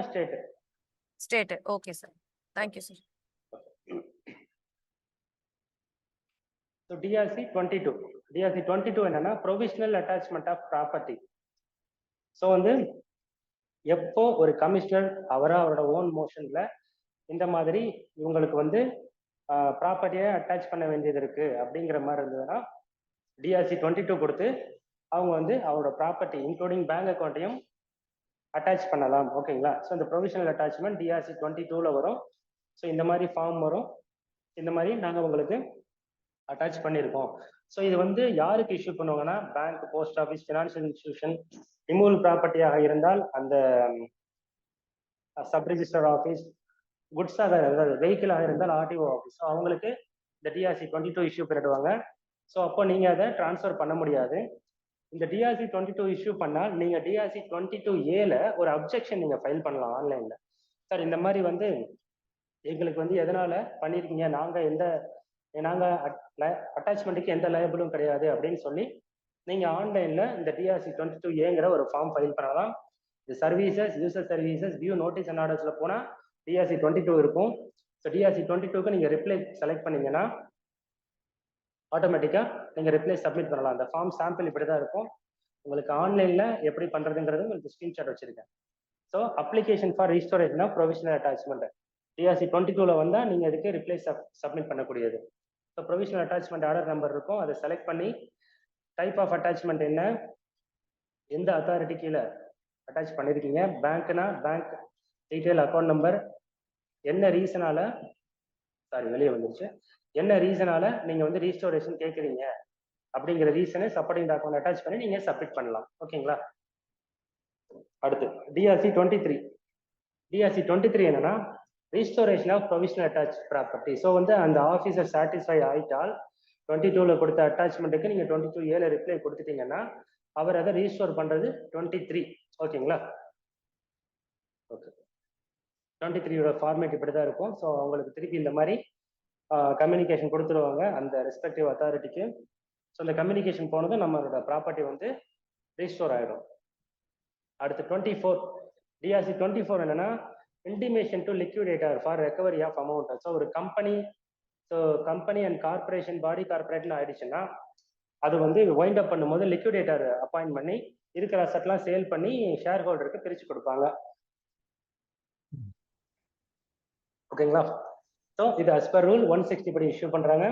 state. Okay sir, thank you sir. So DRC 22 என்னன்னா provisional attachment of property. So வந்து எப்போ ஒரு கமிஷனர் அவரோட ஓன் மோஷன்ல இந்த மாதிரி இவங்களுக்கு வந்து ப்ராப்பர்ட்டியை அட்டாச் பண்ண வேண்டியது இருக்கு அப்படிங்கிற மாதிரி இருந்ததுன்னா டிஆர்சி 22 கொடுத்து அவங்க வந்து அவரோட ப்ராப்பர்ட்டி இன்க்ளூடிங் பேங்க் அக்கௌண்ட்டையும் அட்டாச் பண்ணலாம். ஓகேங்களா? ஸோ இந்த ப்ரொவிஷனல் அட்டாச்மெண்ட் டிஆர்சி 22ல வரும். ஸோ இந்த மாதிரி ஃபார்ம் வரும். இந்த மாதிரி நாங்கள் உங்களுக்கு அட்டாச் பண்ணியிருக்கோம். ஸோ இது வந்து யாருக்கு இஷ்யூ பண்ணுவாங்கன்னா bank, post office, financial institution, removal ப்ராப்பர்ட்டியாக இருந்தால் அந்த சப் ரிஜிஸ்டர் ஆஃபீஸ், குட்ஸாக இருந்தால் வெஹிக்கிளாக இருந்தால் ஆர்டிஓ ஆஃபீஸ். ஸோ அவங்களுக்கு இந்த டிஆர்சி 22 இஷ்யூ பண்ணிடுவாங்க. ஸோ அப்போ நீங்கள் அதை டிரான்ஸ்ஃபர் பண்ண முடியாது. இந்த டிஆர்சி 22 இஷ்யூ பண்ணால் நீங்கள் டிஆர்சி 22A ஒரு அப்ஜெக்ஷன் நீங்கள் ஃபைல் பண்ணலாம் ஆன்லைனில். சார் இந்த மாதிரி வந்து எங்களுக்கு வந்து எதனால பண்ணியிருக்கீங்க, நாங்கள் அட்டாச்மெண்ட்டுக்கு எந்த லயபிளும் கிடையாது அப்படின்னு சொல்லி நீங்கள் ஆன்லைனில் இந்த டிஆர்சி 22A ஒரு ஃபார்ம் ஃபைல் பண்ணலாம். இந்த services, user services, view notice and ஆர்டர்ஸில் போனால் டிஆர்சி 22 இருக்கும். ஸோ டிஆர்சி 22க்கு நீங்கள் ரிப்ளை செலக்ட் பண்ணீங்கன்னா ஆட்டோமேட்டிக்காக நீங்கள் ரிப்ளை சப்மிட் பண்ணலாம். அந்த ஃபார்ம் சாம்பிள் இப்படி தான் இருக்கும். உங்களுக்கு ஆன்லைனில் எப்படி பண்ணுறதுங்கிறது உங்களுக்கு ஸ்க்ரீன்ஷாட் வச்சுருக்கேன். So application for restoration of provisional attachment DRC 22ல வந்தால் நீங்கள் இதுக்கு ரிப்ளை சப்மிட் பண்ணக்கூடியது. So provisional attachment order number இருக்கும், அதை செலக்ட் பண்ணி டைப் ஆஃப் அட்டாச்மெண்ட் என்ன, எந்த அத்தாரிட்டி கீழே அட்டாச் பண்ணியிருக்கீங்க, பேங்க்னா பேங்க் டீட்டெயில், அக்கௌண்ட் நம்பர், என்ன ரீசனால வெளியே வந்துருச்சு, என்ன ரீசனால நீங்க வந்து ரீஸ்டோரேஷன் கேட்குறீங்க அப்படிங்கிற ரீசனை சப்போர்ட்டிங் டாக்குமெண்ட் அட்டாச் பண்ணி நீங்க சப்மிட் பண்ணலாம். ஓகேங்களா? அடுத்து டிஆர்சி 23. டிஆர்சி 23 என்னன்னா restoration of provisional attach property. So வந்து அந்த ஆஃபீஸர் சாட்டிஸ்ஃபை ஆயிட்டால் 22ல கொடுத்த அட்டாச்மெண்ட்டுக்கு நீங்க 22A ரிப்ளை கொடுத்துட்டீங்கன்னா அவர் அதை ரீஸ்டோர் பண்றது 23. ஓகேங்களா? ஓகே, 23யோட ஃபார்மேட் இப்படி தான் இருக்கும். ஸோ அவங்களுக்கு திருப்பி இந்த மாதிரி கம்யூனிகேஷன் கொடுத்துருவாங்க அந்த ரெஸ்பெக்டிவ் அத்தாரிட்டிக்கு. ஸோ அந்த கம்யூனிகேஷன் போனதும் நம்மளோட ப்ராப்பர்ட்டி வந்து ரீஸ்டோர் ஆகிடும். அடுத்து 24 டிஆர்சி 24 என்னன்னா intimation to liquidator for recovery of amount. So ஒரு கம்பெனி அண்ட் கார்பரேஷன் பாடி கார்பரேட்னு ஆயிடுச்சுன்னா அது வந்து வைண்ட் அப் பண்ணும்போது லிக்விடேட்டர் அப்பாயிண்ட் பண்ணி இருக்கிற அசட்லாம் சேல் பண்ணி ஷேர் ஹோல்டருக்கு பிரிச்சு கொடுப்பாங்க. ஓகேங்களா? ஸோ இது அஸ் பர் ரூல் 160 படி இஷ்யூ பண்றாங்க.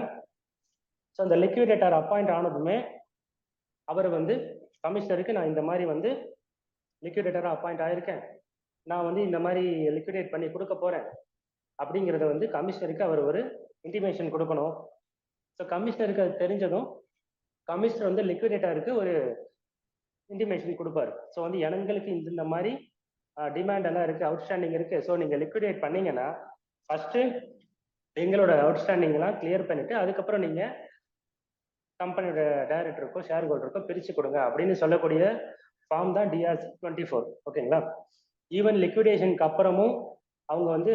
ஸோ அந்த லிக்விடேட்டர் அப்பாயிண்ட் ஆனதுமே அவர் வந்து கமிஷனருக்கு நான் இந்த மாதிரி வந்து லிக்விடேட்டராக அப்பாயிண்ட் ஆயிருக்கேன், நான் வந்து இந்த மாதிரி லிக்விடேட் பண்ணி கொடுக்க போறேன் அப்படிங்கிறத வந்து கமிஷனருக்கு அவர் ஒரு இன்டிமேஷன் கொடுக்கணும். ஸோ கமிஷனருக்கு அது தெரிஞ்சதும் கமிஷனர் வந்து லிக்விடேட்டருக்கு ஒரு இன்டிமேஷன் கொடுப்பாரு. ஸோ வந்து எங்களுக்கு இந்த மாதிரி டிமாண்ட் எல்லாம் இருக்கு, அவுட்ஸ்டாண்டிங் இருக்கு, ஸோ நீங்க லிக்விடேட் பண்ணீங்கன்னா ஃபர்ஸ்ட் எங்களோட அவுட்ஸ்டாண்டிங்லாம் கிளியர் பண்ணிட்டு அதுக்கப்புறம் நீங்க கம்பெனியோட டைரக்டருக்கோ ஷேர் ஹோல்டருக்கோ பிரிச்சு கொடுங்க அப்படின்னு சொல்லக்கூடிய ஃபார்ம் தான் டிஆர்சி 24. ஓகேங்களா? ஈவன் லிக்விடேஷனுக்கு அப்புறமும் அவங்க வந்து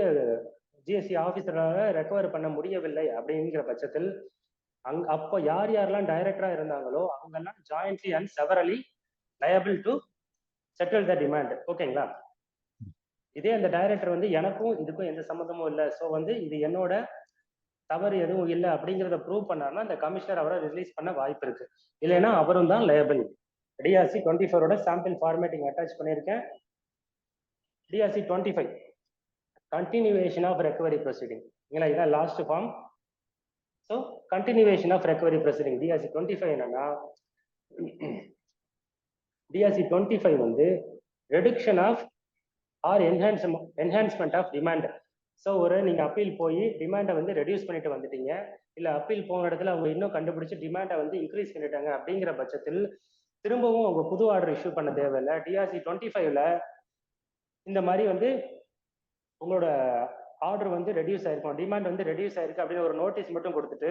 ஜிஎஸ்டி ஆஃபீஸரால ரெக்கவர் பண்ண முடியவில்லை அப்படிங்கிற பட்சத்தில் அப்போ யார் யாரெல்லாம் டைரக்டரா இருந்தாங்களோ அவங்கெல்லாம் jointly and severally liable to settle the demand. ஓகேங்களா? இதே அந்த டைரக்டர் வந்து எனக்கும் இதுக்கும் எந்த சம்மந்தமும் இல்லை, ஸோ வந்து இது என்னோட தவறு எதுவும் இல்லை அப்படிங்கிறத ப்ரூவ் பண்ணாருன்னா அந்த கமிஷனர் அவரை ரிலீஸ் பண்ண வாய்ப்பு இருக்கு, இல்லைன்னா அவரும் தான் லயபிள். டிஆர்சி 24ஓட சாம்பிள் ஃபார்மேட்டிங் அட்டாச் பண்ணியிருக்கேன். DRC 25 continuation of recovery proceeding. இல்லைங்களா? இதான் last form. So continuation of recovery proceeding DRC 25 என்னன்னா டிஆர்சி 25 வந்து reduction of or enhancement of demand. So நீங்க அப்பீல் போய் டிமாண்டை வந்து ரெடியூஸ் பண்ணிட்டு வந்துட்டீங்க, இல்லை அப்பீல் போன இடத்துல அவங்க இன்னும் கண்டுபிடிச்சு டிமாண்டை வந்து இன்க்ரீஸ் பண்ணிட்டாங்க அப்படிங்கிற பட்சத்தில் திரும்பவும் அவங்க புது ஆர்டர் இஷ்யூ பண்ண தேவையில்லை. டிஆர்சி 25ல இந்த மாதிரி வந்து உங்களோட ஆர்டர் வந்து ரெடியூஸ் ஆயிருக்கும், டிமாண்ட் வந்து ரெடியூஸ் ஆயிருக்கு அப்படின்னு ஒரு நோட்டீஸ் மட்டும் கொடுத்துட்டு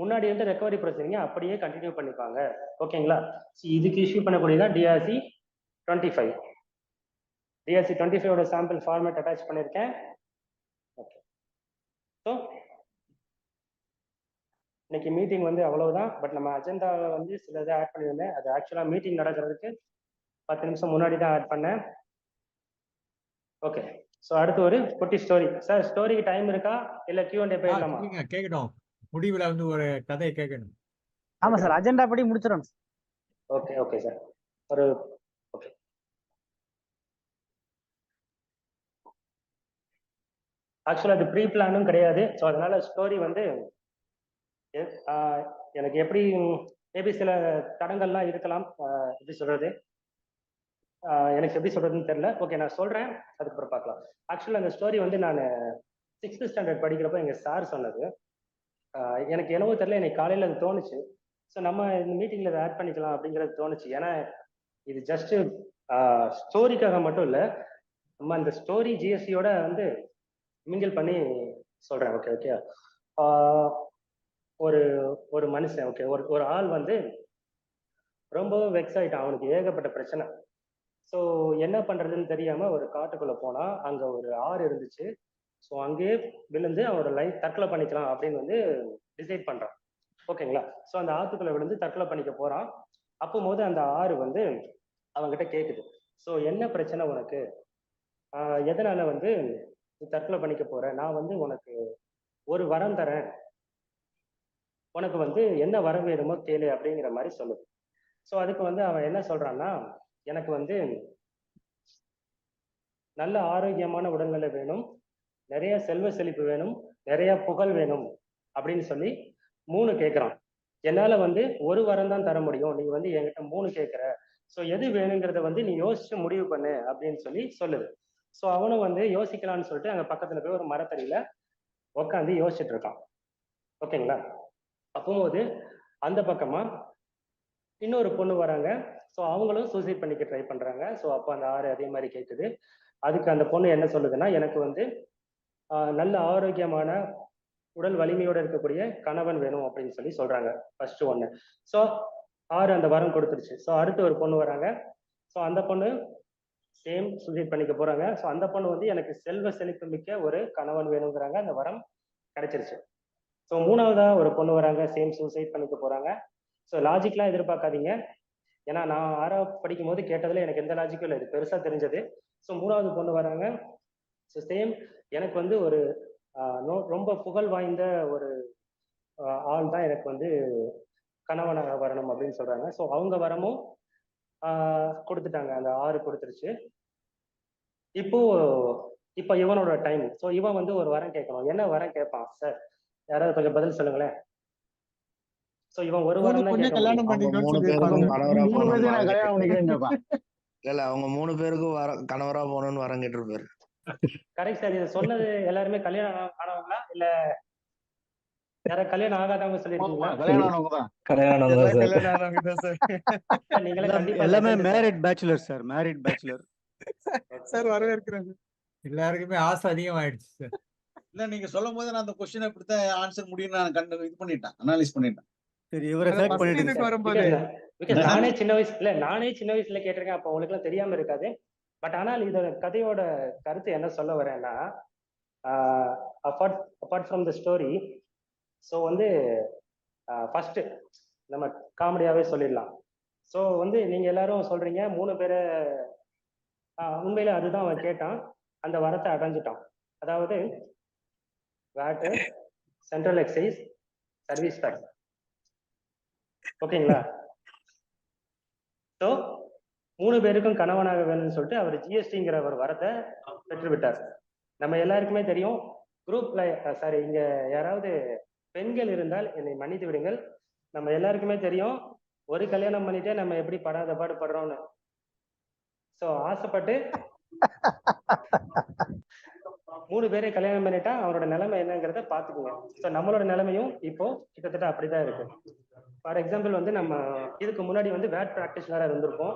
முன்னாடி வந்து ரெக்கவரி ப்ரொசீடிங்க அப்படியே கண்டினியூ பண்ணிப்பாங்க. ஓகேங்களா? இதுக்கு இஷ்யூ பண்ணக்கூடியதான் டிஆர்சி 25. டிஆர்சி 25ஓட சாம்பிள் ஃபார்மேட் அட்டாச் பண்ணியிருக்கேன். ஓகே, ஸோ இன்னைக்கு மீட்டிங் வந்து அவ்வளவுதான். பட் நம்ம அஜெண்டாவில் வந்து சில இதை ஆட் பண்ணியிருந்தேன், அது ஆக்சுவலாக மீட்டிங் நடக்கிறதுக்கு 10 நிமிஷம் முன்னாடி தான் ஆட் பண்ணேன். ஓகே, ஸோ அடுத்து ஒரு குட்டி ஸ்டோரி. சார் ஸ்டோரிக்கு டைம் இருக்கா இல்லை Q&A போயிடலாமா? கேட்கணும், முடிவில் வந்து ஒரு கதையை கேட்கணும். ஆமா சார், அஜெண்டா படி முடிச்சிடணும். ஓகே ஓகே சார், ஒரு ஓகே. ஆக்சுவலாக அது ப்ரீ பிளானும் கிடையாது. ஸோ அதனால ஸ்டோரி வந்து எனக்கு எப்படி மேபி சில தடங்கள்லாம் இருக்கலாம், எப்படி சொல்றது, எனக்கு எப்படி சொல்றதுன்னு தெரியல. ஓகே, நான் சொல்றேன், அதுக்கப்புறம் பார்க்கலாம். ஆக்சுவலாக அந்த ஸ்டோரி வந்து நான் 6th ஸ்டாண்டர்ட் படிக்கிறப்ப எங்க சார் சொன்னது. எனக்கு என்னவோ தெரியல, எனக்கு காலையில் அது தோணுச்சு. ஸோ நம்ம இந்த மீட்டிங்ல இதை ஆட் பண்ணிக்கலாம் அப்படிங்கிறது தோணுச்சு. ஏன்னா இது ஜஸ்ட் ஸ்டோரிக்காக மட்டும் இல்லை, நம்ம அந்த ஸ்டோரி ஜிஎஸ்டியோட வந்து மிங்கிள் பண்ணி சொல்றேன். Okay okay. ஒரு மனுஷன், ஓகே, ஒரு ஆள் வந்து ரொம்ப வெக்ஸ் ஆயிட்டான், அவனுக்கு ஏகப்பட்ட பிரச்சனை. ஸோ என்ன பண்றதுன்னு தெரியாம ஒரு காட்டுக்குள்ள போனா அங்க ஒரு ஆறு இருந்துச்சு. ஸோ அங்கேயே விழுந்து அவனோட லைஃப் தற்கொலை பண்ணிக்கலாம் அப்படின்னு வந்து டிசைட் பண்றான். ஓகேங்களா? ஸோ அந்த ஆத்துக்குள்ள விழுந்து தற்கொலை பண்ணிக்க போறான். அப்போது அந்த ஆறு வந்து அவங்ககிட்ட கேட்குது, ஸோ என்ன பிரச்சனை உனக்கு, எதனால வந்து தற்கொலை பண்ணிக்க போற, நான் வந்து உனக்கு ஒரு வரம் தரேன், உனக்கு வந்து என்ன வரம் வேணுமோ கேளு அப்படிங்கிற மாதிரி சொல்லுது. ஸோ அதுக்கு வந்து அவன் என்ன சொல்றான்னா, எனக்கு வந்து நல்ல ஆரோக்கியமான உடல்நிலை வேணும், நிறைய செல்வ செழிப்பு வேணும், நிறைய புகழ் வேணும் அப்படின்னு சொல்லி 3 கேட்குறான். என்னால வந்து 1 வாரம் தான் தர முடியும், நீ வந்து என்கிட்ட 3 கேட்குற, ஸோ எது வேணுங்கிறத வந்து நீ யோசிச்சு முடிவு பண்ணு அப்படின்னு சொல்லி சொல்லுது. ஸோ அவனும் வந்து யோசிக்கலாம்னு சொல்லிட்டு அங்க பக்கத்துல போய் ஒரு மரத்தடியில உட்காந்து யோசிச்சுட்டு இருக்கான். ஓகேங்களா? அப்போது அந்த பக்கமா இன்னொரு பொண்ணு வராங்க. ஸோ அவங்களும் சூசைட் பண்ணிக்க ட்ரை பண்றாங்க. ஸோ அப்போ அந்த 6 அதே மாதிரி கேட்குது. அதுக்கு அந்த பொண்ணு என்ன சொல்லுதுன்னா, எனக்கு வந்து நல்ல ஆரோக்கியமான உடல் வலிமையோட இருக்கக்கூடிய கணவன் வேணும் அப்படின்னு சொல்லி சொல்றாங்க. ஃபர்ஸ்ட் ஒண்ணு. ஸோ 6 அந்த வரம் கொடுத்துருச்சு. ஸோ அடுத்து ஒரு பொண்ணு வராங்க. ஸோ அந்த பொண்ணு சேம் சூசைட் பண்ணிக்க போறாங்க. ஸோ அந்த பொண்ணு வந்து எனக்கு செல்வ செழிப்பு மிக்க ஒரு கணவன் வேணுங்கிறாங்க. அந்த வரம் கிடைச்சிருச்சு. ஸோ 3வதா ஒரு பொண்ணு வராங்க, சேம் சூசைட் பண்ணிக்க போறாங்க. ஸோ லாஜிக்லாம் எதிர்பார்க்காதீங்க, ஏன்னா நான் 6வது படிக்கும் போது கேட்டதுல எனக்கு எந்த லாஜிக்கும் இல்லை, இது பெருசா தெரிஞ்சது. ஸோ 3வது பொண்ணு வராங்க. ஸோ சேம் எனக்கு வந்து ஒரு ரொம்ப புகழ் வாய்ந்த ஒரு ஆள் தான் எனக்கு வந்து கணவனாக வரணும் அப்படின்னு சொல்றாங்க. ஸோ அவங்க வரமும் கொடுத்துட்டாங்க, அந்த 6 கொடுத்துருச்சு. இப்போ இவனோட டைம். ஸோ இவன் வந்து ஒரு வரம் கேட்கணும். என்ன வரம் கேட்பான் சார்? யாராவது கொஞ்சம் பதில் சொல்லுங்களேன். ஸோ இவன் ஒரு வரம் தான் கேட்க கல்யாணம் முடியும். அவங்க 3 பேருக்கும் கணவரா போகணும்னு இல்ல அவங்க 3 பேருக்கும் கணவரா போகணும்னு வரம் கேட்டிருப்பாரு. Correct sir. இதை சொன்னது எல்லாருமே கல்யாணம் ஆனவங்களா இல்ல யாராவது கல்யாணம் ஆகாதவங்க சொல்லிருக்கீங்களா? நீங்களே கண்டிப்பா எல்லாமே married bachelor sir, married bachelor sir வரவேற்கிறாங்க. எல்லாருக்குமே ஆசை அதிகமாயிடுச்சு சார். இல்ல நீங்க சொல்லும் போது நான் அந்த கொஸ்டின் இப்படித்தான் ஆன்சர் முடியும் நான் இது பண்ணிட்டேன், அனலைஸ் பண்ணிட்டேன். சரி, இவரை செலக்ட் பண்ணிடுங்க வரும்போது நானே சின்ன வயசுல கேட்டிருக்கேன், அப்ப உங்களுக்கு எல்லாம் தெரியாம இருக்காது. பட் ஆனால் இதோட கதையோட கருத்து என்ன சொல்ல வரேன்னா, apart from the story, so வந்து ஃபர்ஸ்ட் நம்ம காமெடியாவே சொல்லிடலாம். ஸோ வந்து நீங்க எல்லாரும் சொல்றீங்க 3 பேரை, உண்மையில அதுதான் அவன் கேட்டான், அந்த வரத்தை அடைஞ்சிட்டான். அதாவது VAT, central excise, service tax. ஓகேங்களா? ஸோ 3 பேருக்கும் கணவனாக வேணும்னு சொல்லிட்டு அவர் ஜிஎஸ்டிங்கிற ஒரு வரத்தை பெற்று விட்டார். நம்ம எல்லாருக்குமே தெரியும், குரூப்ல சாரி இங்க யாராவது பெண்கள் இருந்தால் என்னை மன்னித்து விடுங்கள். நம்ம எல்லாருக்குமே தெரியும் ஒரு கல்யாணம் பண்ணிட்டே நம்ம எப்படி படாத பாடு படுறோம்னு. ஸோ ஆசைப்பட்டு 3 பேரை கல்யாணம் பண்ணிட்டா அவரோட நிலைமை என்னங்கிறத பாத்துக்குங்க. ஸோ நம்மளோட நிலைமையும் இப்போ கிட்டத்தட்ட அப்படிதான் இருக்கு. ஃபார் எக்ஸாம்பிள் வந்து நம்ம இதுக்கு முன்னாடி வந்து வேட் ப்ராக்டிஷனரா இருந்திருப்போம்.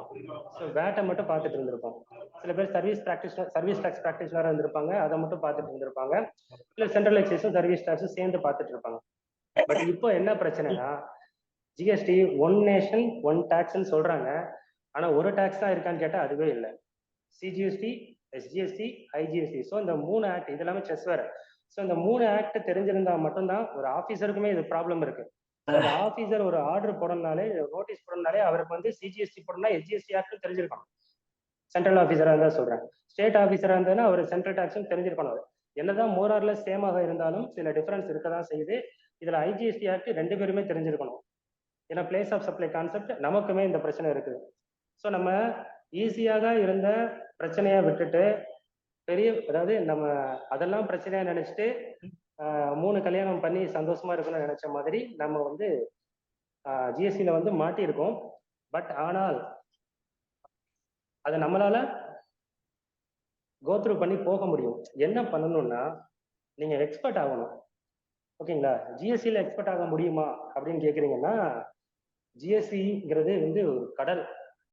ஸோ வேட்டை மட்டும் பார்த்துட்டு இருந்திருப்போம். சில பேர் சர்வீஸ் டாக்ஸ் ப்ராக்டிஷனரா இருந்திருப்பாங்க, அதை மட்டும் பார்த்துட்டு இருந்திருப்பாங்க. இல்லை சென்ட்ரல் எக்ஸைஸும் சர்வீஸ் டாக்ஸும் சேர்ந்து பார்த்துட்டு இருப்பாங்க. பட் இப்போ என்ன பிரச்சனைனா, ஜிஎஸ்டி 1 நேஷன் 1 டாக்ஸ்ன்னு சொல்றாங்க, ஆனா ஒரு டாக்ஸ் தான் இருக்கான்னு கேட்டா அதுவே இல்லை. CGST, SGST, IGST. ஸோ இந்த 3 ஆக்ட், இது எல்லாமே செஸ் வேற. ஸோ இந்த 3 ஆக்ட் தெரிஞ்சிருந்தா மட்டும்தான் ஒரு ஆஃபீஸருக்குமே இது ப்ராப்ளம் இருக்கு. ஒரு ஆஃபீஸர் ஒரு ஆர்டர் போடணும்னாலே, நோட்டீஸ் போடணும்னாலே அவருக்கு வந்து சிஜிஎஸ்டி போடணும்னா எஸ்ஜிஎஸ்டி ஆக்ட் தெரிஞ்சிருக்கணும். சென்ட்ரல் ஆஃபீஸரா இருந்தா சொல்றேன். ஸ்டேட் ஆஃபீஸரா இருந்ததுன்னா அவர் சென்ட்ரல் டாக்ஸும் தெரிஞ்சிருக்கணும். என்னதான் மோரார்ல சேமாக இருந்தாலும் சில டிஃபரன்ஸ் இருக்கதான் செய்யுது. இதுல ஐஜிஎஸ்டி ஆக்ட் 2 பேருமே தெரிஞ்சிருக்கணும். ஏன்னா பிளேஸ் ஆஃப் சப்ளை கான்செப்ட் நமக்குமே இந்த பிரச்சனை இருக்குது. ஸோ நம்ம ஈஸியாக இருந்த பிரச்சனையை விட்டுட்டு அதாவது நம்ம அதெல்லாம் பிரச்சனையா நினைச்சிட்டு 3 கல்யாணம் பண்ணி சந்தோஷமா இருக்கணும்னு நினைச்ச மாதிரி நம்ம வந்து ஜிஎஸ்டியில வந்து மாட்டியிருக்கோம். பட் ஆனால் அதை நம்மளால கோத்ரூ பண்ணி போக முடியும். என்ன பண்ணணும்னா, நீங்க எக்ஸ்பர்ட் ஆகணும். ஓகேங்களா? ஜிஎஸ்டியில எக்ஸ்பர்ட் ஆக முடியுமா அப்படின்னு கேக்குறீங்கன்னா, ஜிஎஸ்டிங்கிறது வந்து ஒரு கடல்.